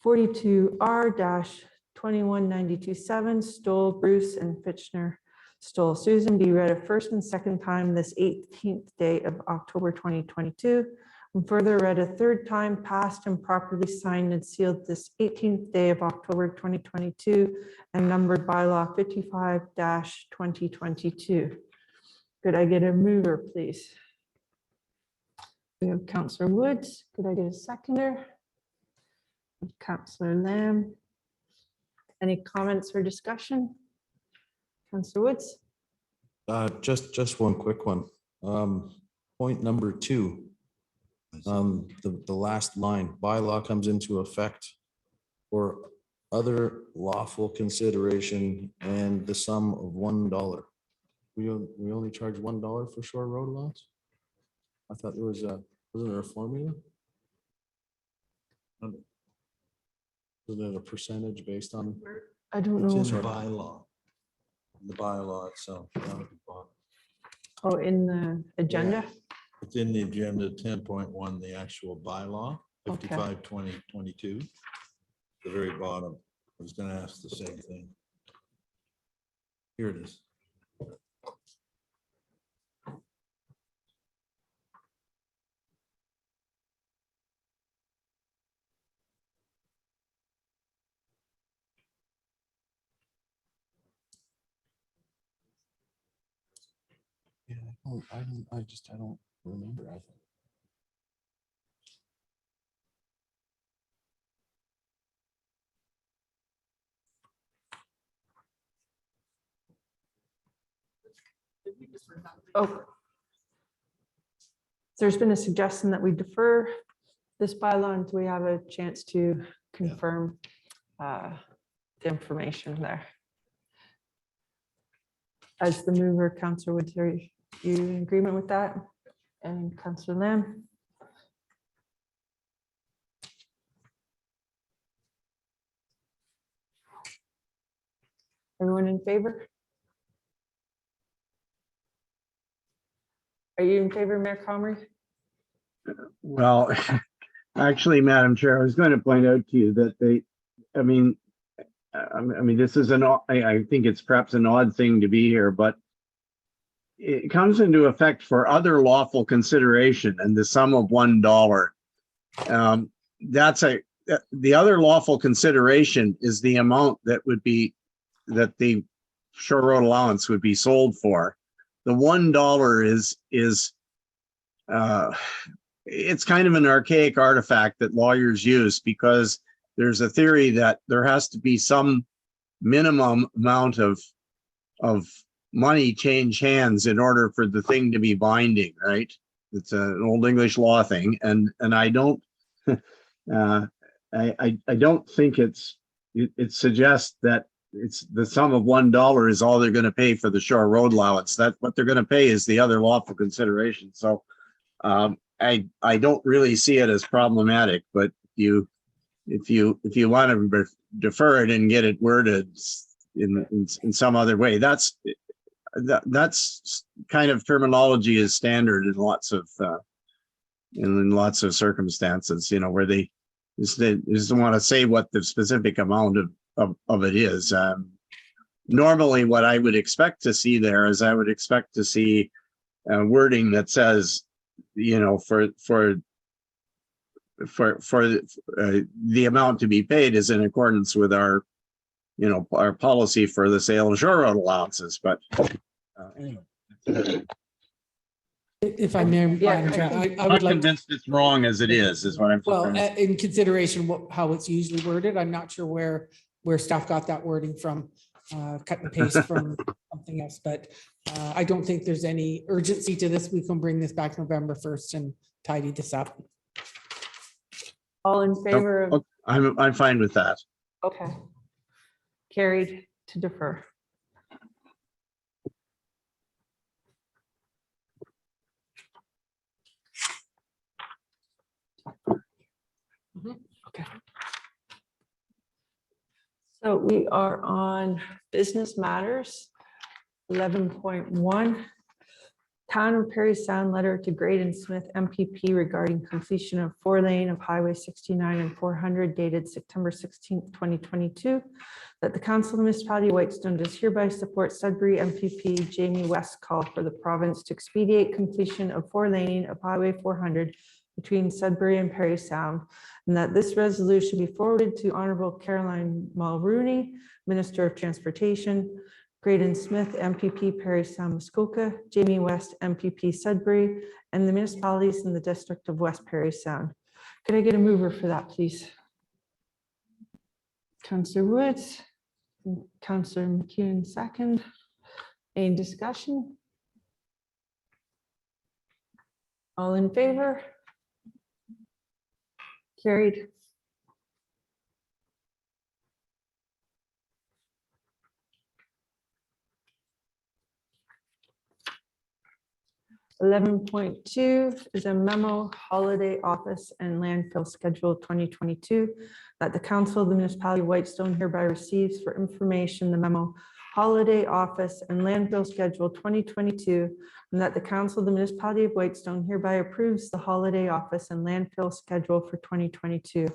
42R-21927, Stoll, Bruce, and Fitchner, Stoll, Susan, be read a first and second time this 18th day of October 2022, and further read a third time, passed and properly signed and sealed this 18th day of October 2022, and numbered bylaw 55-2022. Could I get a mover, please? We have Councillor Woods. Could I get a seconder? Councillor Lamb. Any comments or discussion? Councillor Woods? Just one quick one. Point number 2. The last line, bylaw comes into effect for other lawful consideration and the sum of $1. We only charge $1 for shore road allowance? I thought there was wasn't there a formula? Wasn't it a percentage based on? I don't It's know. in the bylaw. The bylaw itself. Oh, in the agenda? It's in the agenda 10.1, the actual bylaw, Okay. 55-2022. The very bottom. I was gonna ask the same thing. Here it is. Yeah, I don't remember. I think. Oh. There's been a suggestion that we defer this bylaw until we have a chance to confirm the information there. As the mover, Councillor Woods, are you in agreement with that? And Councillor Lamb? Everyone in favor? Are you in favor, Mayor Comrie? Well, actually, Madam Chair, I was going to point out to you that I mean, this is I think it's perhaps an odd thing to be here, but it comes into effect for other lawful consideration and the sum of $1. The other lawful consideration is the amount that the shore road allowance would be sold for. The $1 is it's kind of an archaic artifact that lawyers use because there's a theory that there has to be some minimum amount of money change hands in order for the thing to be binding, right? It's an old English law thing, and I don't I don't think it suggests that it's the sum of $1 is all they're going to pay for the shore road allowance. That what they're going to pay is the other lawful consideration. So I don't really see it as problematic, but if you want to defer it and get it worded in some other way, that's kind of terminology is standard in lots of circumstances, you know, where they just want to say what the specific amount of it is. Normally, what I would expect to see there is I would expect to see wording that says, you know, for the amount to be paid is in accordance with our, you know, our policy for the sale of shore road allowances. But anyway. If I may, Madam Chair, I I'm would not like, convinced it's wrong as it is what I'm. well, in consideration how it's usually worded, I'm not sure where staff got that wording from, cut and paste from something else, but I don't think there's any urgency to this. We can bring this back November 1st and tidy this up. All in favor of, I'm fine with that. okay. Carried to defer. Okay. So we are on business matters. 11.1. Town of Perry Sound letter to Graydon Smith MPP regarding completion of 4-lane of Highway 69 and 400 dated September 16th, 2022. That the Council of the Municipality of Whitestone does hereby support Sudbury MPP Jamie West call for the province to expedite completion of 4-lane of Highway 400 between Sudbury and Perry Sound, and that this resolution be forwarded to Honorable Caroline Mulrooney, Minister of Transportation, Graydon Smith, MPP Perry Sound Muskoka, Jamie West, MPP Sudbury, and the municipalities in the district of West Perry Sound. Could I get a mover for that, please? Councillor Woods, Councillor McEwen, second. Any discussion? All in favor? Carried. (11.2) is a memo holiday office and landfill schedule 2022 that the Council of the Municipality of Whitestone hereby receives for information the memo holiday office and landfill schedule 2022, and that the Council of the Municipality of Whitestone hereby approves the holiday office and landfill schedule for 2022.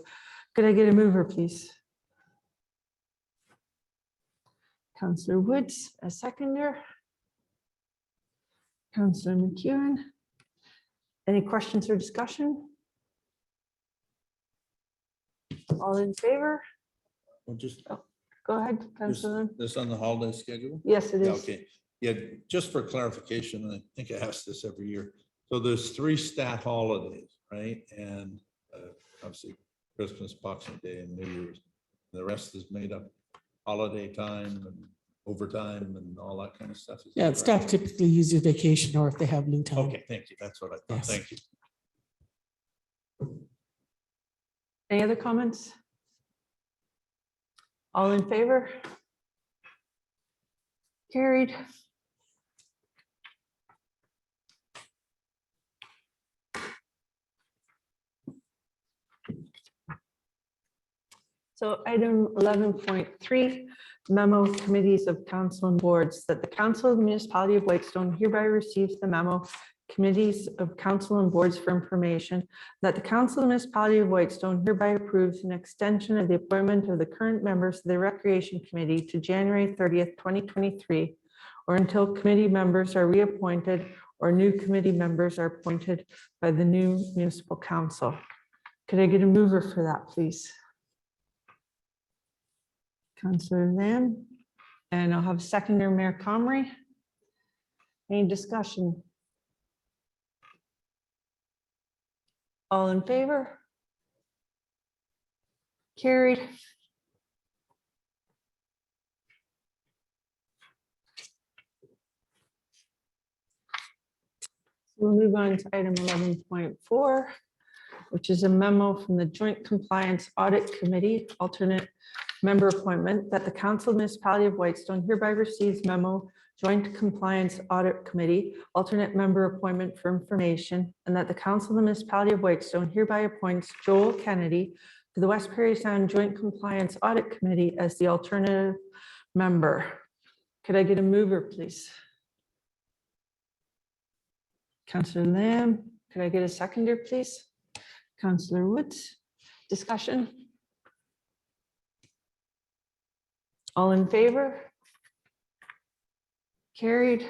Could I get a mover, please? Councillor Woods, a seconder. Councillor McEwen. Any questions or discussion? All in favor? Well, just Go ahead, Councillor. this on the holiday schedule? Yes, it Yeah, is. okay. Yeah, just for clarification, and I think I ask this every year. So there's 3 stat holidays, right? And obviously Christmas, Boxing Day, and New Year's. The rest is made up holiday time and overtime and all that kind of stuff. Is that Yeah, correct? staff typically uses vacation or if they have new time. Okay, thank you. That's what I thought. Yes. Thank you. Any other comments? All in favor? Carried. So item 11.3, memo committees of council and boards, that the Council of the Municipality of Whitestone hereby receives the memo committees of council and boards for information, that the Council of the Municipality of Whitestone hereby approves an extension of the appointment of the current members of the Recreation Committee to January 30th, 2023, or until committee members are reappointed or new committee members are appointed by the new municipal council. Could I get a mover for that, please? Councillor Lamb, and I'll have seconder Mayor Comrie. Any discussion? All in favor? Carried. We'll move on to item 11.4, which is a memo from the Joint Compliance Audit Committee, alternate member appointment, that the Council of Municipality of Whitestone hereby receives memo, Joint Compliance Audit Committee, alternate member appointment for information, and that the Council of the Municipality of Whitestone hereby appoints Joel Kennedy to the West Prairie Sound Joint Compliance Audit Committee as the alternative member. Could I get a mover, please? Councillor Lamb, could I get a seconder, please? Councillor Woods, discussion? All in favor? Carried.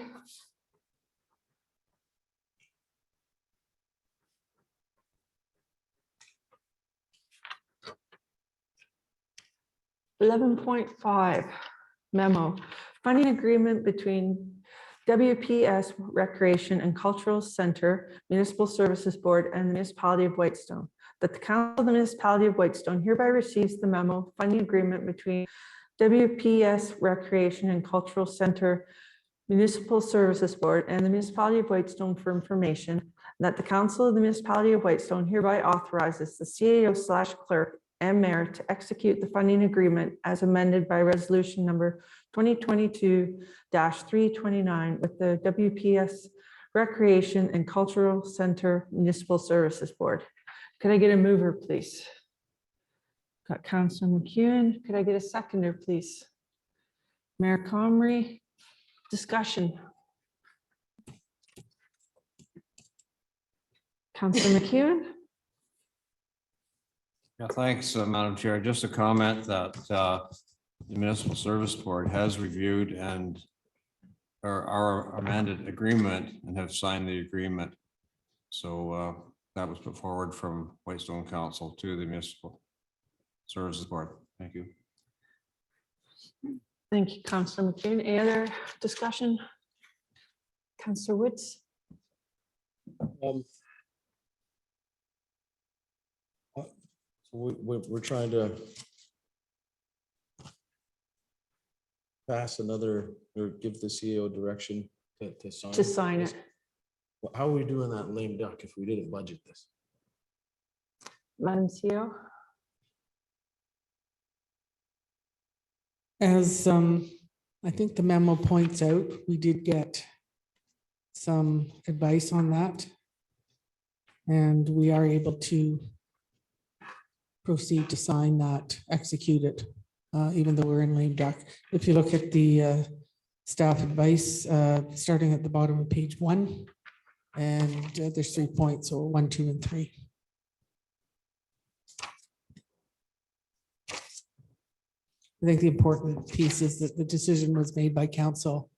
(11.5) Memo, funding agreement between WPS Recreation and Cultural Center Municipal Services Board and the Municipality of Whitestone. That the Council of the Municipality of Whitestone hereby receives the memo funding agreement between WPS Recreation and Cultural Center Municipal Services Board and the Municipality of Whitestone for information. And that the Council of the Municipality of Whitestone hereby authorizes the CAO/clerk and mayor to execute the funding agreement as amended by resolution number 2022-329 with the WPS Recreation and Cultural Center Municipal Services Board. Could I get a mover, please? Got Councillor McEwen. Could I get a seconder, please? Mayor Comrie, discussion. Councillor McEwen. Yeah, thanks, Madam Chair. Just a comment that the Municipal Service Board has reviewed and our amended agreement and have signed the agreement. So that was put forward from Whitestone Council to the Municipal Services Board. Thank you. Thank you, Councillor McEwen. Any other discussion? Councillor Woods. We're trying to pass another, or give the CEO direction to sign. To sign it. How are we doing that in lame duck if we didn't budget this? Madam CEO. As I think the memo points out, we did get some advice on that. And we are able to proceed to sign that, execute it, even though we're in lame duck. If you look at the staff advice, starting at the bottom of page 1, and there's 3 points, so 1, 2, and 3. I think the important piece is that the decision was made by council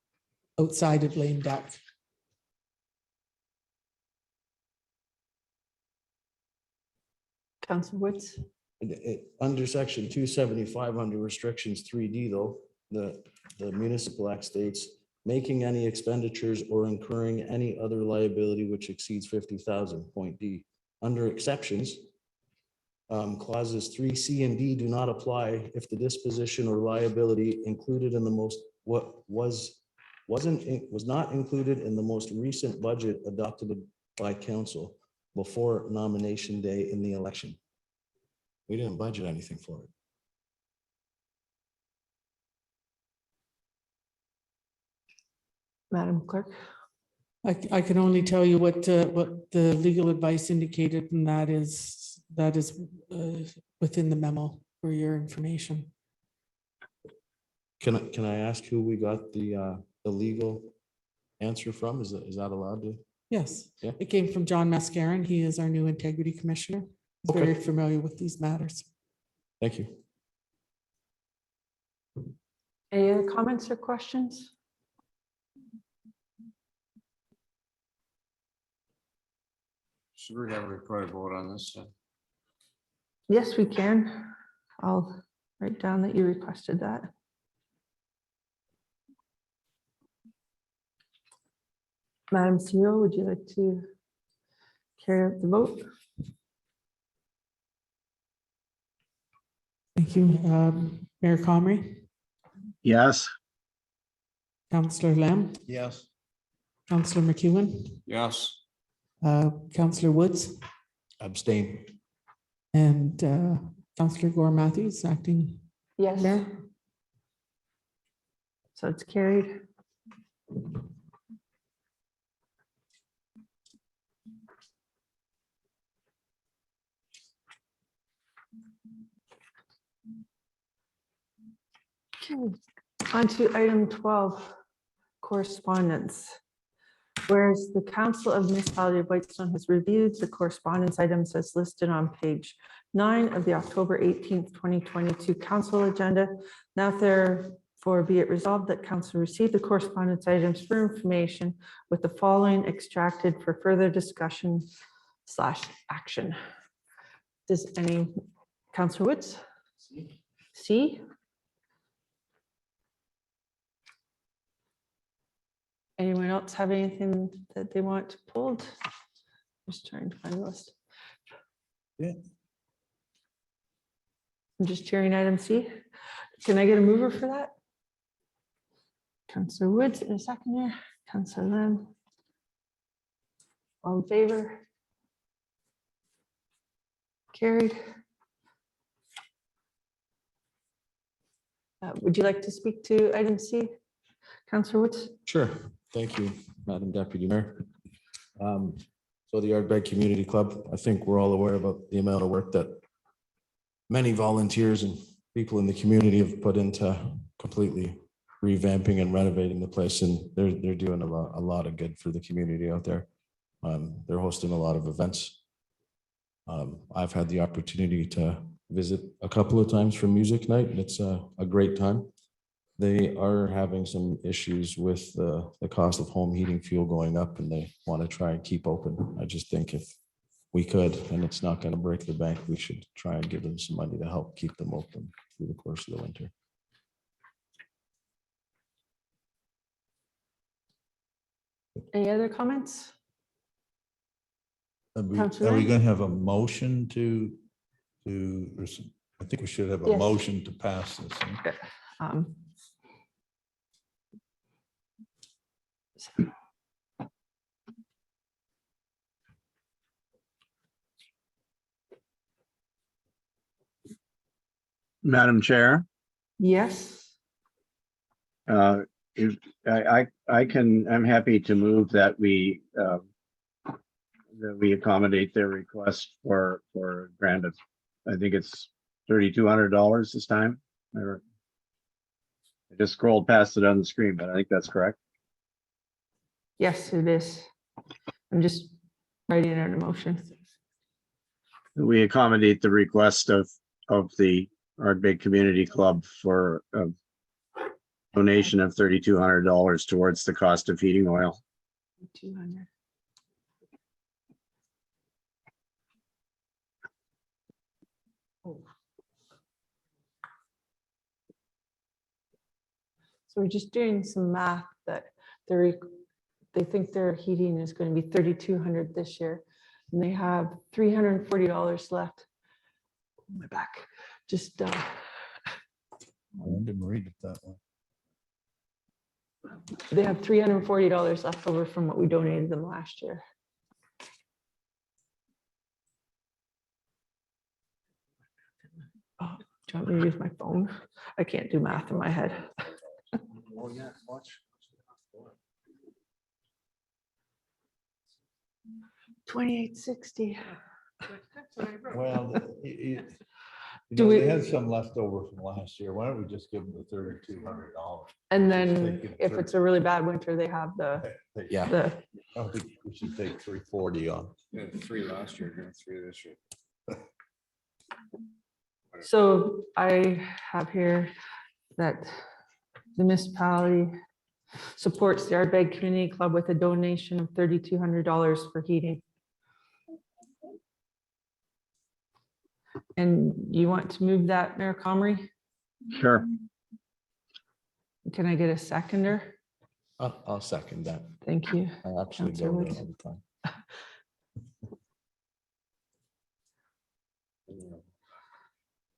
outside of lame duck. Councillor Woods. Under section 275, under restrictions 3D though, the municipal act states, making any expenditures or incurring any other liability which exceeds 50,000, point D. Under exceptions, clauses 3C and D do not apply if the disposition or liability included in the was not included in the most recent budget adopted by council before nomination day in the election. We didn't budget anything for it. Madam Clerk. I can only tell you what the legal advice indicated, and that is within the memo for your information. Can I ask who we got the legal answer from? Is that allowed to? Yes, Yeah. it came from John Mascaron. He is our new integrity commissioner. He's Okay. very familiar with these matters. Thank you. Any other comments or questions? Should we have a recorded vote on this? Yes, we can. I'll write down that you requested that. Madam CEO, would you like to carry out the vote? Thank you. Mayor Comrie, Yes. Councillor Lamb, Yes. Councillor McEwen, Yes. Councillor Woods, Abstain. and Councillor Gore Matthews, acting Yes. mayor. So it's carried. Okay, on to item 12, correspondence. Whereas the Council of Municipality of Whitestone has reviewed the correspondence items as listed on page 9 of the October 18th, 2022 council agenda. Now therefore be it resolved that council receive the correspondence items for information with the following extracted for further discussion / action. Does any, Councillor Woods? See? Anyone else have anything that they want pulled? Just trying to find the list. Yeah. I'm just cheering item C. Can I get a mover for that? Councillor Woods in a second here. Councillor Lamb. All in favor? Carried. Would you like to speak to item C? Councillor Woods? Sure. Thank you, Madam Deputy Mayor. So the Ardbeg Community Club, I think we're all aware about the amount of work that many volunteers and people in the community have put into completely revamping and renovating the place, and they're doing a lot of good for the community out there. They're hosting a lot of events. I've had the opportunity to visit a couple of times for music night, and it's a great time. They are having some issues with the cost of home heating fuel going up, and they want to try and keep open. I just think if we could, and it's not going to break the bank, we should try and give them some money to help keep them open through the course of the winter. Any other comments? Are we Councillor going Lamb? to have a motion to, I think we should have a Yes. motion to pass this. Um, Madam Chair, Yes, if I'm happy to move that we accommodate their request for a grant of, I think it's $3,200 this time. I just scrolled past it on the screen, but I think that's correct. yes, it is. I'm just writing out a motion. We accommodate the request of the Ardbeg Community Club for a donation of $3,200 towards the cost of heating oil. 200. So we're just doing some math that they think their heating is going to be $3,200 this year, and they have $340 left. Oh, my back, just I didn't read it that way. they have $340 left over from what we donated them last year. Oh, do you want me to use my phone? I can't do math in my head. Oh, yeah, watch. 2860. Well, Do we- they had some left over from last year. Why don't we just give them the $3,200? And Just then take it if through. it's a really bad winter, they have the, Yeah. the, I don't think we should take 340 on. Yeah, 3 last year, 3 this year. so I have here that the municipality supports the Ardbeg Community Club with a donation of $3,200 for heating. And you want to move that, Mayor Comrie? Sure. Can I get a seconder? I'll second that. Thank you. I actually Councillor go there Woods. all the time.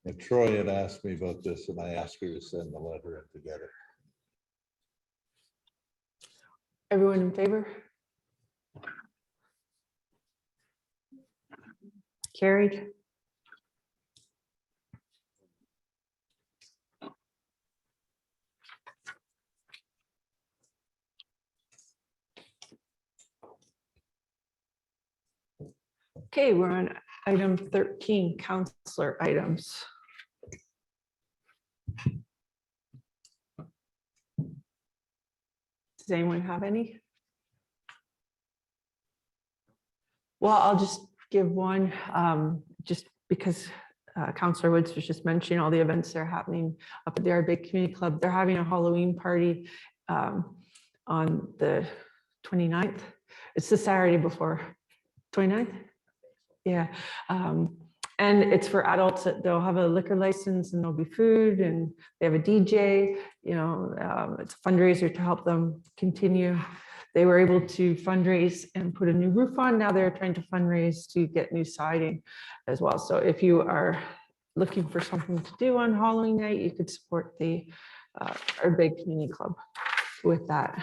And Troy had asked me about this and I asked her to send the letter in together. Everyone in favor? Carried. Okay, we're on item 13, counselor items. Does anyone have any? Well, I'll just give one, just because Councillor Woods was just mentioning all the events that are happening up at the Big Community Club. They're having a Halloween party on the 29th. It's the Saturday before 29th. Yeah. And it's for adults. They'll have a liquor license and there'll be food and they have a DJ, you know, it's a fundraiser to help them continue. They were able to fundraise and put a new roof on. Now they're trying to fundraise to get new siding as well. So if you are looking for something to do on Halloween night, you could support the our Big Community Club with that.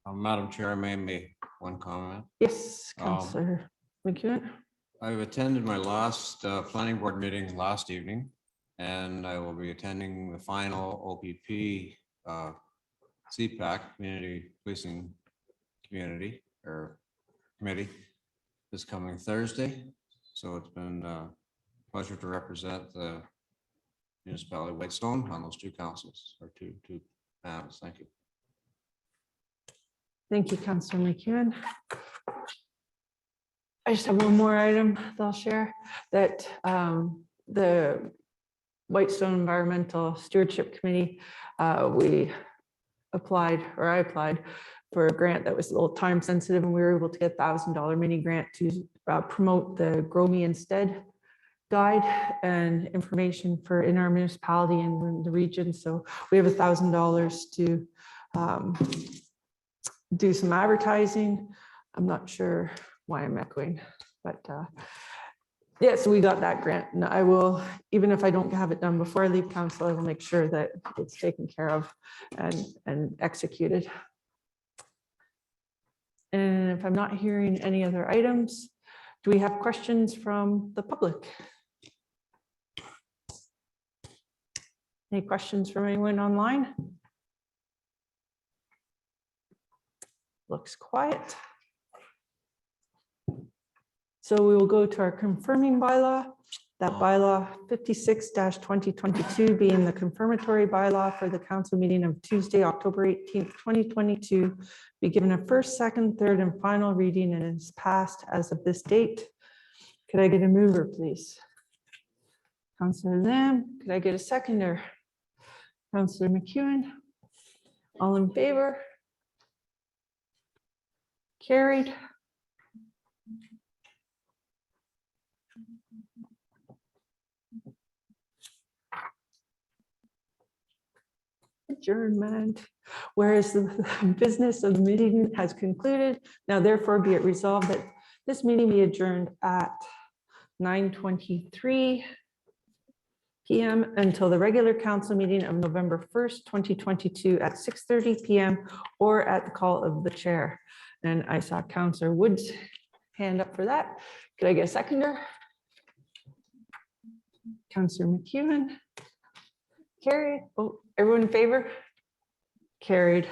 Madam Chair, I may make one comment. Yes, Councillor McEwen. I've attended my last planning board meeting last evening, and I will be attending the final OPP CPAC Community Policing Community or Committee this coming Thursday. So it's been a pleasure to represent the municipality of Whitestone on those two councils or two panels. Thank you. Thank you, Councillor McEwen. I just have one more item that I'll share, that the Whitestone Environmental Stewardship Committee, I applied for a grant that was a little time sensitive, and we were able to get $1,000 mini grant to promote the Grow Me Instead guide and information for in our municipality and in the region. So we have $1,000 to do some advertising. I'm not sure why I'm echoing, but yeah, so we got that grant, and I will, even if I don't have it done before I leave council, I will make sure that it's taken care of and executed. And if I'm not hearing any other items, do we have questions from the public? Any questions from anyone online? Looks quiet. So we will go to our confirming bylaw. That bylaw 56-2022 being the confirmatory bylaw for the council meeting of Tuesday, October 18th, 2022, be given a first, second, third, and final reading and is passed as of this date. Could I get a mover, please? Councillor Lamb, could I get a seconder? Councillor McEwen, all in favor? Carried. Adjournment. Whereas the business of the meeting has concluded, now therefore be it resolved that this meeting be adjourned at 9:23 p.m. until the regular council meeting of November 1st, 2022 at 6:30 p.m. or at the call of the chair. And I saw Councillor Woods hand up for that. Could I get a seconder? Councillor McEwen. Carried. Oh, everyone in favor? Carried.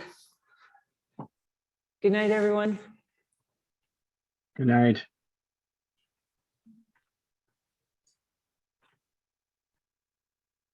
Good night, everyone. Good night.